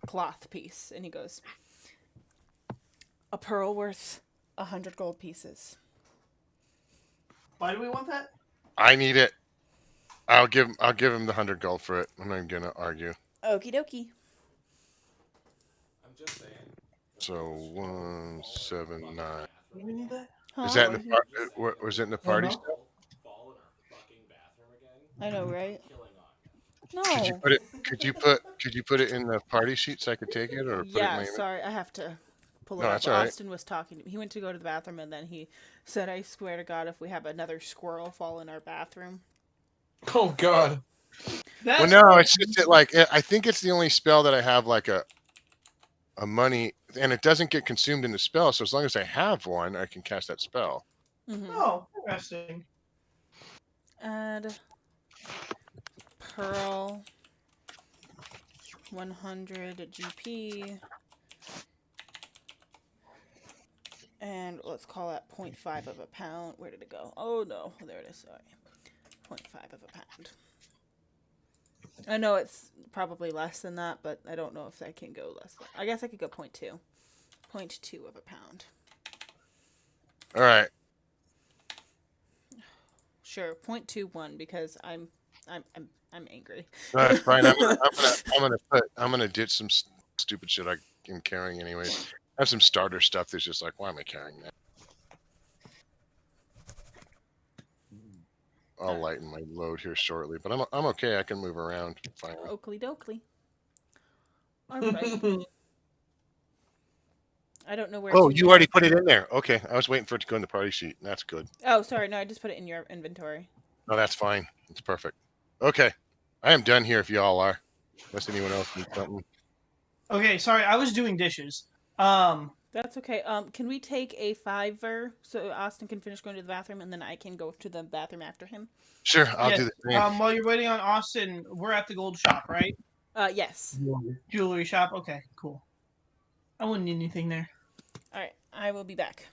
cloth piece, and he goes, a pearl worth 100 gold pieces. Why do we want that? I need it. I'll give him the 100 gold for it. I'm not gonna argue. Okie dokie. I'm just saying. So 179. Do we need that? Is Huh? that in the What? was it in the I don't party know. stuff? Fall in our fucking bathroom again. I know, right? Killing Anya. Could you No. put it? Could you put it in the party sheet so I could take it, or put it in Yeah, my? sorry, I have to pull it No, up. that's all right. Austin was talking to me. He went to go to the bathroom and then he said, I swear to God, if we have another squirrel fall in our bathroom. Oh God. Well, That's no, it's just that, like I think it's the only spell that I have like a money, and it doesn't get consumed in the spell. So as long as I have one, I can cast that spell. Mm-hmm. oh interesting. Add Pearl 100 GP. And let's call that 0.5 of a pound. Where did it go? Oh no, there it is. Sorry. 0.5 of a pound. I know it's probably less than that, but I don't know if I can go less than. I guess I could go 0.2. 0.2 of a pound. All right. Sure, 0.21 because I'm angry. No, that's fine. I'm gonna ditch some stupid shit I'm carrying anyways. I have some starter stuff that's just like, why am I carrying that? I'll lighten my load here shortly, but I'm okay. I can move around fine. Oakley dokley. Alright. I don't know where Oh, to you already now. put it in there. Okay, I was waiting for it to go in the party sheet. That's good. Oh, sorry, no, I just put it in your inventory. No, that's fine. It's perfect. Okay, I am done here. If y'all are, unless anyone else needs something. Okay, sorry, I was doing dishes. That's okay. Can we take a fiver so Austin can finish going to the bathroom and then I can go to the bathroom after him? Sure, I'll yes. do the same. While you're waiting on Austin, we're at the gold shop, right? Yes. Jewelry shop. Okay, cool. I wouldn't need anything there. Alright, I will be back.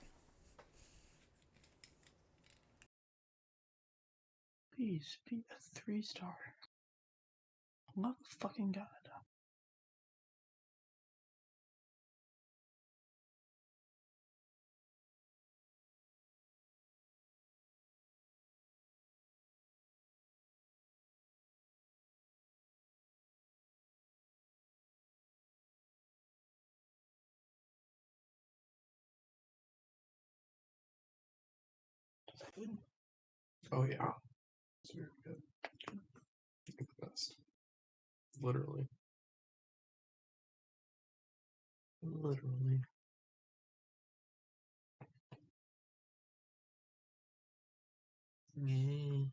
Please be a 3-star. Oh fucking god. Oh yeah. It's very good. The best. Literally. Literally. Mm.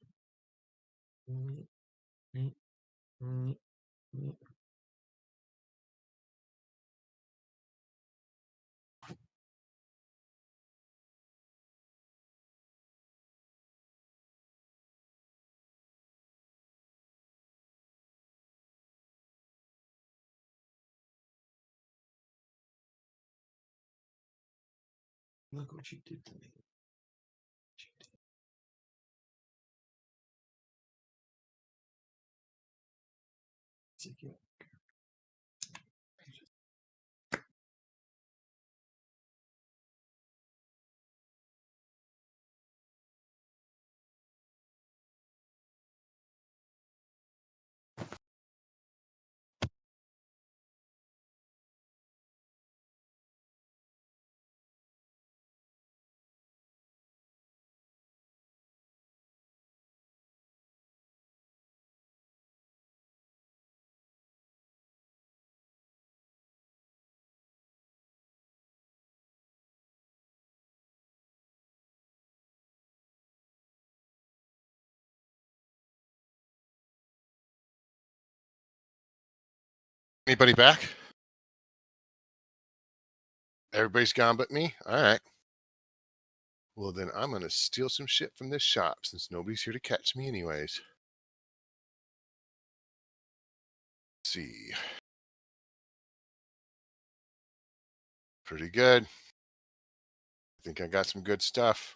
Mm. Mm. Mm. Mm. Look what you did to me. It's like, yeah. Anybody back? Everybody's gone but me. All right. Well, then I'm gonna steal some shit from this shop since nobody's here to catch me, anyways. Let's see. Pretty good. I think I got some good stuff.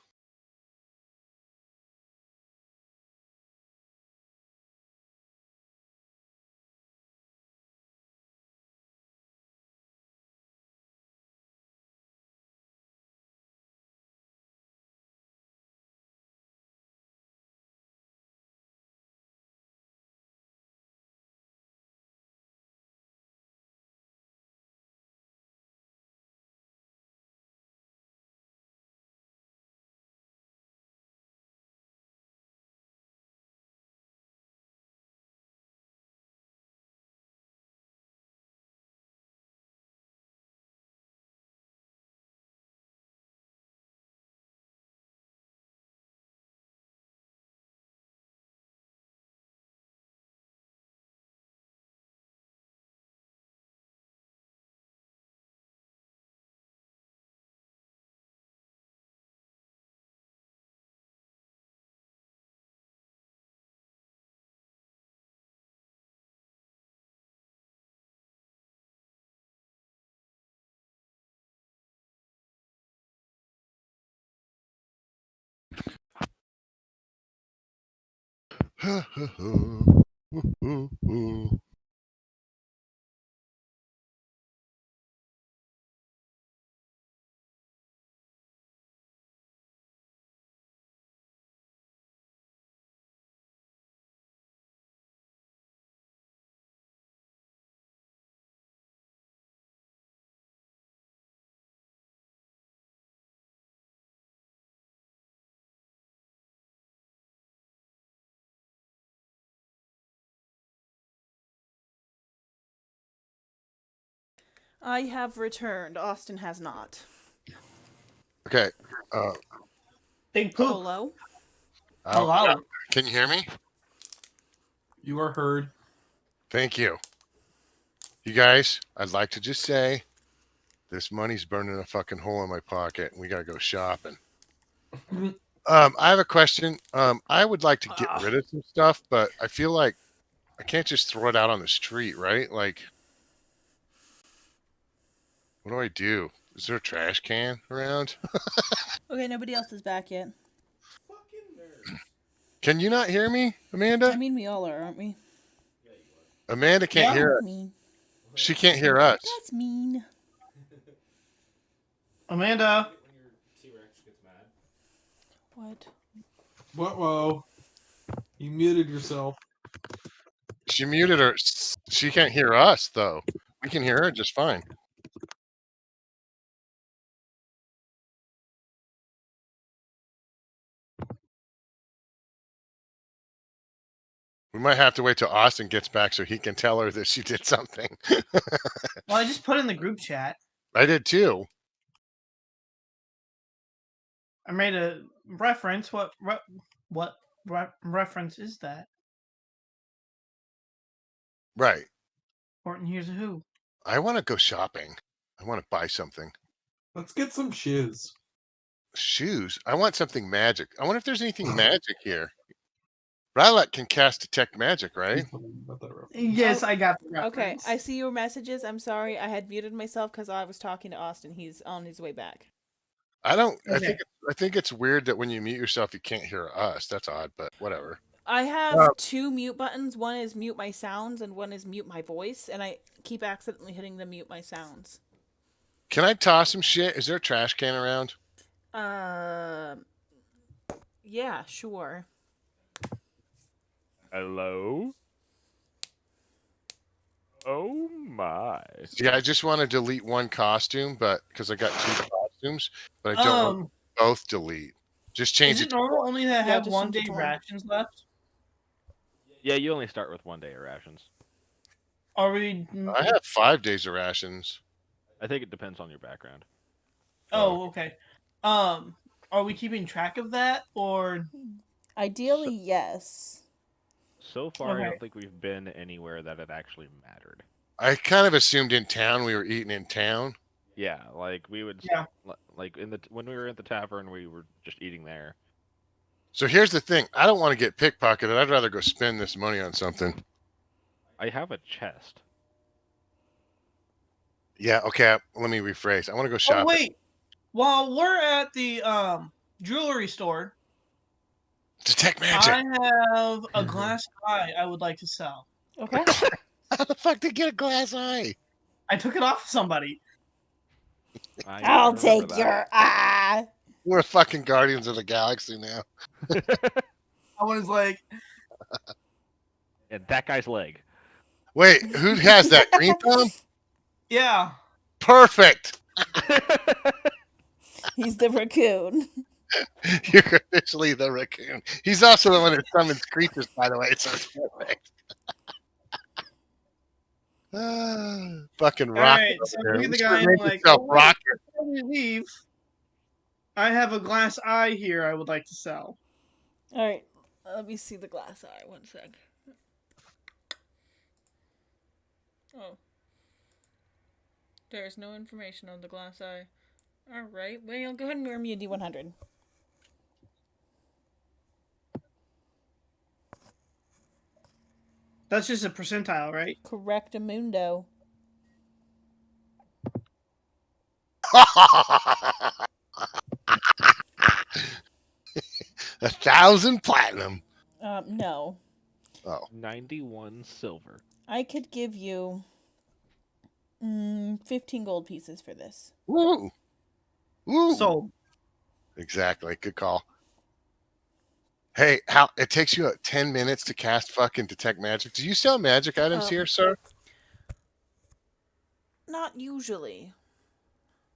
I have returned. Austin has not. Okay. Big poop. Hello? Hello. Can you hear me? You are heard. Thank you. You guys, I'd like to just say this money's burning a fucking hole in my pocket and we gotta go shopping. I have a question. I would like to get rid of some stuff, but I feel like I can't just throw it out on the street, right? Like, what do I do? Is there a trash can around? Okay, nobody else is back yet. Fucking nerds. Can you not hear me, Amanda? I mean, we all are, aren't we? Amanda can't Yeah. hear us. Mean. She can't hear us. That's mean. Amanda. When your T-Rex gets mad. What? Whoa. You muted yourself. She muted her. She can't hear us, though. We can hear her just fine. We might have to wait till Austin gets back so he can tell her that she did something. Well, I just put in the group chat. I did too. I made a reference. What reference is that? Right. Horton Hears a Who. I want to go shopping. I want to buy something. Let's get some shoes. Shoes. I want something magic. I wonder if there's anything magic here. Rylat can cast detect magic, right? Yes, I got the reference. Okay, I see your messages. I'm sorry. I had muted myself because I was talking to Austin. He's on his way back. I don't. Okay. I think it's weird that when you mute yourself, you can't hear us. That's odd, but whatever. I have Um, 2 mute buttons. One is mute my sounds and one is mute my voice, and I keep accidentally hitting the mute my sounds. Can I toss some shit? Is there a trash can around? Yeah, sure. Hello? Oh my. See, I just want to delete one costume, but because I got 2 costumes, but I don't want both delete. Just change Is it it to normal only to have just one change it day to one. rations left? Yeah, you only start with 1 day of rations. Are we? I have 5 days of rations. I think it depends on your background. Oh, okay. Are we keeping track of that, or Ideally, yes. So far, I Okay. don't think we've been anywhere that it actually mattered. I kind of assumed in town we were eating in town. Yeah, like we would. Yeah. Like when we were at the tavern, we were just eating there. So here's the thing. I don't want to get pickpocketed. I'd rather go spend this money on something. I have a chest. Yeah, okay. Let me rephrase. I want to go shopping. Oh wait, while we're at the jewelry store, Detect magic. I have a glass eye I would like to sell. Okay. How the fuck did you get a glass eye? I took it off somebody. I I'll remember take that. your eye. We're fucking Guardians of the Galaxy now. I was like, And that guy's leg. Wait, who has that? Green Thumb? yeah. Perfect. He's the raccoon. You're officially the raccoon. He's also the one that summons creatures, by the way, so it's perfect. Fucking All rocket. right, so over look there. at the You guy should and make like, yourself oh, wait, rocket. before we leave, I have a glass eye here I would like to sell. All right. Let me see the glass eye. 1 sec. Oh. There's no information on the glass eye. All right. Well, go ahead and earn me a D100. That's just a percentile, right? Correctamundo. 1,000 platinum. No. Oh. 91 silver. I could give you 15 gold pieces for this. Woo. Woo. Sold. Exactly. Good call. Hey, how it takes you 10 minutes to cast fucking detect magic. Do you sell magic items here, sir? Not usually.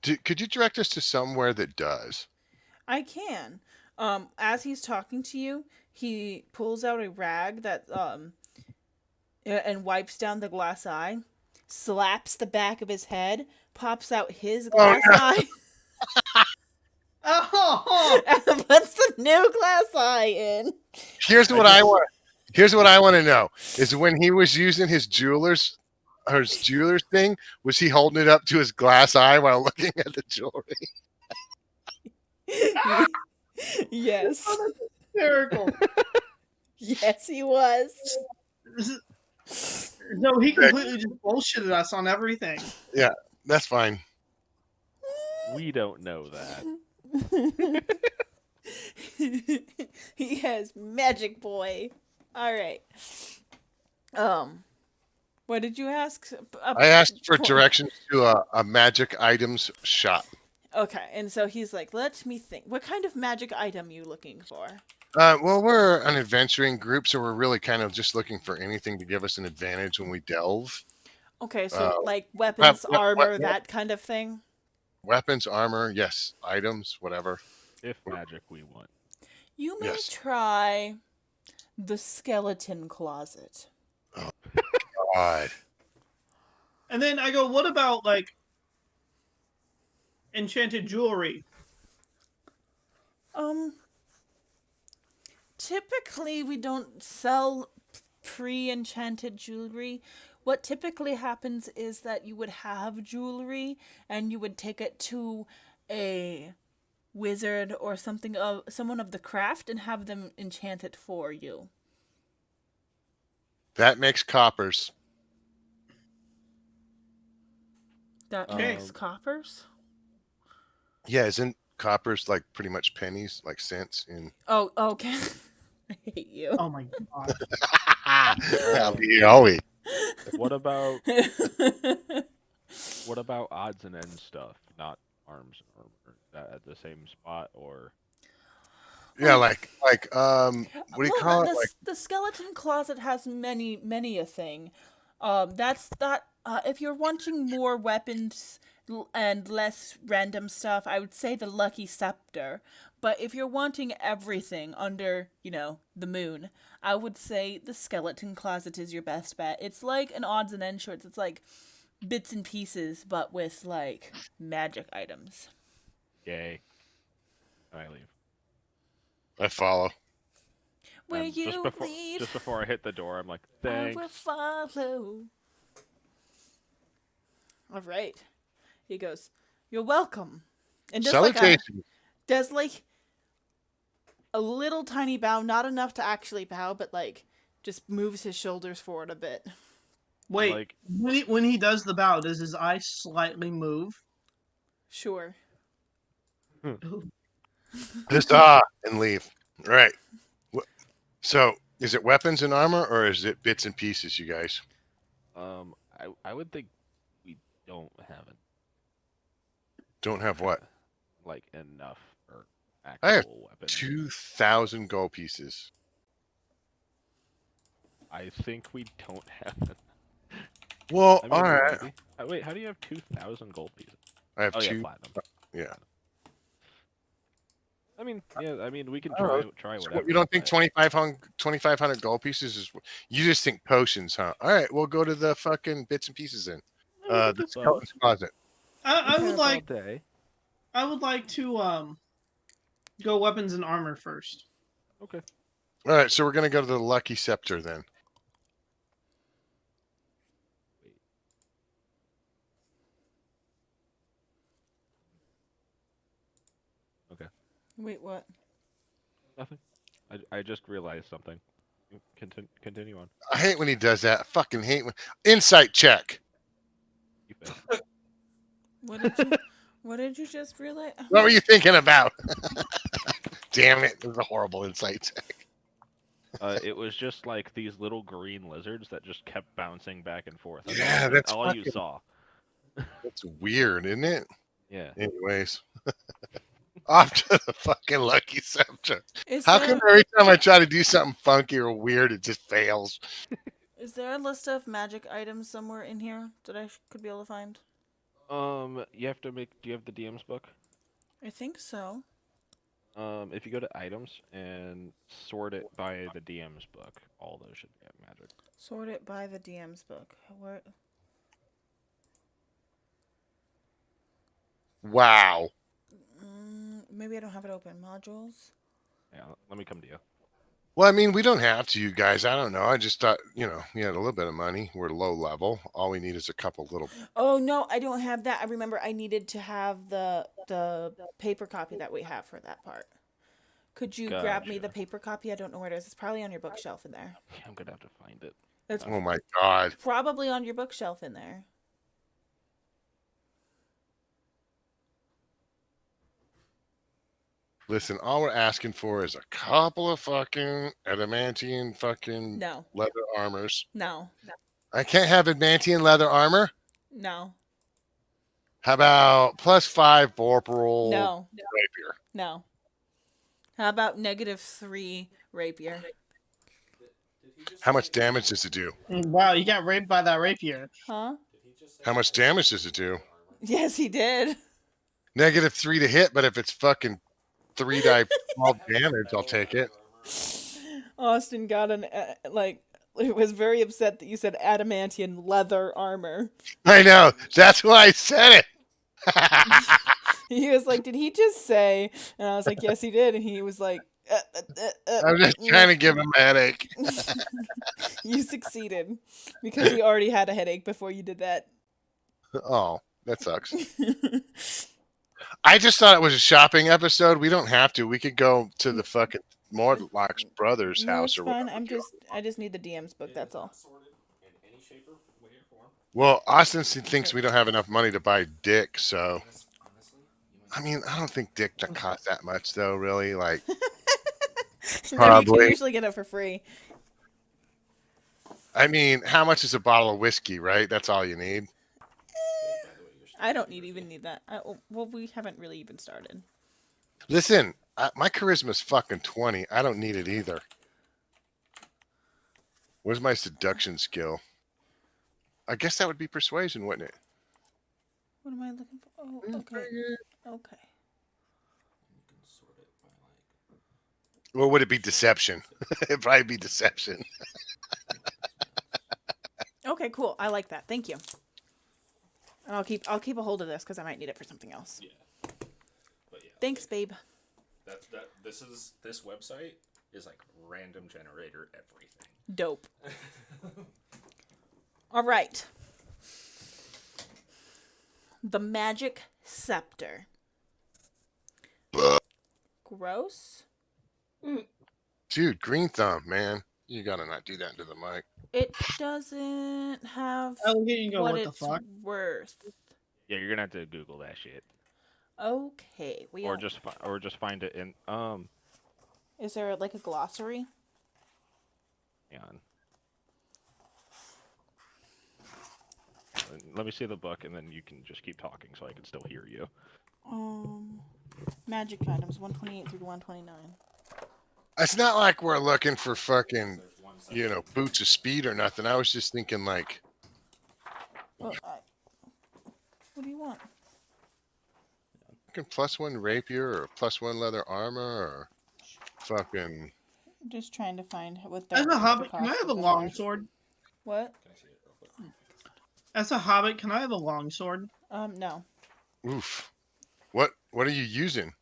Could you direct us to somewhere that does? I can. As he's talking to you, he pulls out a rag that and wipes down the glass eye, slaps the back of his head, pops out his glass eye, Oh, and puts the new glass eye in. Here's what I want. Here's what I want to know: is when he was using his jeweler's thing, was he holding it up to his glass eye while looking at the jewelry? Yes. that's hysterical. Yes, he was. No, he completely just bullshitted us on everything. Yeah, that's fine. We don't know that. He has magic boy. All right. What did you ask? I asked for directions to a magic items shop. Okay, and so he's like, "Let me think. What kind of magic item you looking for?" Well, we're an adventuring group, so we're really kind of just looking for anything to give us an advantage when we delve. Okay, so like weapons, armor, what- that kind of thing. Weapons, armor, yes, items, whatever. If magic we want. You may Yes. try the skeleton closet. God. And then I go, what about like enchanted jewelry? Typically we don't sell pre-enchanted jewelry. What typically happens is that you would have jewelry and you would take it to a wizard or someone of the craft and have them enchant it for you. That makes coppers. That makes coppers? Yeah, isn't coppers like pretty much pennies, like cents in? Oh, okay. I hate you. Oh my god. I'll be here all week. What about odds and ends stuff, not arms and armor? That at the same spot or Yeah, like what do you call it? Like The skeleton closet has many a thing. That's that. If you're wanting more weapons and less random stuff, I would say the lucky scepter. But if you're wanting everything under, the moon, I would say the skeleton closet is your best bet. It's like an odds and ends shorts. It's like bits and pieces, but with like magic items. yay. I leave. I follow. Where And you lead, just before I hit the door, I'm like, I thanks. will follow. All right. He goes, "You're welcome." And Salutations. does like a little tiny bow, not enough to actually bow, but like just moves his shoulders forward a bit. Wait, Like- when he does the bow, does his eye slightly move? Sure. Just and leave. Right. So is it weapons and armor or is it bits and pieces, you guys? I would think we don't have it. Don't have what? Like enough for I have actual weapons. 2,000 gold pieces. I think we don't have it. Well, I mean, all right. maybe. Wait, how do you have 2,000 gold pieces? I have Oh yeah, two. platinum. Yeah. I mean, we can All right. try So whatever. you don't think but- 2,500 gold pieces is? You just think potions, huh? All right, we'll go to the fucking bits and pieces then. I The skeleton's closet. I We would have like all day. to go weapons and armor first. Okay. All right, so we're gonna go to the lucky scepter then. Wait, what? Nothing. I just realized something. Continue on. I hate when he does that. I fucking hate when insight check. You failed. What did you just realize? What were you thinking about? Damn it! It was a horrible insight check. It was just like these little green lizards that just kept bouncing back and forth. Yeah, that's all you fucking- saw. That's weird, isn't it? Yeah. Anyways, off to the fucking lucky scepter. Is How there come every time I try to do something funky or weird, it just fails? is there a list of magic items somewhere in here that I could be able to find? You have to make. Do you have the DM's book? I think so. If you go to items and sort it by the DM's book, all those should get magic. Sort it by the DM's book. Where? Wow. Maybe I don't have it open. Modules. Yeah, let me come to you. Well, I mean, we don't have to, you guys. I don't know. I just thought, you know, we had a little bit of money. We're low level. All we need is a couple little. Oh no, I don't have that. I remember I needed to have the paper copy that we have for that part. Could you grab me Gotcha. the paper copy? I don't know where it is. It's probably on your bookshelf in there. Yeah, I'm gonna have to find it. It's Oh my God. probably on your bookshelf in there. Listen, all we're asking for is a couple of fucking adamantium fucking No, leather armors. no, I can't have adamantium leather armor. no, How about +5 vorpal no, rapier? no. How about -3 rapier? How much damage does it do? Wow, you got raped by that rapier. Huh? How much damage does it do? Yes, he did. -3 to hit, but if it's fucking 3 die 12 damage, I'll take it. Austin got an was very upset that you said adamantium leather armor. I know. That's why I said it. He was like, "Did he just say?" And I was like, "Yes, he did." And he was like, I'm just trying to give him a headache. You succeeded because he already had a headache before you did that. Oh, that sucks. I just thought it was a shopping episode. We don't have to. We could go to the fucking Morlock's brother's No, house it's or fine. whatever. I just need the DM's book. That's all. Sorted in any shape or way or form. Well, Austin thinks we don't have enough money to buy dick, so Honestly, you I mean, I don't think dick that costs that much though, really. Like No, you Probably. can usually get it for free. I mean, how much is a bottle of whiskey, right? That's all you need. I don't even need that. Well, we haven't really even started. Listen, my charisma's fucking 20. I don't need it either. Where's my seduction skill? I guess that would be persuasion, wouldn't it? What am I looking for? Oh, okay. Okay. can sort it by like. Or would it be deception? It'd probably be deception. Okay, cool. I like that. Thank you. I'll keep a hold of this because I might need it for something else. Yeah. But yeah. Thanks, babe. This website is like random generator everything. Dope. All right. The magic scepter. Gross. Dude, green thumb, man. You gotta not do that into the mic. It doesn't have I look at you and go, what what the it's fuck? worth. Yeah, you're gonna have to Google that shit, Okay. or just find it in Is there like a glossary? hang on. Let me see the book, and then you can just keep talking, so I can still hear you. Magic items 128 through 129. It's not like we're looking for fucking, boots of speed or nothing. I was just thinking like, What do you want? fucking +1 rapier or +1 leather armor or fucking. I'm just trying to find what As the a hobbit, can I cost have a of this long are. sword? What? Can I see it real quick? As a hobbit, can I have a long sword? No. Oof. What are you using?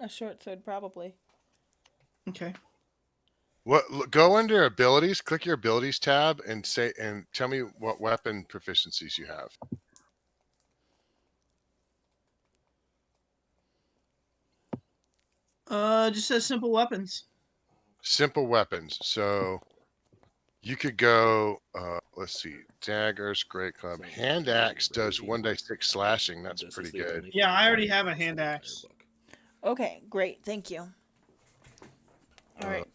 A short sword, probably. Okay. Go under abilities, click your abilities tab and tell me what weapon proficiencies you have. Just says simple weapons. Simple weapons. So you could go let's see, daggers, great club. Hand axe does 1d6 slashing. That's This is pretty the good. only Yeah, thing I already that have a is hand in the entire axe. book. Okay, great. Thank you. All right.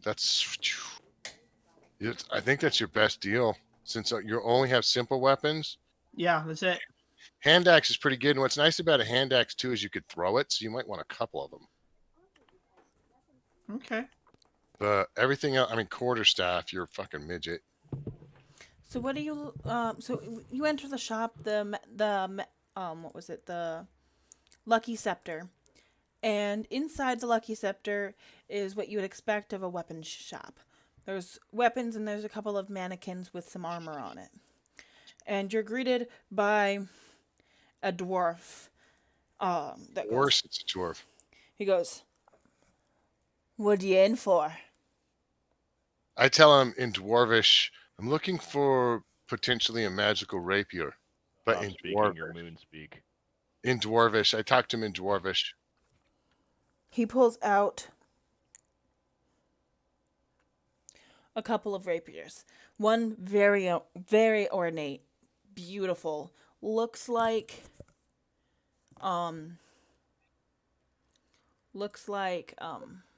I think that's your best deal since you only have simple weapons. Yeah, that's it. Hand axe is pretty good, and what's nice about a hand axe too is you could throw it, so you might want a couple of them. Okay. But everything else, I mean, quarterstaff, you're a fucking midget. So what do you so you enter the shop, what was it, the Lucky Scepter, and inside the Lucky Scepter is what you would expect of a weapons shop. There's weapons and there's a couple of mannequins with some armor on it, and you're greeted by a dwarf. That Of goes. course, it's a dwarf. He goes, "What you in for?" I tell him in dwarvish, I'm looking for potentially a magical rapier, but Stop in speaking your moon speak. in dwarvish. I talk to him in dwarvish. He pulls out a couple of rapiers. One very ornate, beautiful. Looks like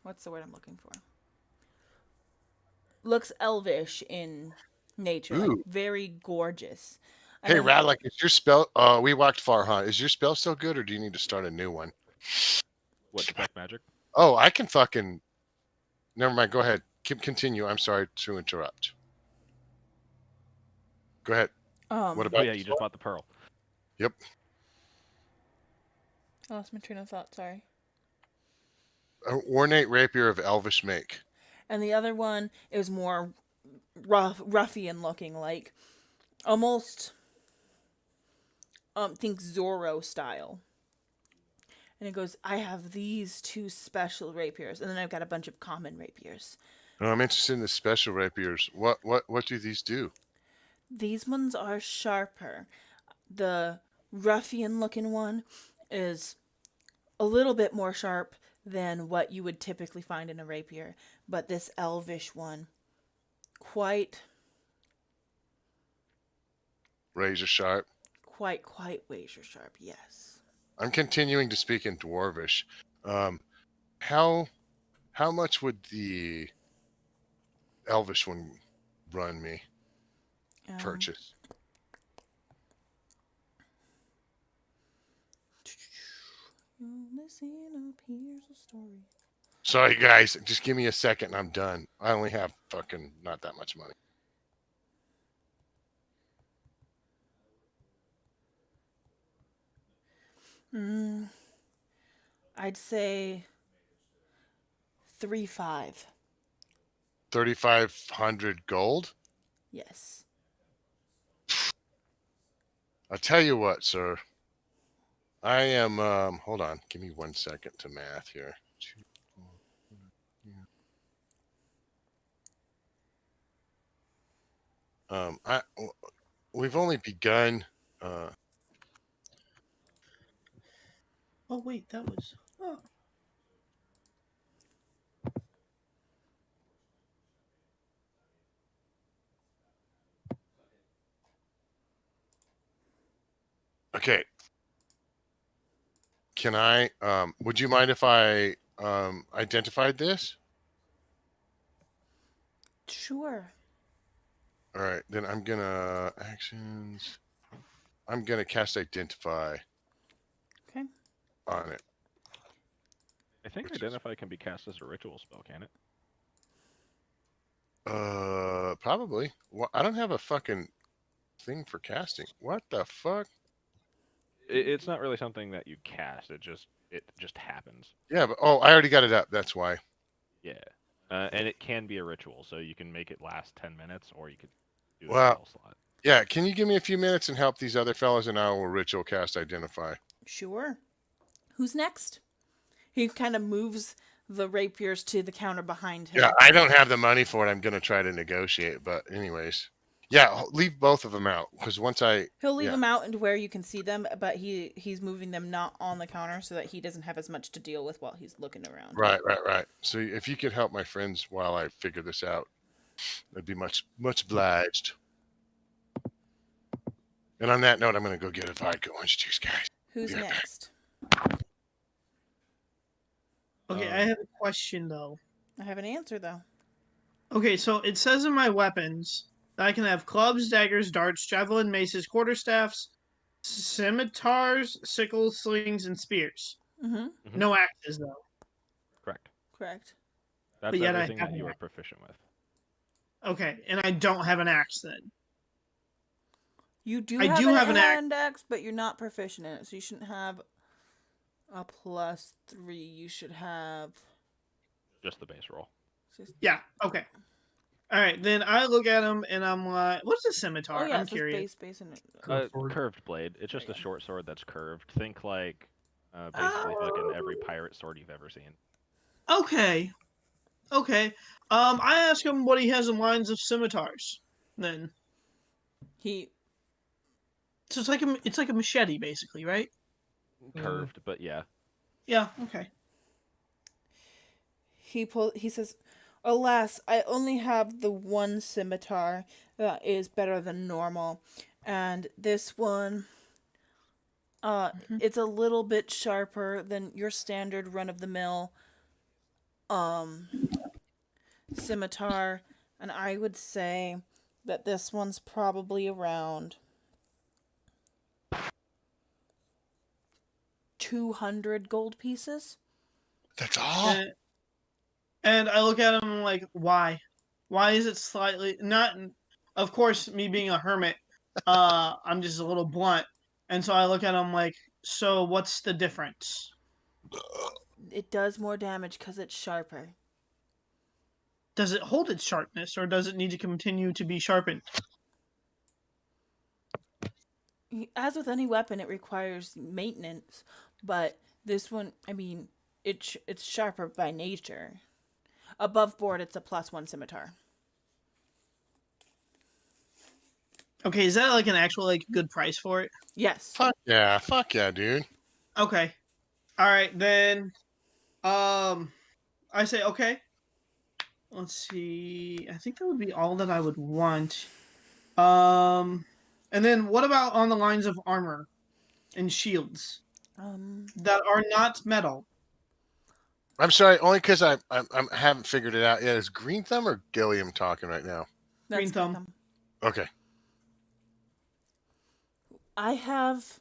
what's the word I'm looking for? Looks elvish in nature, like Ooh. very gorgeous. And Hey, then- Radlick, is your spell? We walked far, huh? Is your spell still good, or do you need to start a new one? What, detect magic? Oh, I can fucking. Never mind. Go ahead. Continue. I'm sorry to interrupt. Go ahead. What Oh about? yeah, you just bought the pearl. Yep. I lost my train of thought, sorry. An ornate rapier of elvish make. And the other one is more ruffian looking, like almost think Zorro style. And it goes, I have these two special rapiers, and then I've got a bunch of common rapiers. Oh, I'm interested in the special rapiers. What do these do? These ones are sharper. The ruffian looking one is a little bit more sharp than what you would typically find in a rapier, but this elvish one, quite Razor sharp. quite razor sharp, yes. I'm continuing to speak in dwarvish. How much would the elvish one run me? Purchase. Listen up, here's a story. Sorry, guys. Just give me a second and I'm done. I only have fucking not that much money. I'd say 3.5. 3,500 gold? Yes. I'll tell you what, sir. I am, hold on. Give me 1 second to math here. We've only begun, Oh wait, that was. Oh. okay. Can I, would you mind if I, identified this? Sure. All right, then I'm gonna actions. I'm gonna cast identify. Okay. On it. I think identify can be cast as a ritual spell, can it? Probably. Well, I don't have a fucking thing for casting. What the fuck? It's not really something that you cast. It just happens. Yeah, but I already got it up. That's why. Yeah, and it can be a ritual, so you can make it last 10 minutes, or you could do a Well, spell slot. Yeah, can you give me a few minutes and help these other fellas, and I will ritual cast identify. Sure. Who's next? He kind of moves the rapiers to the counter behind him. Yeah, I don't have the money for it. I'm gonna try to negotiate, but anyways, yeah, leave both of them out because once He'll leave them out into where you can see them, but he's moving them not on the counter so that he doesn't have as much to deal with while he's looking around. Right. So if you could help my friends while I figure this out, that'd be much obliged. And on that note, I'm going to go get a vodka orange juice, guys. Who's next? Okay, I have a question though. I have an answer though. Okay, so it says in my weapons that I can have clubs, daggers, darts, javelin, maces, quarterstaffs, scimitars, sickles, slings, and spears. Mm-hmm. No axes though. Correct. Correct. That's yet I everything have that an you are axe. proficient with. Okay, and I don't have an axe then. You do I have do a have an axe. hand axe, but you're not proficient in it, so you shouldn't have a +3. You should have Just the base roll. just. Yeah. Okay. All right. Then I look at him and I'm like, "What's a Oh scimitar?" yeah, I'm it says curious. base and Curved blade. It's just a yeah. short sword that's curved. Think like basically fucking every pirate sword you've ever seen. Okay. Okay. I ask him what he has in lines of scimitars. Then, he so it's like a machete, basically, right? Curved, but yeah. Yeah. Okay. he says, "Alas, I only have the one scimitar that is better than normal, and this one, it's a little bit sharper than your standard run of the mill, um, scimitar, and I would say that this one's probably around 200 gold pieces." That's all. And I look at him and I'm like, "Why? Why is it slightly not?" Of course, me being a hermit, I'm just a little blunt, and so I look at him like, "So what's the difference? It does more damage because it's sharper. Does it hold its sharpness, or does it need to continue to be sharpened?" As with any weapon, it requires maintenance, but this one, I mean, it's sharper by nature. Above board, it's a +1 scimitar. Okay, is that like an actual like good price for it? Yes. Fuck yeah, dude. Okay. All right, then I say okay. Let's see. I think that would be all that I would want. And then what about on the lines of armor and shields that are not metal? I'm sorry, only because I haven't figured it out yet. Is Green Thumb or Gilliam talking right now? That's Green thumb. Okay. I have.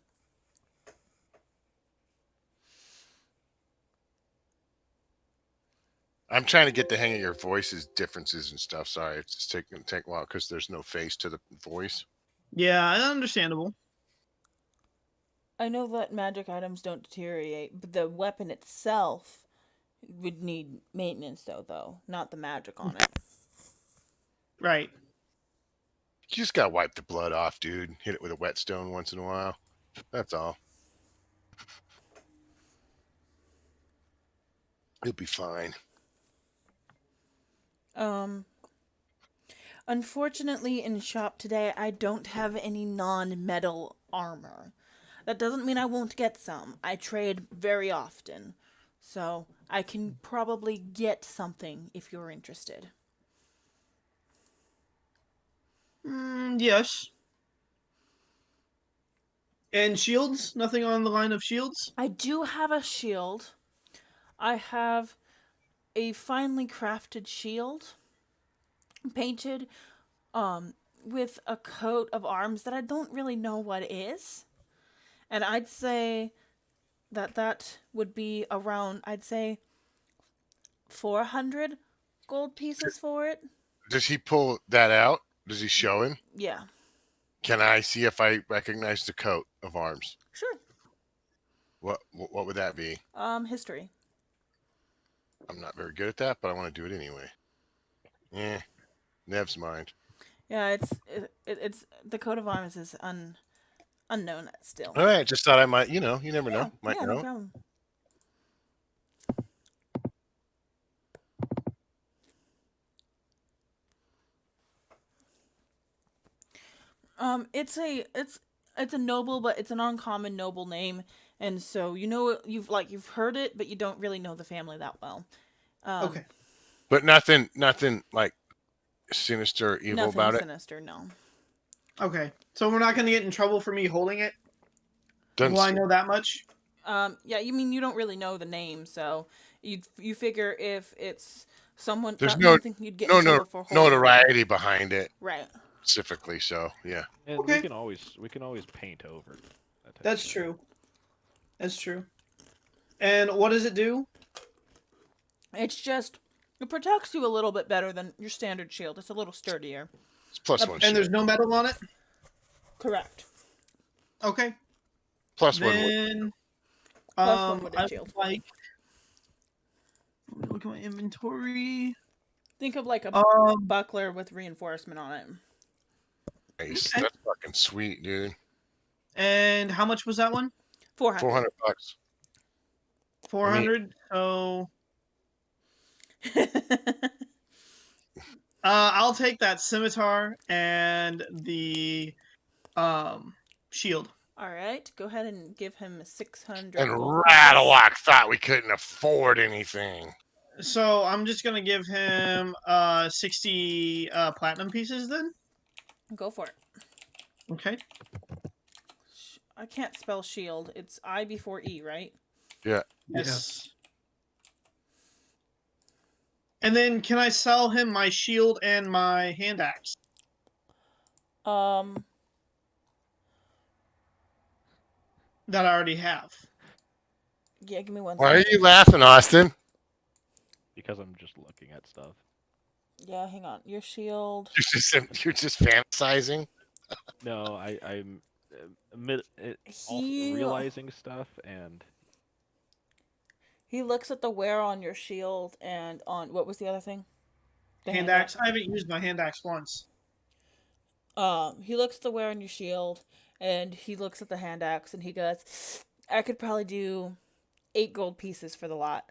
I'm trying to get the hang of your voices differences and stuff. Sorry, it's just taking a while because there's no face to the voice. Yeah, understandable. I know that magic items don't deteriorate, but the weapon itself would need maintenance, though, not the magic on it. Right. You just gotta wipe the blood off, dude. Hit it with a whetstone once in a while. That's all. It'll be fine. Unfortunately, in shop today, I don't have any non-metal armor. That doesn't mean I won't get some. I trade very often, so I can probably get something if you're interested. Yes. And shields? Nothing on the line of shields? I do have a shield. I have a finely crafted shield, painted with a coat of arms that I don't really know what is. And I'd say that would be around, I'd say, 400 gold pieces for it. Does he pull that out? Does he show him? Yeah. Can I see if I recognize the coat of arms? Sure. What would that be? History. I'm not very good at that, but I want to do it anyway. Nev's mind. Yeah, it's the coat of arms is unknown still. All right, just thought I might. You know, you never know. Might Yeah, know. no problem. It's a noble, but it's an uncommon noble name, and so you've heard it, but you don't really know the family that well. Okay. But nothing like sinister or evil Nothing about it. sinister, no. Okay. So we're not going to get in trouble for me holding it? Doesn't Will I seem- know that much? Yeah, you mean you don't really know the name, so you figure if it's There's Not no something you'd get in trouble for holding. notoriety behind it Right. specifically. So yeah. And Okay. we can always paint over. That type That's of thing. true. That's true. And what does it do? It's just it protects you a little bit better than your standard shield. It's a little sturdier. It's plus one. And there's shield. no metal on it? Correct. Okay. Plus one. Then Plus one I wooden would shield. like look at my inventory. Think of like a buckler with reinforcement on it. Nice. Okay. That's fucking sweet, dude. And how much was that one? 400. $400. 400. So I'll take that scimitar and the shield. All right, go ahead and give him 600. And gold Rattlelock thought we couldn't afford anything. So I'm just gonna give him 60 platinum pieces then. pieces. Go for it. Okay. I can't spell shield. It's I before E, right? Yeah. Yes. And then can I sell him my shield and my hand axe? That I already have. Yeah, give me one Why are second. you laughing, Austin? Because I'm just looking at stuff. Yeah, hang on. Your shield. You're just fantasizing. No, I'm also He realizing stuff, and he looks at the wear on your shield and on what was the other thing? The Hand axe. I haven't used my hand axe once. He looks at the wear on your shield and he looks at the hand axe and he goes, I could probably do 8 gold pieces for the lot.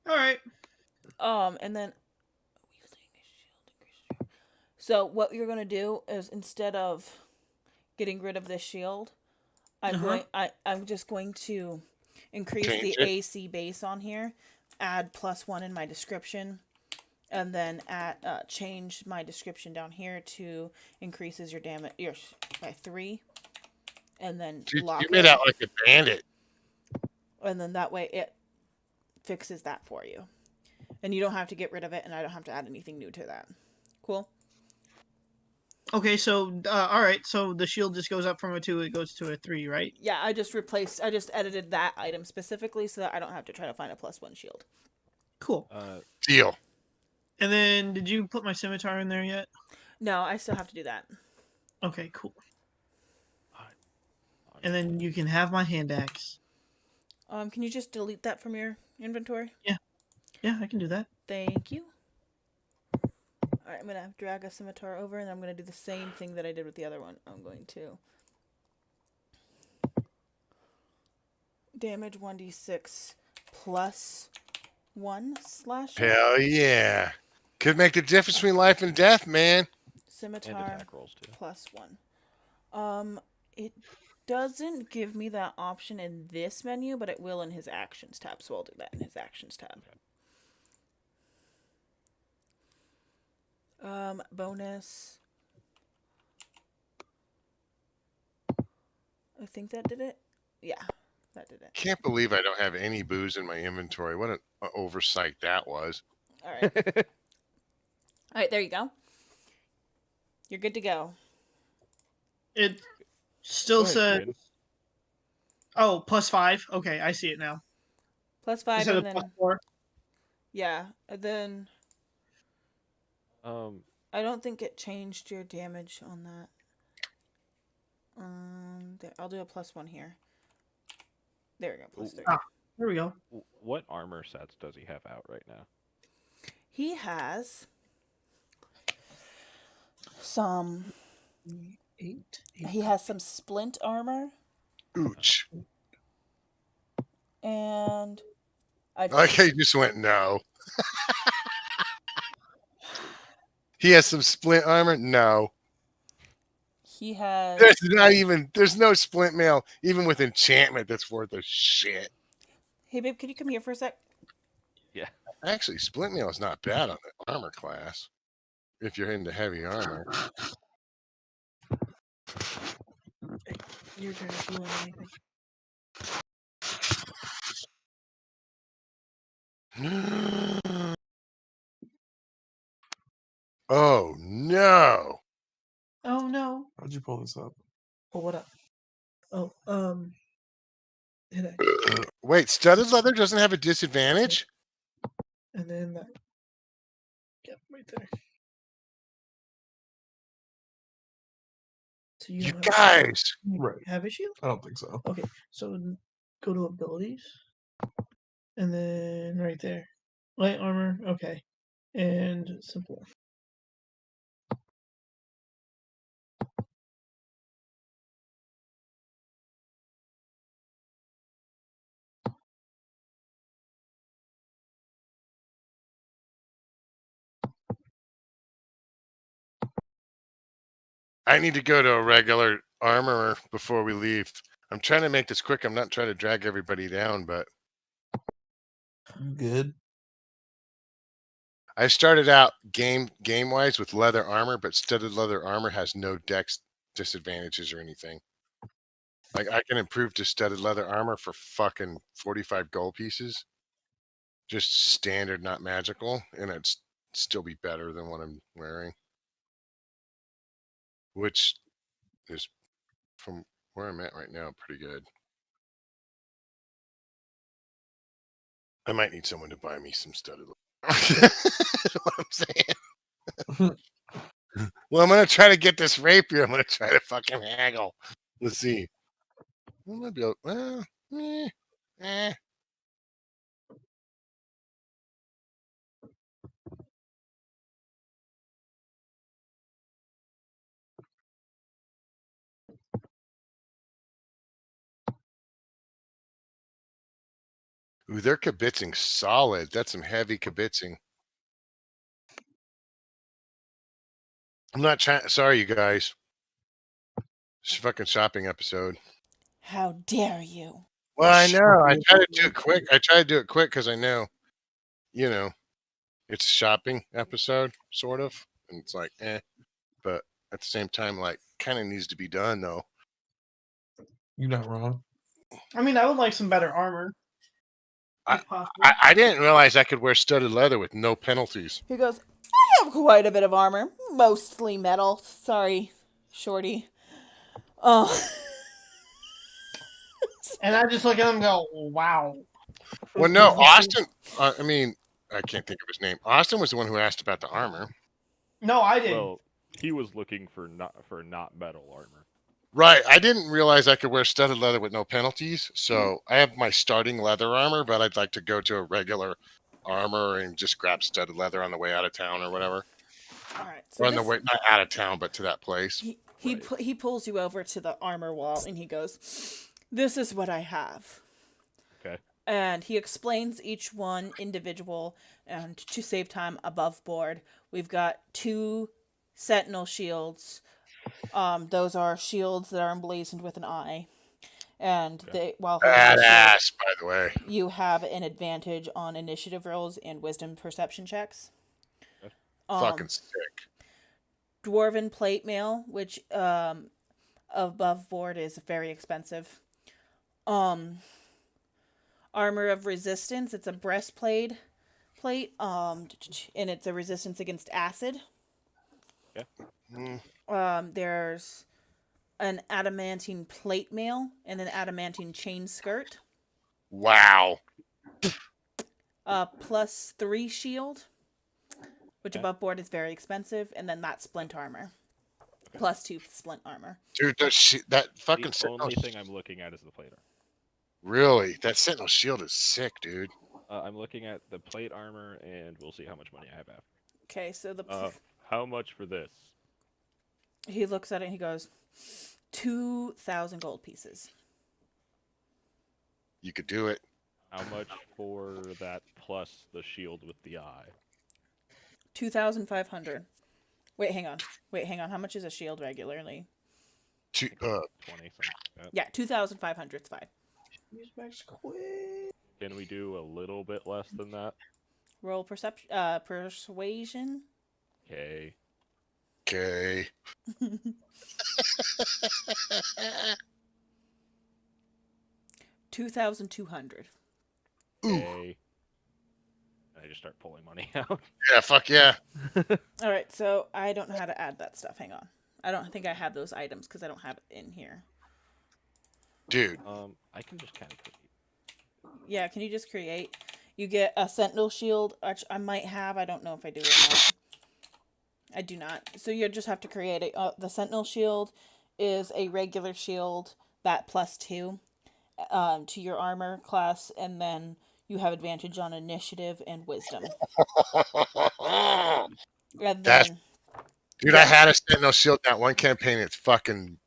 All right. And then so what you're gonna do is instead of getting rid of this shield, I'm just going to increase Change the it. AC base on here, add +1 in my description, and then change my description down here to increases your damage by 3, and then You lock made it, out like a bandit. and then that way it fixes that for you, and you don't have to get rid of it, and I don't have to add anything new to that. Cool. Okay, so all right, so the shield just goes up from a 2, it goes to a 3, right? Yeah, I just edited that item specifically so that I don't have to try to find a +1 shield. Cool. Deal. And then did you put my scimitar in there yet? No, I still have to do that. Okay, cool. And then you can have my hand axe. Can you just delete that from your inventory? Yeah, I can do that. Thank you. Alright, I'm gonna drag a scimitar over and I'm gonna do the same thing that I did with the other one. I'm going to damage 1d6 +1 slash Hell yeah. Could make the difference between life and death, man. and scimitar attack rolls too. +1. It doesn't give me that option in this menu, but it will in his actions tab, so I'll do that in his actions tab. Bonus. I think that did it. Yeah, that did it. Can't believe I don't have any booze in my inventory. What an oversight that was. All right. All right, there you go. You're good to go. It still Go ahead, said Quinn. oh, +5. Okay, I see it now. +5 Instead and of then +4. yeah, and then Um, I don't think it changed your damage on that. There, I'll do a +1 here. There we go, +3. Ah. There we go. what armor sets does he have out right now? He has some. 8. He has some splint armor, Ooch. and I Like he just went no. He has some splint armor? No. he has. There's no splint mail, even with enchantment, that's worth a shit. Hey babe, can you come here for a sec? Actually, splint mail is not bad on the armor class. If you're into heavy armor. Your turn if you want anything. Oh no! Oh no. How'd you pull this up? Oh, what up? Oh, hit X. Wait, studded leather doesn't have a disadvantage? And then that. Yep, right there. So you You don't have guys! Right. have a shield? I don't think so. Okay, so go to abilities. And then right there. Light armor, okay. And simple. I need to go to a regular armorer before we leave. I'm trying to make this quick. I'm not trying to drag everybody down, but Good. I started out game wise with leather armor, but studded leather armor has no dex disadvantages or anything. Like I can improve to studded leather armor for fucking 45 gold pieces. Just standard, not magical, and it'd still be better than what I'm wearing. Which is from where I'm at right now pretty good. I might need someone to buy me some studded leather. What I'm saying. Well, I'm gonna try to get this rapier. I'm gonna try to fucking haggle. Let's see. Well, maybe well, eh. Ooh, they're kibitzing solid. That's some heavy kibitzing. I'm not trying. Sorry, you guys. It's a fucking shopping episode. How dare you? Well, I know. I try to do it Shopping quick. I try to do it quick because I know, you know, it's a shopping episode, sort of. And it's like, but at the same time, like, kind of needs to be done, though. You're not wrong. I mean, I would like some better armor. If possible. I didn't realize I could wear studded leather with no penalties. He goes, I have quite a bit of armor, mostly metal. Sorry, Shorty. Oh. And I just look at him and go, wow. Well, no, Austin. I mean, I can't think of his name. Austin was the one who asked about the armor. No, I didn't. Well, he was looking for not metal armor. Right. I didn't realize I could wear studded leather with no penalties. So I have my starting leather armor, but I'd like to go to a regular armor and just grab studded leather on the way out of town or whatever. All right. So Or on the way, not out of town, but to that place. he pulls you over to the armor wall and he goes, "This is what I have." Okay. And he explains each one individual, and to save time above board, we've got 2 sentinel shields. Those are shields that are emblazoned with an eye. And they, while holding the shield, Badass, by the way. you have an advantage on initiative rolls and wisdom perception checks. Fucking sick. Dwarven plate mail, which above board is very expensive. Armor of resistance, it's a breastplate and it's a resistance against acid. Yeah. There's an adamantine plate mail and an adamantine chain skirt. Wow. +3 shield, which above board is very expensive, and then that splint armor. +2 splint armor. Dude, that fucking The sentinel. only thing I'm looking at is the plate armor. Really? That sentinel shield is sick, dude. I'm looking at the plate armor, and we'll see how much money I have after. Okay, so How much for this? he looks at it and he goes, 2,000 gold pieces. You could do it. How much for that plus the shield with the eye? 2,500. Wait, hang on. How much is a shield regularly? 20 something. Yeah, 2,500 is fine. Use Max quick. Can we do a little bit less than that? Roll persuasion. Okay. Okay. 2,200. Okay. I just start pulling money out. Yeah, fuck yeah. All right, so I don't know how to add that stuff. Hang on. I don't think I have those items because I don't have it in here. Dude. I can just kind of create. Yeah, can you just create? You get a sentinel shield, which I might have. I don't know if I do or not. I do not. So you just have to create it. The sentinel shield is a regular shield that +2 to your armor class, and then you have advantage on initiative and wisdom. And That's then, dude, I had a Sentinel Shield in that one campaign. It's fucking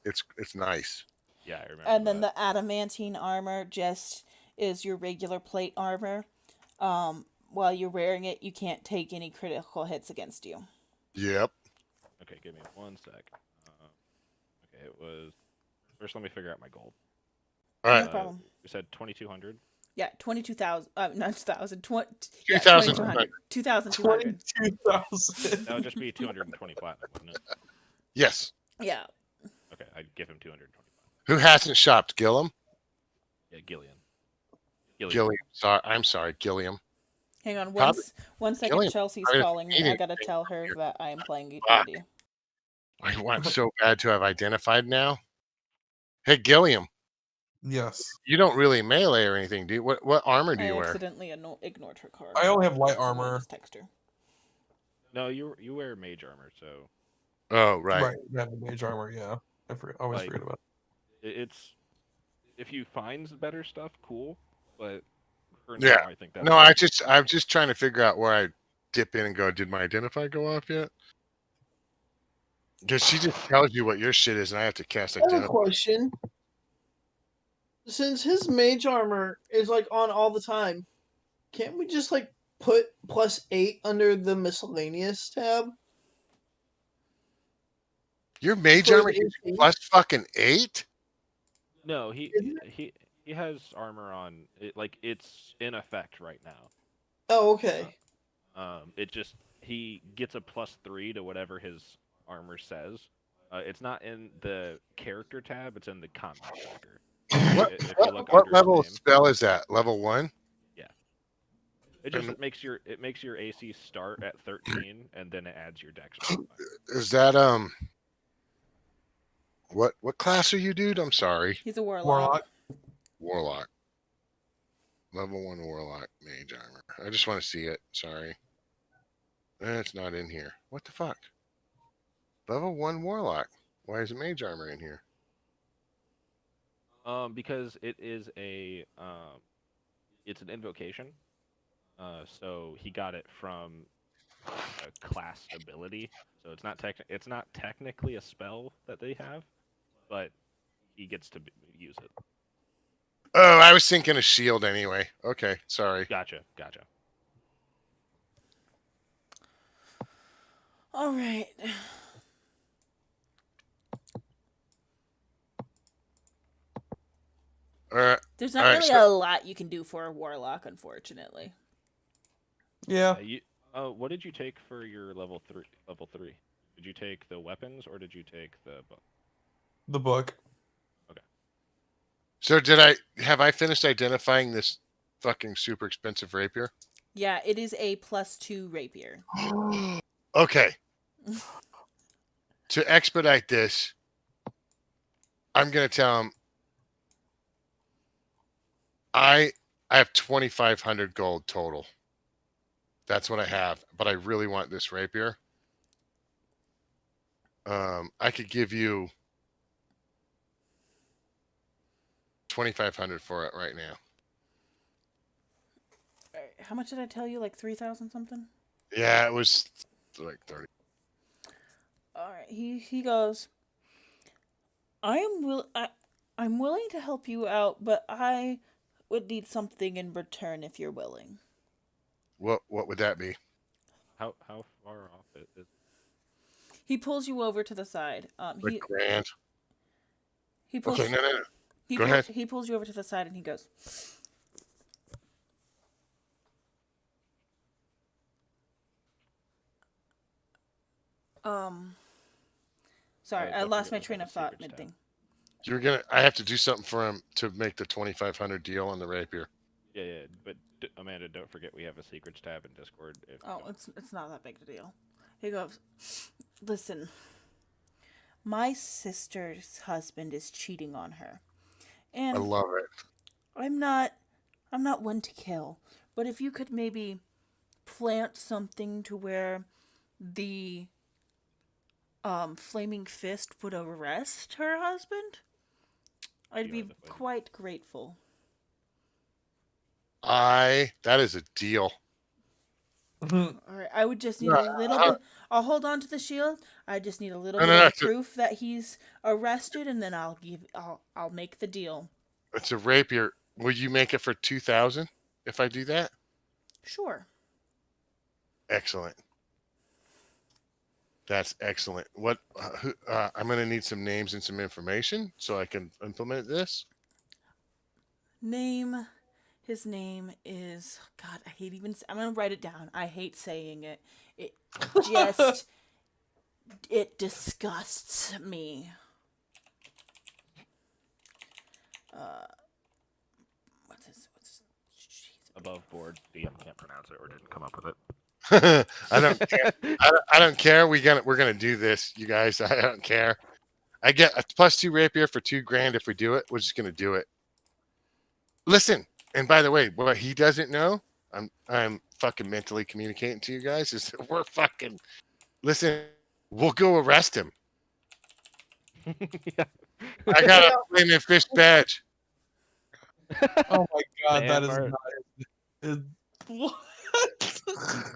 it's nice. Yeah, I remember. and then the adamantine armor just is your regular plate armor. While you're wearing it, you can't take any critical hits against you. Yep. Okay, give me 1 sec. Okay, it was. First, let me figure out my gold. All right. No problem. You said 2,200. Yeah, 22,000. Not 1,000. 2,200. 2,200. 22,000. That would just be 220 platinum, wouldn't it? Yes. Yeah. Okay, I'd give him 220. Who hasn't shopped? Gilliam? Yeah, Gillian. Gilliam. Sorry, I'm sorry, Gilliam. Hang on Probably- 1 second. Gillian, Chelsea's probably calling me. I eating gotta thing tell her here. that I am playing Fuck. D&D. I want so bad to have identified now. Hey, Gilliam, Yes. you don't really melee or anything, do you? What armor do I you wear? accidentally ignored her card. I only have light So I armor. just text her. No, you wear mage armor, so Oh, right. Right. You have the mage armor, yeah. I always Like- forget about it. it's if you find better stuff, cool. But for Yeah. now, I think that's No, I'm just trying to figure out where I dip in and go, did my identify go off yet? Because she just tells you what your shit is, and I have to cast I have a identify. question. Since his mage armor is like on all the time, can't we just like put +8 under the miscellaneous tab? Your mage For armor the gives you AC? plus fucking 8? No, Isn't he has armor on it. Like it's in effect right now. Oh, okay. It just he gets a +3 to whatever his armor says. It's not in the character tab; it's in the combat tracker. If you look What under his level name. spell is that? Level 1? It just and- makes your AC start at 13, and then it adds your dex modifier. Is that what class are you, dude? I'm sorry. He's a warlock. Warlock. Warlock. Level 1 Warlock mage armor. I just want to see it. Sorry. It's not in here. What the fuck? Level 1 Warlock. Why is mage armor in here? Because it is it's an invocation. So he got it from a class ability. So it's not technically a spell that they have, but he gets to use it. Oh, I was thinking a shield anyway. Okay, sorry. Gotcha. All right. There's not All right, really so- a lot you can do for a warlock, unfortunately. Yeah. What did you take for your level 3? Level 3. Did you take the weapons or did you take the book? The book. So have I finished identifying this fucking super expensive rapier? Yeah, it is a +2 rapier. Okay. To expedite this, I'm gonna tell him I have 2,500 gold total. That's what I have, but I really want this rapier. I could give you 2,500 for it right now. All right, how much did I tell you? Like 3,000 something? Yeah, it was like 30. All right. He goes, I'm willing to help you out, but I would need something in return if you're willing. What would that be? How far off it is? He pulls you over to the side. Like grand? He pulls Okay, no. he Go pull- ahead. He pulls you over to the side and he goes, sorry, I don't lost my forget train about of the thought secrets mid thing. I have to do something for him to make the 2,500 deal on the rapier. Yeah. But Amanda, don't forget we have a secrets tab in Discord. If Oh, it's not that big a deal. He goes, listen, my sister's husband is cheating on her, I and love it. I'm not I'm not one to kill, but if you could maybe plant something to where the flaming fist would arrest her husband, I'd You are be the flaming- quite grateful. That is a deal. All right, I would just need No, a little bit. I'll hold on to the shield. I just need a little bit no, of proof that he's arrested, and then I'll make the deal. it's a rapier. Will you make it for 2,000 if I do that? Sure. Excellent. That's excellent. I'm going to need some names and some information so I can implement this. His name is, God, I hate even, I'm gonna write it down. I hate saying it. It just, it disgusts me. Jeez. above board. DM can't pronounce it or didn't come up with it. I don't care. I don't care. We're gonna do this, you guys. I don't care. I get a +2 rapier for $2,000 if we do it. We're just gonna do it. Listen, and by the way, what he doesn't know, I'm fucking mentally communicating to you guys is that we're fucking. Listen, we'll go arrest him. Yeah. I got a flaming fish badge. Oh my god, Damn, that is Art. not. What?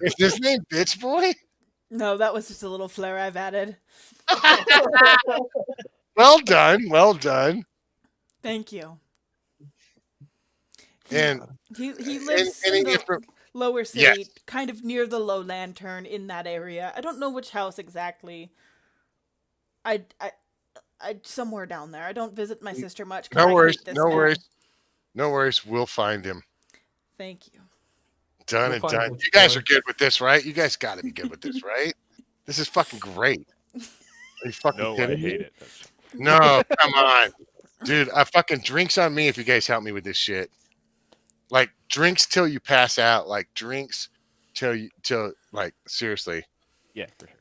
Is his name Bitch Boy? No, that was just a little flair I've added. Well done, well done. Thank you. And He lives any in the infor- lower city, Yes. kind of near the low lantern in that area. I don't know which house exactly. I somewhere down there. I don't visit my sister much. 'Cause no I worries, hate this no town. worries, no worries. We'll find him. Thank you. Done We'll and find done. Bitch You guys Boy. are good with this, right? You guys got to be good with this, right? This is fucking great. Are you fucking No, I kidding me? hate it. No, come on, dude. I fucking drinks on me if you guys help me with this shit. Like drinks till you pass out. Like drinks till like seriously. Yeah, for sure.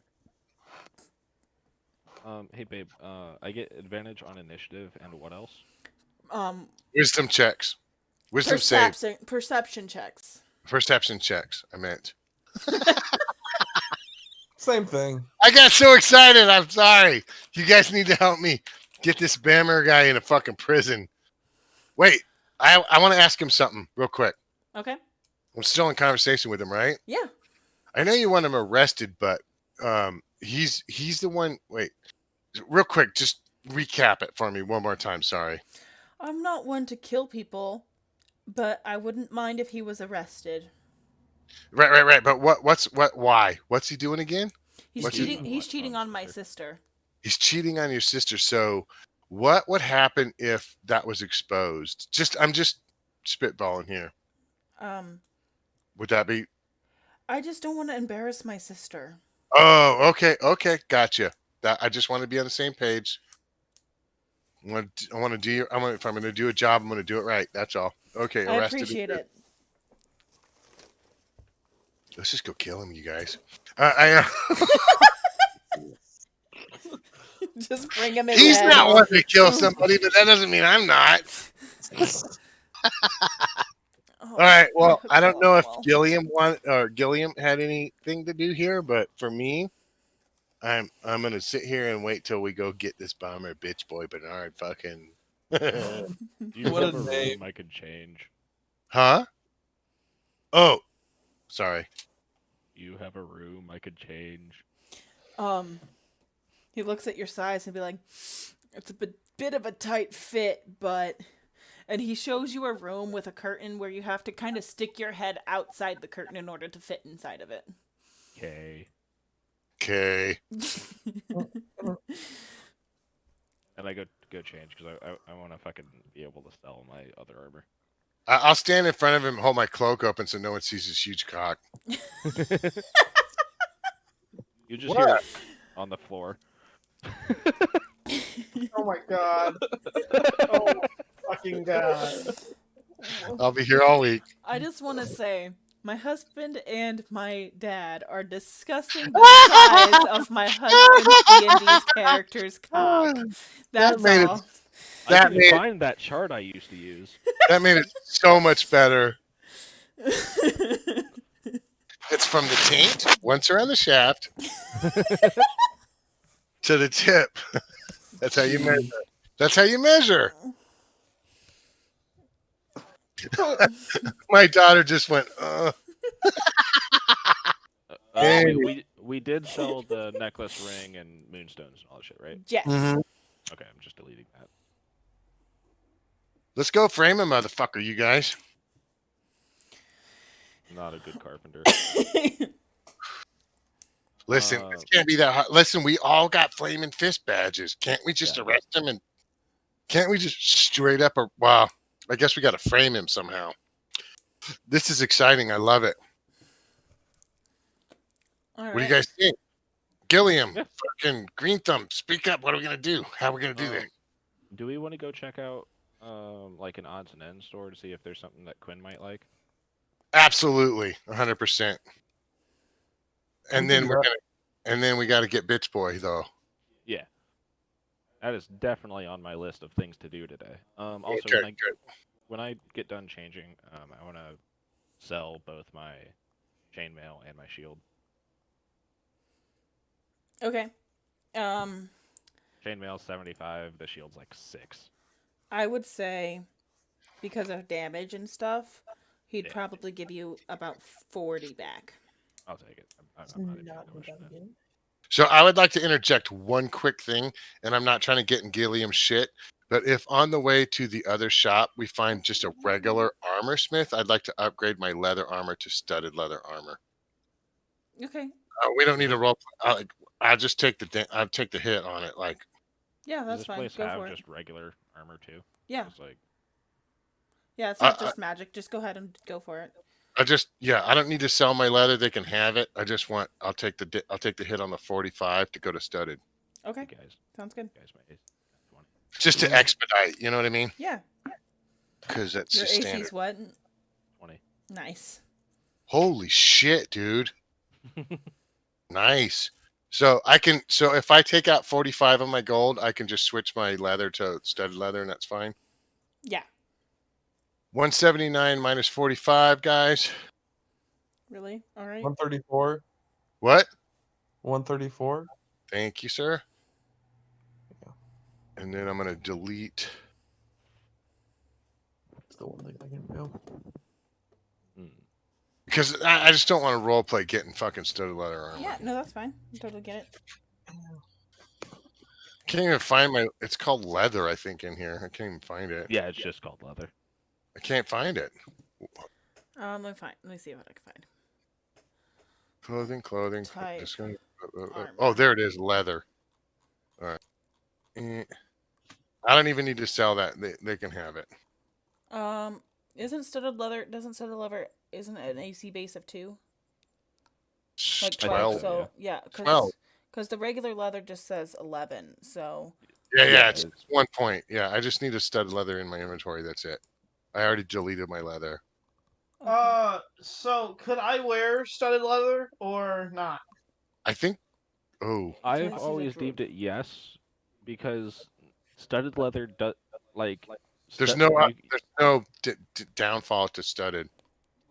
Hey babe, I get advantage on initiative and what else? Wisdom checks. Wisdom save. Perception checks. Perception checks. I meant. Same thing. I got so excited. I'm sorry. You guys need to help me get this Bammer guy in a fucking prison. Wait, I want to ask him something real quick. Okay. I'm still in conversation with him, right? Yeah. I know you want him arrested, but he's the one. Wait, real quick, just recap it for me one more time. Sorry. I'm not one to kill people, but I wouldn't mind if he was arrested. Right. But why? What's he doing again? He's What's cheating. it- He's cheating on my sister. sister. He's cheating on your sister. So what would happen if that was exposed? I'm just spitballing here. Would that be? I just don't want to embarrass my sister. Oh, okay, gotcha. That I just want to be on the same page. I want to do. If I'm going to do a job, I'm going to do it right. That's all. Okay, I arrested. appreciate it. Let's just go kill him, you guys. I Just bring him in. He's bed. not wanting to kill somebody, but that doesn't mean I'm not. Oh, All right. Well, my I don't know if well. Gilliam had anything to do here, but for me, I'm gonna sit here and wait till we go get this bomber bitch boy Bernard fucking. Do you What have a a room name. I could change? Huh? Oh, sorry. You have a room I could change. He looks at your size and be like, "It's a bit of a tight fit, but." And he shows you a room with a curtain where you have to kind of stick your head outside the curtain in order to fit inside of it. Okay. Okay. And I go change because I want to fucking be able to sell my other armor. I'll stand in front of him, hold my cloak open so no one sees his huge cock. You just What? hear it on the floor. Oh my god. Oh my fucking god. I'll be here all week. I just want to say, my husband and my dad are discussing the size of my husband's D&D's character's cock. That That's made it. all. I That couldn't made find that chart I used to use. that made it so much better. It's from the taint, once around the shaft, to the tip. That's how you measure. That's how you measure. My daughter just went, Hey. We did sell the necklace, ring, and moonstones and all that shit, right? Yes. Mhm. Okay, I'm just deleting that. Let's go frame a motherfucker, you guys. I'm not a good carpenter. Listen, this can't be that hard. Listen, we all got flaming fist badges. Can't we just Yeah. arrest him and can't we just straight up or wow? I guess we got to frame him somehow. This is exciting. I love it. All What do you right. guys think? Gilliam, Yeah. fucking Green Thumb, speak up. What are we gonna do? How are we gonna do this? Do we want to go check out like an odds and ends store to see if there's something that Quinn might like? Absolutely, 100%. And then Yeah. we got to get Bitch Boy though. Yeah. That is definitely on my list of things to do today. Also, Okay, good. when I get done changing, I want to sell both my chainmail and my shield. Okay. Chainmail's 75, the shield's like 6. I would say, because of damage and stuff, he'd Yeah. probably give you about 40 back. I'll take it. I'm not even gonna question it. So I would like to interject one quick thing, and I'm not trying to get in Gilliam shit, but if on the way to the other shop we find just a regular armor smith, I'd like to upgrade my leather armor to studded leather armor. Okay. We don't need a roll. I'll just take I'll take the hit on it. Like, Yeah, Does that's this fine. place Go have for it. just regular armor too? Yeah. It's like Yeah, it's not just magic. Just go ahead and go for it. I don't need to sell my leather. They can have it. I'll take the hit on the 45 to go to studded, Okay. you guys, Sounds good. you guys might 20. just to expedite. You know what I mean? Yeah. Because that's Your just AC's standard. what? 20. Nice. Holy shit, dude! Nice. So if I take out 45 of my gold, I can just switch my leather to studded leather, and that's fine. Yeah. 179 minus 45, guys. Really? All right. 134. What? 134. Thank you, sir. Yeah. And then I'm gonna delete. That's the one thing I can do. Because I just don't want to role play getting fucking studded leather armor. Yeah, no, that's fine. I totally get it. Can't even find my. It's called leather, I think, in here. I can't even find it. Yeah, it's just called leather. I can't find it. Let me see what I can find. Clothing. Type Just gonna, armor. oh, there it is. Leather. All right. I don't even need to sell that. They can have it. Isn't studded leather isn't it an AC base of 2? Like 12. 12. So yeah, 12. because the regular leather just says 11. So Yeah, it's 1 point. Yeah, I just need a studded leather in my inventory. That's it. I already deleted my leather. okay. So could I wear studded leather or not? I think. Oh, I've This is a always druid. deemed it yes, because studded leather does like. there's stu- no you- there's no downfall to studded.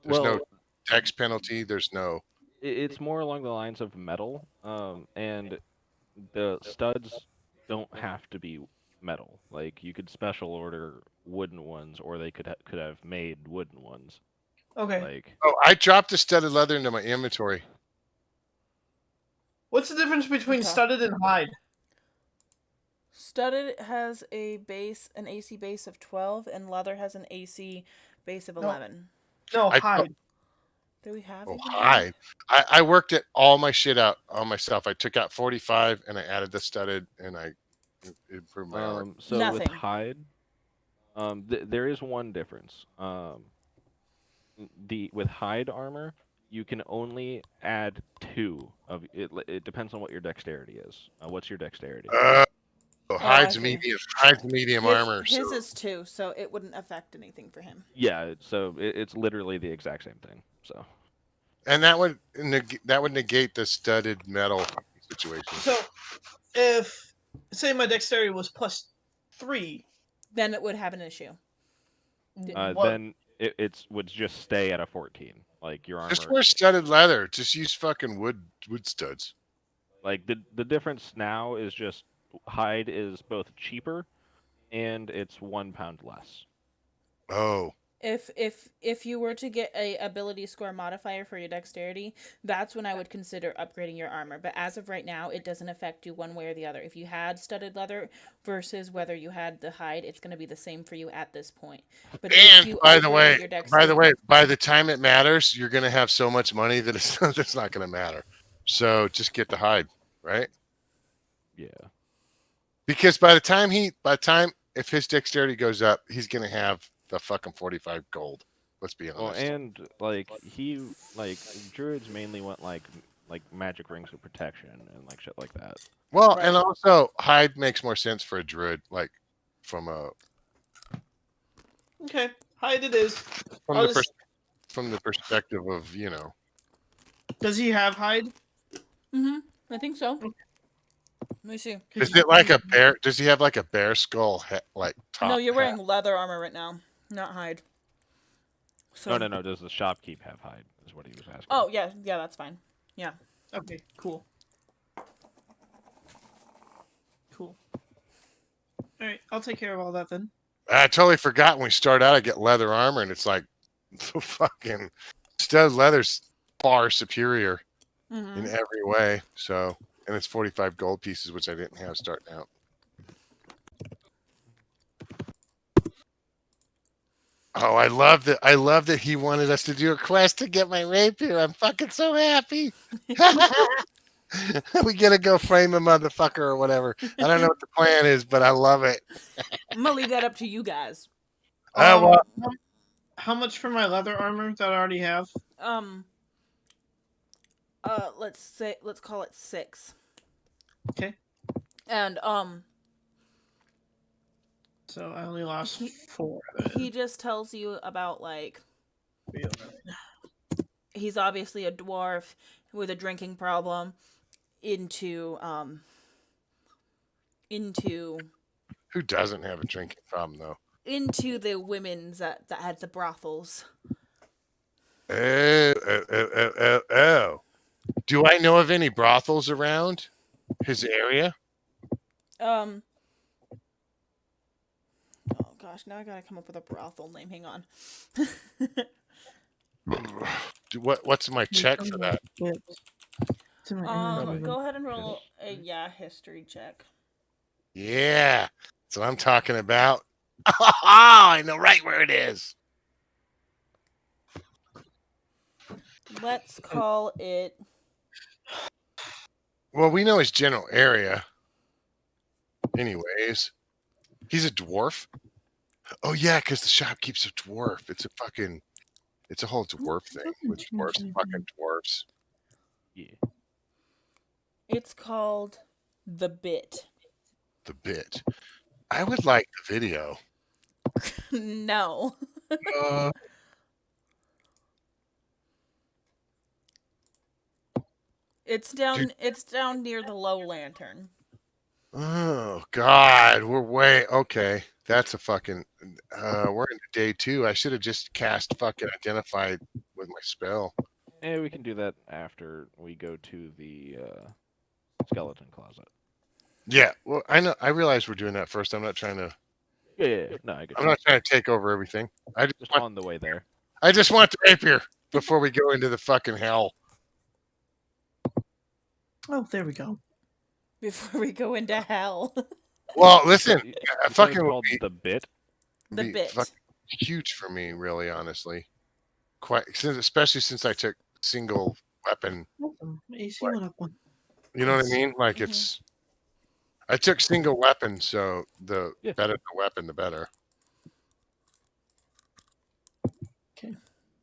There's no well, tax penalty. There's no. it's more along the lines of metal, and the studs don't have to be metal. Like you could special order wooden ones, or they could have made wooden ones. Okay. Like Oh, I dropped the studded leather into my inventory. What's the difference between Okay. studded and hide? Studded has an AC base of 12, and leather has an AC base of 11. No, I- hide. Do we have? Oh, even hide. I worked it all my shit out on myself. I took out 45 and I added the studded and I improved my armor. so with Nothing. hide, there is one difference. With hide armor, you can only add 2 of it. It depends on what your dexterity is. What's your dexterity? Oh, Oh, I Hide's see. medium. Hide's medium armor. His So is 2, so it wouldn't affect anything for him. Yeah, so it's literally the exact same thing. So and that would negate the studded metal situation. So if say my dexterity was +3, Then it would have an issue. what? then it would just stay at a 14. Like your Just armor, wear studded leather. Just use fucking wood studs. like the difference now is just hide is both cheaper and it's 1 pound less. Oh, If you were to get a ability score modifier for your dexterity, that's when I would consider upgrading your armor. But as of right now, it doesn't affect you one way or the other. If you had studded leather versus whether you had the hide, it's going to be the same for you at this point. But if and you by the way, upgraded your dexterity, by the time it matters, you're gonna have so much money that it's not gonna matter. So just get the hide, right? Yeah. Because by the time if his dexterity goes up, he's gonna have the fucking 45 gold. Let's be honest. Well, and like druids mainly want like magic rings of protection and like shit like that. Well, Right. and also hide makes more sense for a druid, like from a Okay, hide it is. from I'll the just- from the perspective of Does he have hide? I think so. Let me see. Is it like a bear? Does he have like a bear skull like top? No, you're hat? wearing leather armor right now, not hide. So, No. Does the shopkeep have hide? Is what he was asking. Oh yeah, that's fine. Yeah. Okay, cool. Cool. All right, I'll take care of all that then. I totally forgot when we start out. I get leather armor, and it's like the fucking stud leather's far superior Mm-hmm. in every way. So, and it's 45 gold pieces, which I didn't have starting out. Oh, I love that! I love that he wanted us to do a quest to get my rapier. I'm fucking so happy. We gotta go frame a motherfucker or whatever. I don't know what the plan is, but I love it. I'm gonna leave that up to you guys. Well, How much for my leather armor that I already have? Let's call it 6. Okay. And So I only lost He- 4. he just tells you about like he's obviously a dwarf with a drinking problem into who doesn't have a drinking problem though? into the women's that had the brothels. Oh. Do I know of any brothels around his area? Oh gosh, now I gotta come up with a brothel name. Hang on. What's my check for that? Go ahead and roll a history check. Yeah, that's what I'm talking about. Oh, I know right where it is. Let's call it. Well, we know his general area. Anyways, he's a dwarf. Oh yeah, because the shopkeep's a dwarf. It's a whole dwarf thing with dwarfs, fucking dwarfs. Yeah. It's called The Bit. The bit. I would like the video. No. Uh, It's down near the low lantern. Oh God, we're way okay. That's a fucking. We're into day 2. I should have just cast fucking identified with my spell. And we can do that after we go to the skeleton closet. Yeah, well, I know. I realize we're doing that first. I'm not trying to. Yeah. No, I get I'm you. not trying to take over everything. I Just want, on the way there. I just want the rapier before we go into the fucking hell. Oh, there we go. Before we go into hell. Well, listen, You I said fucking it's would called be, the bit. The be Bit. fucking huge for me, really, honestly. Especially since I took single weapon. Awesome. AC went up one. You know what I mean? Like Mhm. I took single weapon, so the Yeah. better the weapon, the better.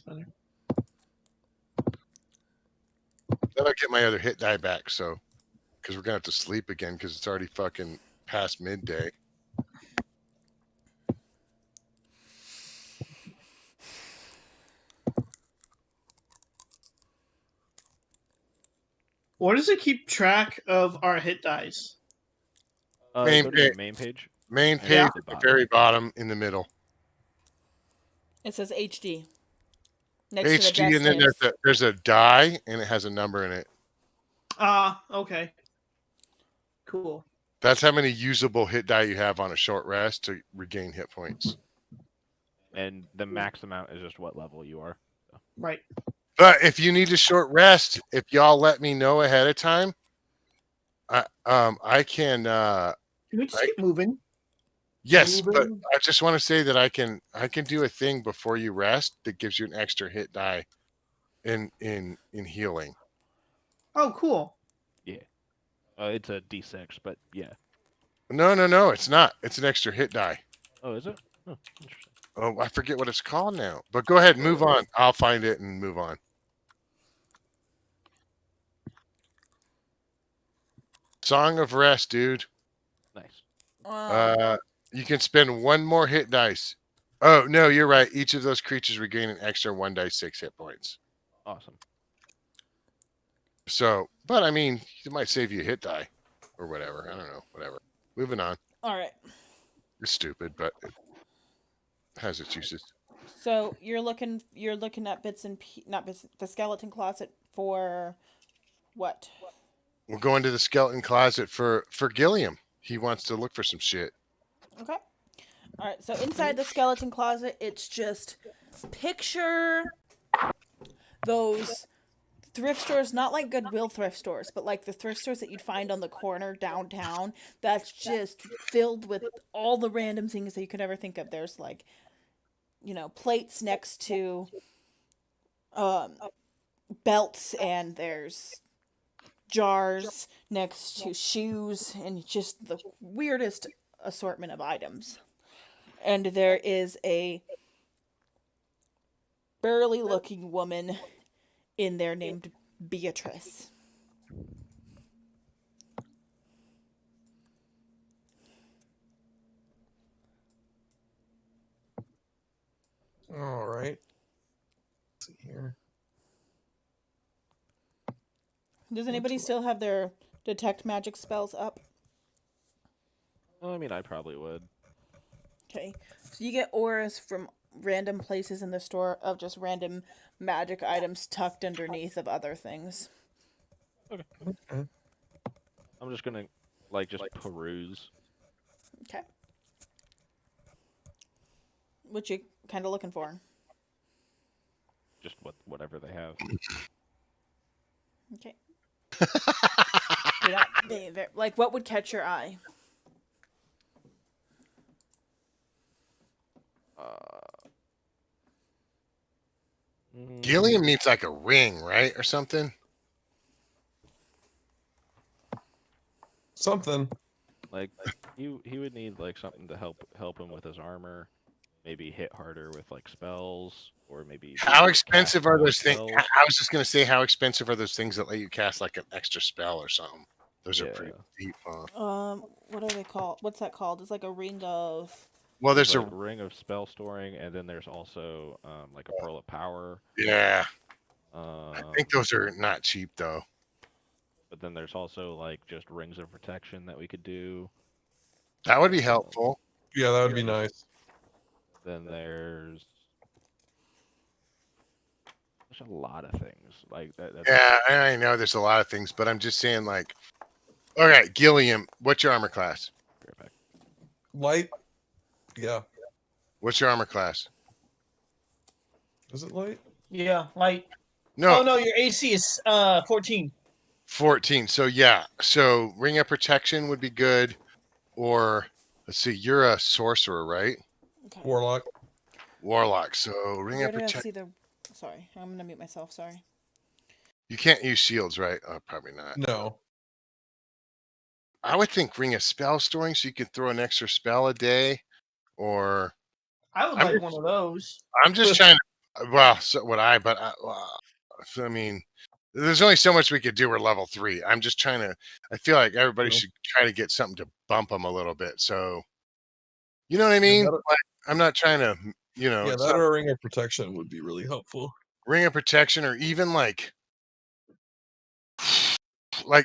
Better. Then I get my other hit die back, so because we're gonna have to sleep again because it's already fucking past midday. What does it keep track of our hit dice? Main Go to page. the main page. Main and page at at the the bottom. very bottom in the middle. It says HD next to the HD, desk and then tips. there's a die, and it has a number in it. Okay. Cool. That's how many usable hit die you have on a short rest to regain hit points. And the max amount is just what level you are. Right. But if you need a short rest, if y'all let me know ahead of time, I can. Can we just keep moving? Yes, but I just want to say that I can do a thing before you rest that gives you an extra hit die in healing. Oh, cool. Yeah. It's a D6, but yeah. No, it's not. It's an extra hit die. Oh, is it? Oh, interesting. Oh, I forget what it's called now. But go ahead, move on. I'll find it and move on. Song of Rest, dude. Nice. You can spend one more hit dice. Oh no, you're right. Each of those creatures regain an extra 1d6 hit points. Awesome. So, but I mean, it might save you a hit die or whatever. I don't know. Whatever. Moving on. All right. It's stupid, but it has its uses. So you're looking at not bits, the skeleton closet for what? We're going to the skeleton closet for Gilliam. He wants to look for some shit. Okay. All right. So inside the skeleton closet, it's just picture those thrift stores, not like Goodwill thrift stores, but like the thrift stores that you'd find on the corner downtown. That's just filled with all the random things that you could ever think of. There's like, plates next to belts, and there's jars next to shoes, and just the weirdest assortment of items. And there is a burly looking woman in there named Beatrice. All right. Let's see here. Does anybody still have their detect magic spells up? Well, I mean, I probably would. Okay. So you get auras from random places in the store of just random magic items tucked underneath of other things. Okay. Okay. I'm just gonna just peruse. Okay. What you kind of looking for? Just whatever they have. Okay. Like, what would catch your eye? Gilliam needs like a ring, right, or something. Something. Like he would need like something to help him with his armor, maybe hit harder with like spells, or maybe How cast expensive are more those things? spells. I was just gonna say, how expensive are those things that let you cast like an extra spell or something? Those are pretty deep, huh? What are they called? What's that called? It's like a ring of. Well, there's like a ring of spell storing, and then there's also like a pearl of power. yeah. I think Um, those are not cheap though. but then there's also like just rings of protection that we could do. That would be helpful. Yeah, that would be nice. Then there's a lot of things like that. Yeah, I know there's a lot of things, but I'm just saying, like, all right, Gilliam, what's your armor class? Light. Yeah. What's your armor class? Is it light? Yeah, light. No. Oh no, your AC is 14. 14. So yeah. So ring of protection would be good. Or let's see, you're a sorcerer, right? Okay. Warlock. Warlock. So ring Where of do I protection. see the? Sorry, I'm gonna mute myself. Sorry. You can't use shields, right? Probably not. No. I would think ring of spell storing so you can throw an extra spell a day. Or I would like one of those. I'm just trying to. Well, so would I, but I mean, There's only so much we could do. We're level 3. I'm just trying to. I feel like everybody True. should try to get something to bump them a little bit. So, you know what I Yeah, mean? that, Like, I'm not trying to. yeah, It's that not or a ring of protection would be really helpful. ring of protection, or even like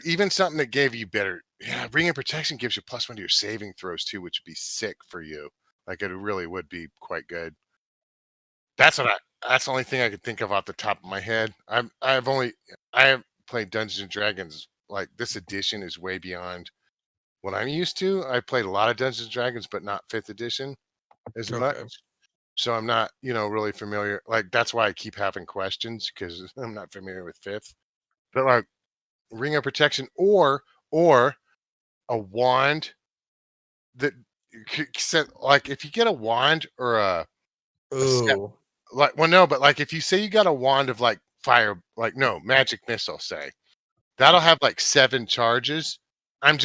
even something that gave you better. Yeah, ring of protection gives you +1 to your saving throws too, which would be sick for you. Like it really would be quite good. That's the only thing I could think of off the top of my head. I have played Dungeons and Dragons. Like this edition is way beyond what I'm used to. I played a lot of Dungeons and Dragons, but not 5th edition as much. Okay. So I'm not, really familiar. Like that's why I keep having questions because I'm not familiar with 5th. But like ring of protection or a wand that like if you get a wand or a set Ooh. like well no, but like if you say you got a wand of like fire, like no magic missile, say that'll have like 7 charges. I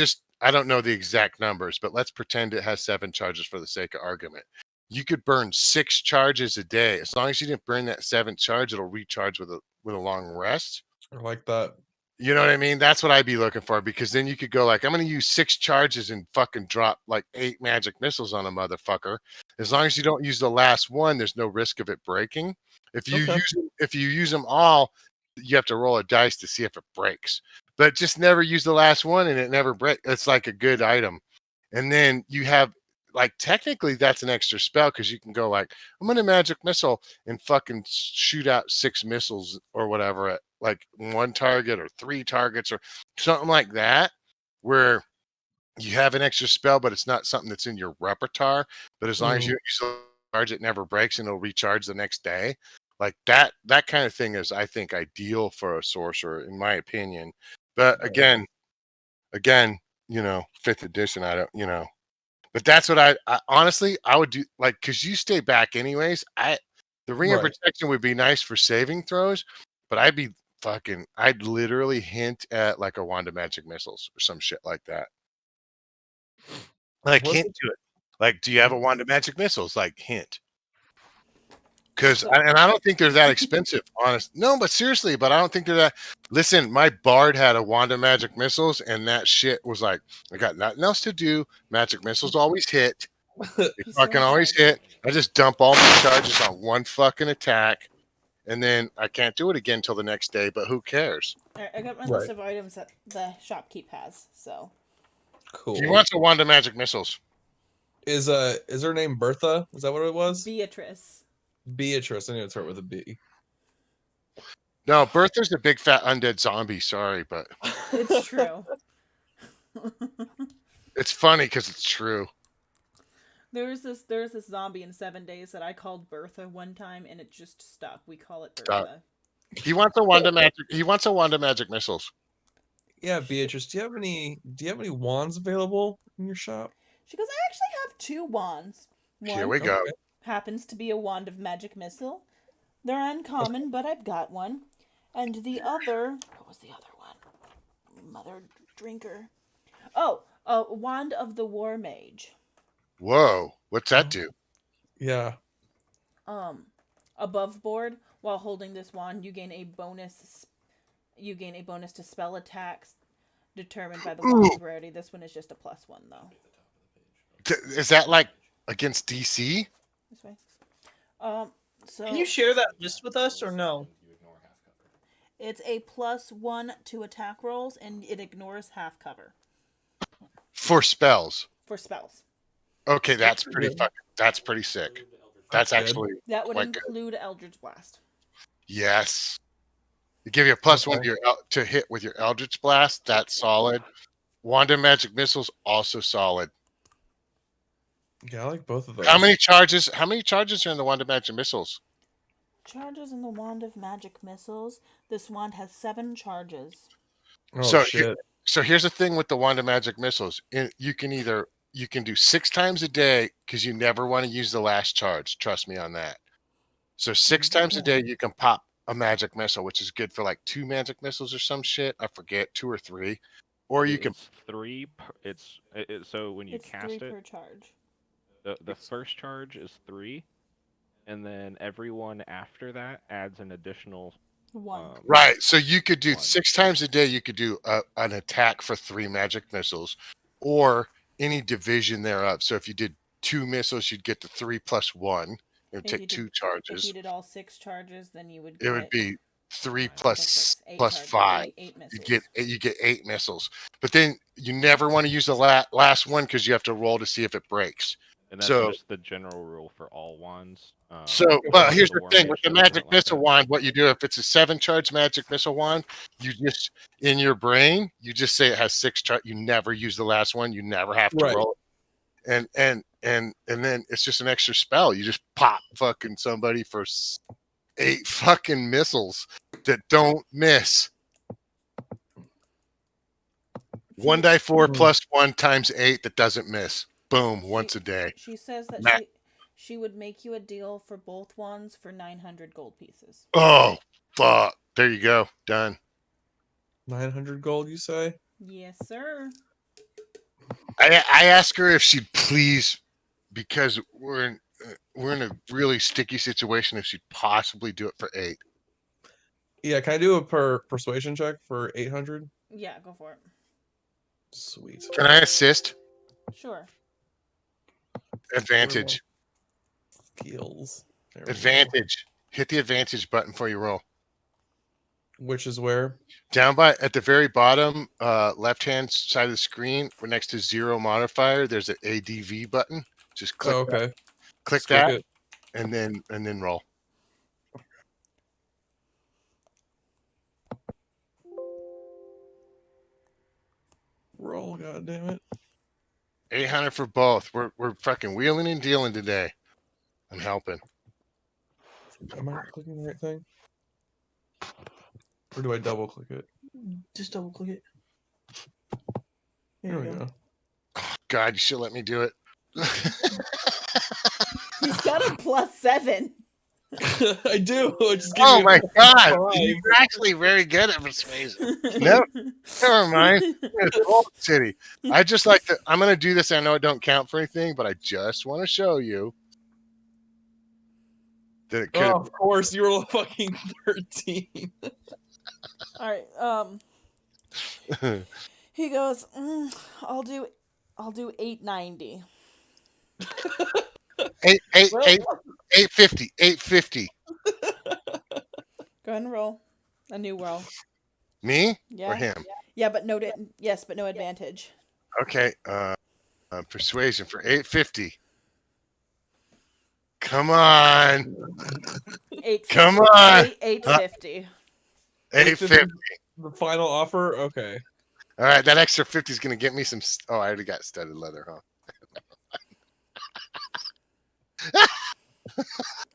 don't know the exact numbers, but let's pretend it has 7 charges for the sake of argument. You could burn 6 charges a day. As long as you didn't burn that 7th charge, it'll recharge with a long rest. I like that. You know what I mean? That's what I'd be looking for, because then you could go like, I'm going to use 6 charges and fucking drop like 8 magic missiles on a motherfucker. As long as you don't use the last one, there's no risk of it breaking. Okay. If you use them all, you have to roll a dice to see if it breaks. But just never use the last one and it never breaks. It's like a good item. And then you have like technically that's an extra spell, because you can go like, I'm gonna magic missile and fucking shoot out 6 missiles or whatever at like 1 target or 3 targets or something like that, where you have an extra spell, but it's not something that's in your repertoire. But as long as you use the charge, it never breaks and it'll recharge the next day. Like that kind of thing is, I think, ideal for a sorcerer, in my opinion. But again, 5th edition, I don't, but that's what I honestly I would do, like, because you stay back anyways. The ring of Right. protection would be nice for saving throws, but I'd literally hint at like a wand of magic missiles or some shit like that. Like What's hint it? to it. Like, do you have a wand of magic missiles? Like hint. Because So I don't think they're that expensive, honest. No, but seriously, but I don't think they're that. Listen, my bard had a wand of magic missiles, and that shit was like, I got nothing else to do. Magic missiles always hit. They he's so fucking always excited. hit. I just dump all my charges on one fucking attack, and then I can't do it again till the next day. But who cares? I got my Right. list of items that the shopkeep has. So Cool. He wants a wand of magic missiles. Is her name Bertha? Is that what it was? Beatrice. Beatrice. I knew it start with a B. No, Bertha's a big fat undead zombie. Sorry, but It's true. it's funny because it's true. There was this zombie in 7 Days that I called Bertha one time, and it just stuck. We call it Stop. Bertha. He wants a wand of magic. He wants a wand of magic missiles. Yeah, Beatrice. Do you have any wands available in your shop? She goes, I actually have 2 wands. Here One we go. Okay. happens to be a wand of magic missile. They're uncommon, but I've got one. And the other, what was the other one? Mother drinker. Oh, a wand of the war mage. Whoa, what's that do? Yeah. Above board, while holding this wand, you gain a bonus. You gain a bonus to spell attacks determined by the wand's rarity. This one is just a +1 though. Is that like against DC? This way. So Can you share that list with us or no? it's a +1 to attack rolls, and it ignores half cover For spells. for spells. Okay, that's pretty good. that's pretty sick. That's good. actually That would quite good. include Eldritch Blast. Yes. They give you a +1 Okay. to your to hit with your Eldritch Blast. That's solid. Wand of Magic Missiles also solid. Yeah, I like both of those. How many charges? How many charges are in the Wand of Magic Missiles? Charges in the Wand of Magic Missiles. This wand has 7 charges. Oh So shit. So here's the thing with the Wand of Magic Missiles. You can do 6 times a day, because you never want to use the last charge. Trust me on that. So 6 times a day you can pop a magic missile, which is good for like 2 magic missiles or some shit. I forget, 2 or 3. Or you can It's 3. So when you It's 3 cast it, per charge. the first charge is 3, and then everyone after that adds an additional One. Right. So you could do One. 6 times a day. You could do an attack for 3 magic missiles, or any division thereof. So if you did 2 missiles, you'd get the 3 plus 1. It would If you take did- 2 If charges. you did all 6 charges, then you would It would get be 3 Five. plus plus 6, 8 plus charges, 5. 8 You missiles. get 8 missiles. But then you never want to use the last one because you have to roll to see if it breaks. And that's So just the general rule for all wands. but here's the the War thing Mage with the doesn't magic like missile that. wand. What you do if it's a 7 charge magic missile wand, you just in your brain you just say it has 6 charge. You never use the last one. You never have to Right. roll. And then it's just an extra spell. You just pop fucking somebody for 8 fucking missiles that don't miss. 1 die 4 plus 1 times 8 that doesn't miss. Boom, once a day. She says that Matt. she would make you a deal for both wands for 900 gold pieces. Oh, fuck. There you go. Done. 900 gold, you say? Yes, sir. I asked her if she'd please, because we're in a really sticky situation, if she'd possibly do it for 8. Yeah, can I do a persuasion check for 800? Yeah, go for it. Sweet. Can I assist? Sure. Advantage. Skills. There we go. Advantage. Hit the advantage button before you roll. Which is where? Down by at the very bottom, left-hand side of the screen, where next to 0 modifier, there's an ADV button. Just click. Oh, okay. That, click Just click that, it. and then roll. Roll, goddammit. 800 for both. We're fucking wheeling and dealing today. I'm helping. Am I clicking the right thing? Or do I double click it? Just double click it. There we go. God, you should let me do it. He's got a +7. I do. Just give Oh me my God, five. you're actually very good at persuasion. No, never mind. It's Gold City. I just like to. I'm gonna do this. I know it don't count for anything, but I just want to show you that it could. Oh, of course, you roll a fucking 13. All right. He goes, I'll do 890. 850. 850. Go ahead and roll. A new roll. Me Yeah. or him? Yeah, but no but no advantage. Okay. Persuasion for 850. Come on. 850. Come on. 850. 850. The final offer? Okay. All right, that extra 50 is going to get me some. Oh, I already got studded leather, huh?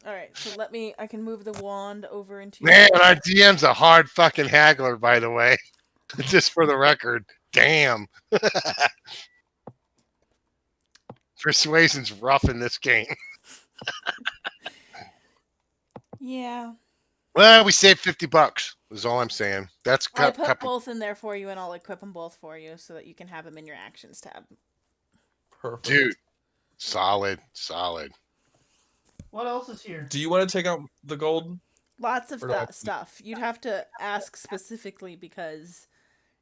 All right, so I can move the wand over into Man, our DM's a hard fucking haggler, by the way. Just for the record. Damn. Persuasion's rough in this game. Yeah. Well, we saved $50. Is all I'm saying. That's I put both in there for you, and I'll equip them both for you so that you can have them in your actions tab. Perfect. Dude, solid. What else is here? Do you want to take out the gold? Lots of Or do I- stuff. You'd have to ask specifically because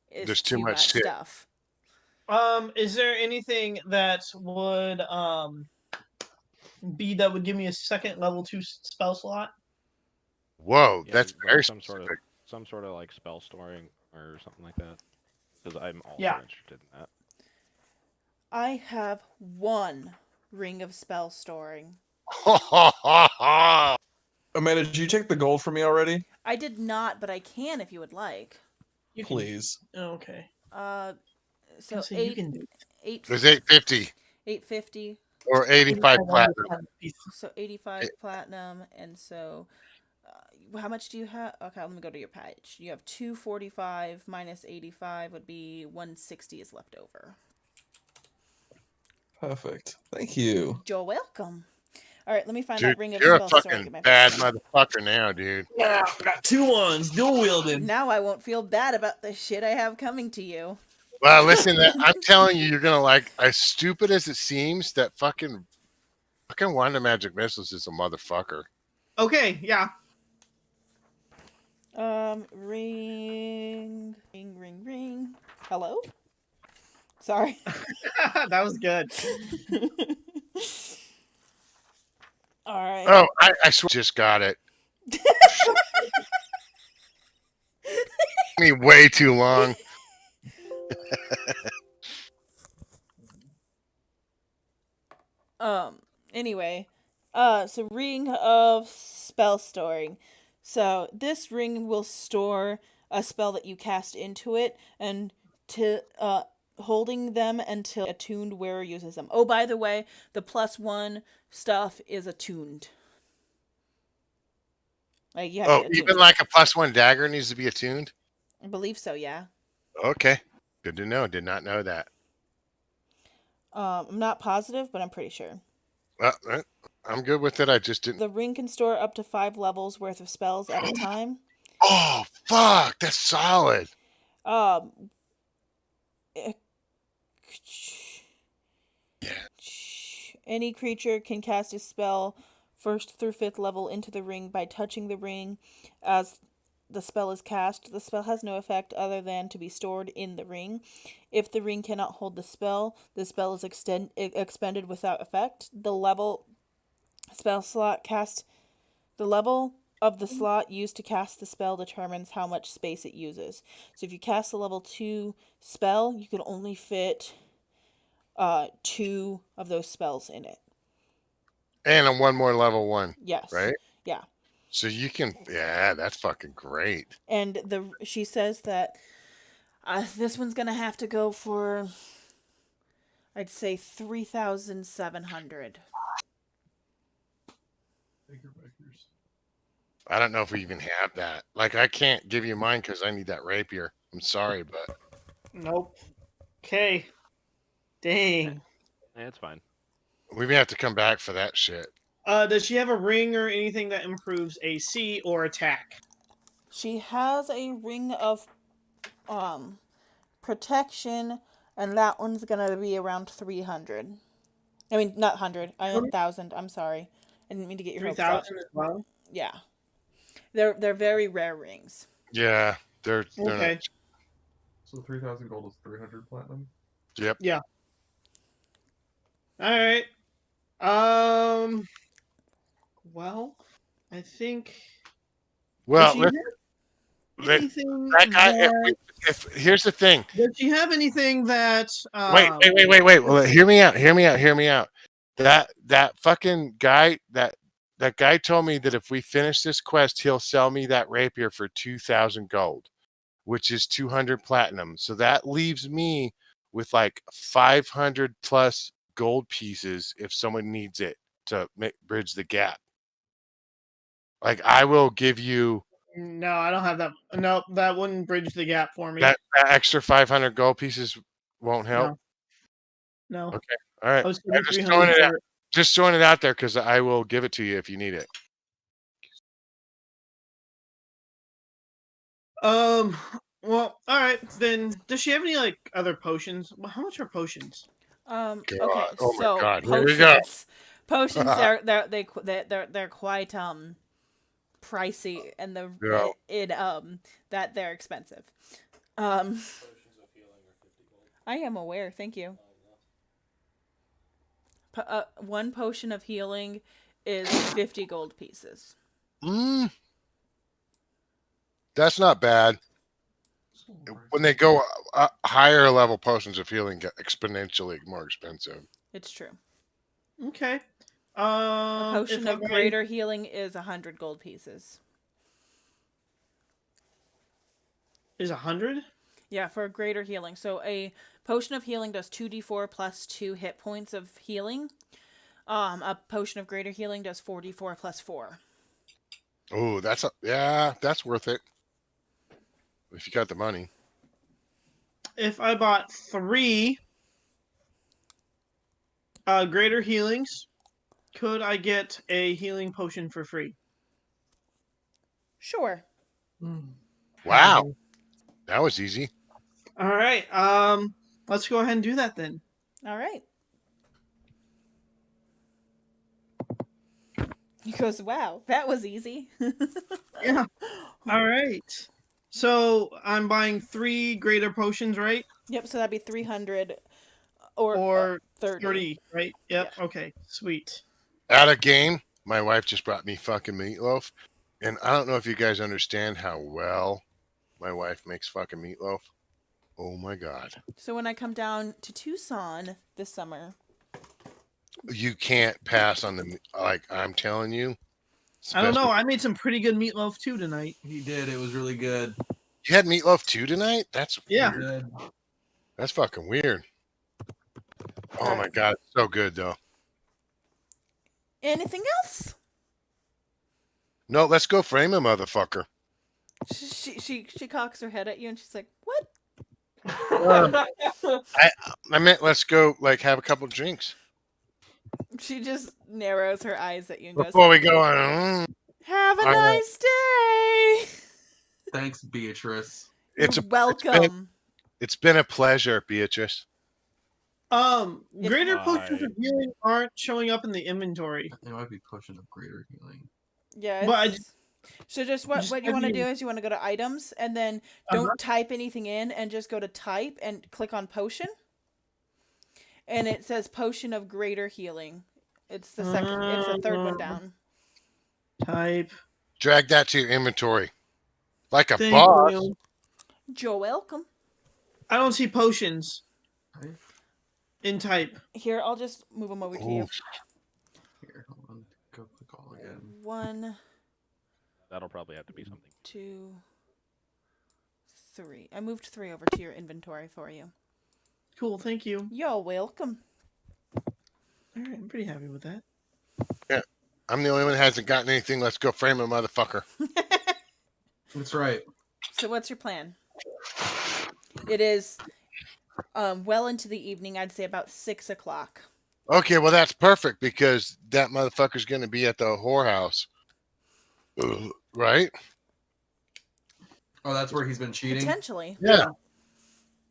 it's There's too much shit. stuff. Is there anything that would would give me a second level 2 spell slot? Whoa, Yeah, that's like very some sort of like spell storing or something like that. Because I'm also interested in that. I have 1 ring of spell storing. Amanda, did you take the gold from me already? I did not, but I can if you would like. You can- Please. Oh, okay. So So you can do it. It was 850 850. or 85 platinum. So 85 platinum, and so how much do you have? Okay, let me go to your page. You have 245 minus 85 would be 160 is left over. Perfect. Thank you. You're welcome. All right, let me find Dude, that ring of you're a spell storing. fucking bad motherfucker now, dude. Yeah, I got 2 ones. Dual wielding. Now I won't feel bad about the shit I have coming to you. Well, listen, I'm telling you, you're gonna like. As stupid as it seems, that fucking wand of magic missiles is a motherfucker. Okay, yeah. Ring. Hello? Sorry. That was good. All right. Oh, I swear, just got it. Me way too long. Anyway, so ring of spell storing. So this ring will store a spell that you cast into it and to holding them until attuned wearer uses them. Oh, by the way, the +1 stuff is attuned. Like you have Oh, to attune even to like it. a +1 dagger needs to be attuned? I believe so, yeah. Okay. Good to know. Did not know that. I'm not positive, but I'm pretty sure. I'm good with it. I just didn't. The ring can store up to 5 levels worth of spells at a time. Oh, fuck. That's solid. Um, Any creature can cast a spell 1st through 5th level into the ring by touching the ring as the spell is cast. The spell has no effect other than to be stored in the ring. If the ring cannot hold the spell is expended without effect. The level of the slot used to cast the spell determines how much space it uses. So if you cast a level 2 spell, you can only fit 2 of those spells in it. And on one more level 1. Yes. Right? Yeah. So you can, yeah, that's fucking great. And she says that this one's gonna have to go for, I'd say 3,700. I don't know if we even have that. Like, I can't give you mine because I need that rapier. I'm sorry, but Nope. Okay. Dang. Yeah, it's fine. we may have to come back for that shit. Does she have a ring or anything that improves AC or attack? She has a ring of protection, and that one's gonna be around 300. I mean, not 100. I meant 1,000. I'm sorry. I didn't mean to get your hopes up. 3,000 as well? Yeah. They're very rare rings. Yeah, they're Okay. not. So 3,000 gold is 300 platinum. Yep. Yeah. All right. Well, I think. Well, Does she listen, have anything that guy. that- If here's the thing. Does she have anything that? Wait. Well, hear me out. That fucking guy. That guy told me that if we finish this quest, he'll sell me that rapier for 2,000 gold, which is 200 platinum. So that leaves me with like 500 plus gold pieces if someone needs it to bridge the gap. Like, I will give you No, I don't have that. No, that wouldn't bridge the gap for me. that extra 500 gold pieces won't help. No. Okay. All right. I was I'm getting 300 for it. just throwing it out there because I will give it to you if you need it. Well, all right then. Does she have any like other potions? Well, how much are potions? Okay, Oh my so God, here we go. potions they're quite pricey, and that they're expensive. I am aware. Thank you. One potion of healing is 50 gold pieces. That's not bad. When they go higher level, potions of healing get exponentially more expensive. It's true. Okay. A potion of greater healing is 100 gold pieces. Is 100? Yeah, for a greater healing. So a potion of healing does 2d4 plus 2 hit points of healing. A potion of greater healing does 44 plus 4. Oh, that's worth it. If you got the money. If I bought 3 greater healings, could I get a healing potion for free? Sure. Wow. That was easy. All right. Let's go ahead and do that then. All right. He goes, wow, that was easy. Yeah. All right. So I'm buying 3 greater potions, right? Yep, so that'd be 300 or Or 30. 30, right? Yep. Yeah. Okay. Sweet. At a game, my wife just brought me fucking meatloaf, and I don't know if you guys understand how well my wife makes fucking meatloaf. Oh my god, So when I come down to Tucson this summer, you can't pass on the like. I'm telling you, it's the I don't best. know. I made some pretty good meatloaf too tonight. He did. It was really good. You had meatloaf too tonight? That's Yeah. He did. that's fucking weird. Oh my Alright. god, it's so good though. anything else? No, let's go frame a motherfucker. She cocks her head at you and she's like, "What?" I meant let's go like have a couple drinks She just narrows her eyes at you and goes, before we go on. "Have a I know. nice day." Thanks, Beatrice. It's You're a welcome. it's been a pleasure, Beatrice. Greater Bye. potions of healing aren't showing up in the inventory. They might be pushing up greater healing. Yeah. But I So just just what you have want to you- do is you want to go to items and then don't type anything in and just go to type and click on potion. And it says potion of greater healing. It's the second. It's the third one down. type. Drag that to your inventory like a Thank boss. you. You're welcome. I don't see potions Right? in type. Here, I'll just move them over to you. Ooh. Here, hold on. Go click all again. 1, That'll probably have to be something. 2, 3. I moved 3 over to your inventory for you. Cool. Thank you. You're welcome. All right. I'm pretty happy with that. I'm the only one that hasn't gotten anything. Let's go frame a motherfucker. That's right. So what's your plan? It is well into the evening. I'd say about 6 o'clock. Okay, well that's perfect because that motherfucker's gonna be at the whorehouse. Right? Oh, that's where he's been cheating? Potentially. Yeah.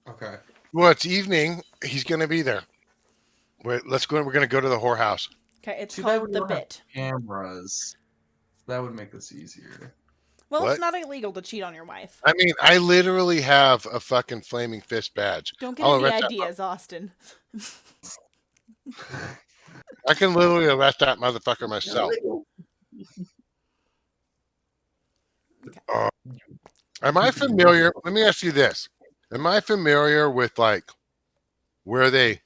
Okay. Well, it's evening. He's gonna be there. Let's go. We're gonna go to the whorehouse. Okay, it's Too bad called we The don't have Bit. Cameras. That would make this easier. Well, What? it's not illegal to cheat on your wife. I mean, I literally have a fucking flaming fist badge. Don't get I'll any arrest that ideas, Austin. I can literally arrest that motherfucker myself. Am I familiar? Let me ask you this: am I familiar with like where they,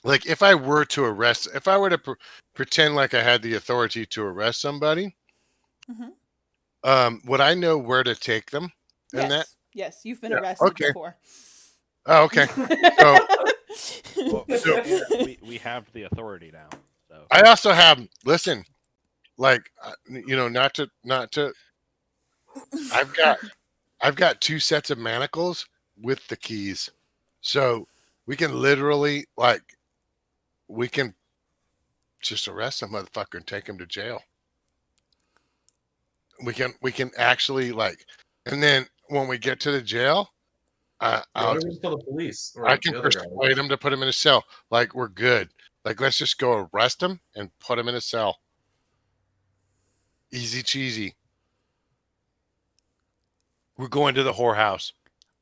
like, if I were to arrest, if I were to pretend like I had the authority to arrest somebody, would I know where to take them? Yes. And that? Yes, you've been Yeah, arrested okay. before. Oh, okay. Well, So- we have the authority now. So I also have. Listen, like, not to. I've got 2 sets of manacles with the keys, so we can literally we can just arrest some motherfucker and take him to jail. We can actually and then when we get to the jail, Why I'll don't we just tell the police? Or I the can other guy? persuade him to put him in a cell. Like, we're good. Like, let's just go arrest him and put him in a cell. Easy cheesy. We're going to the whorehouse.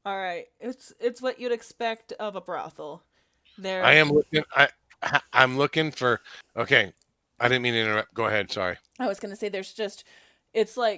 All right, it's what you'd expect of a brothel. There, I am looking. I'm looking for. Okay, I didn't mean to interrupt. Go ahead. Sorry. I was gonna say it's like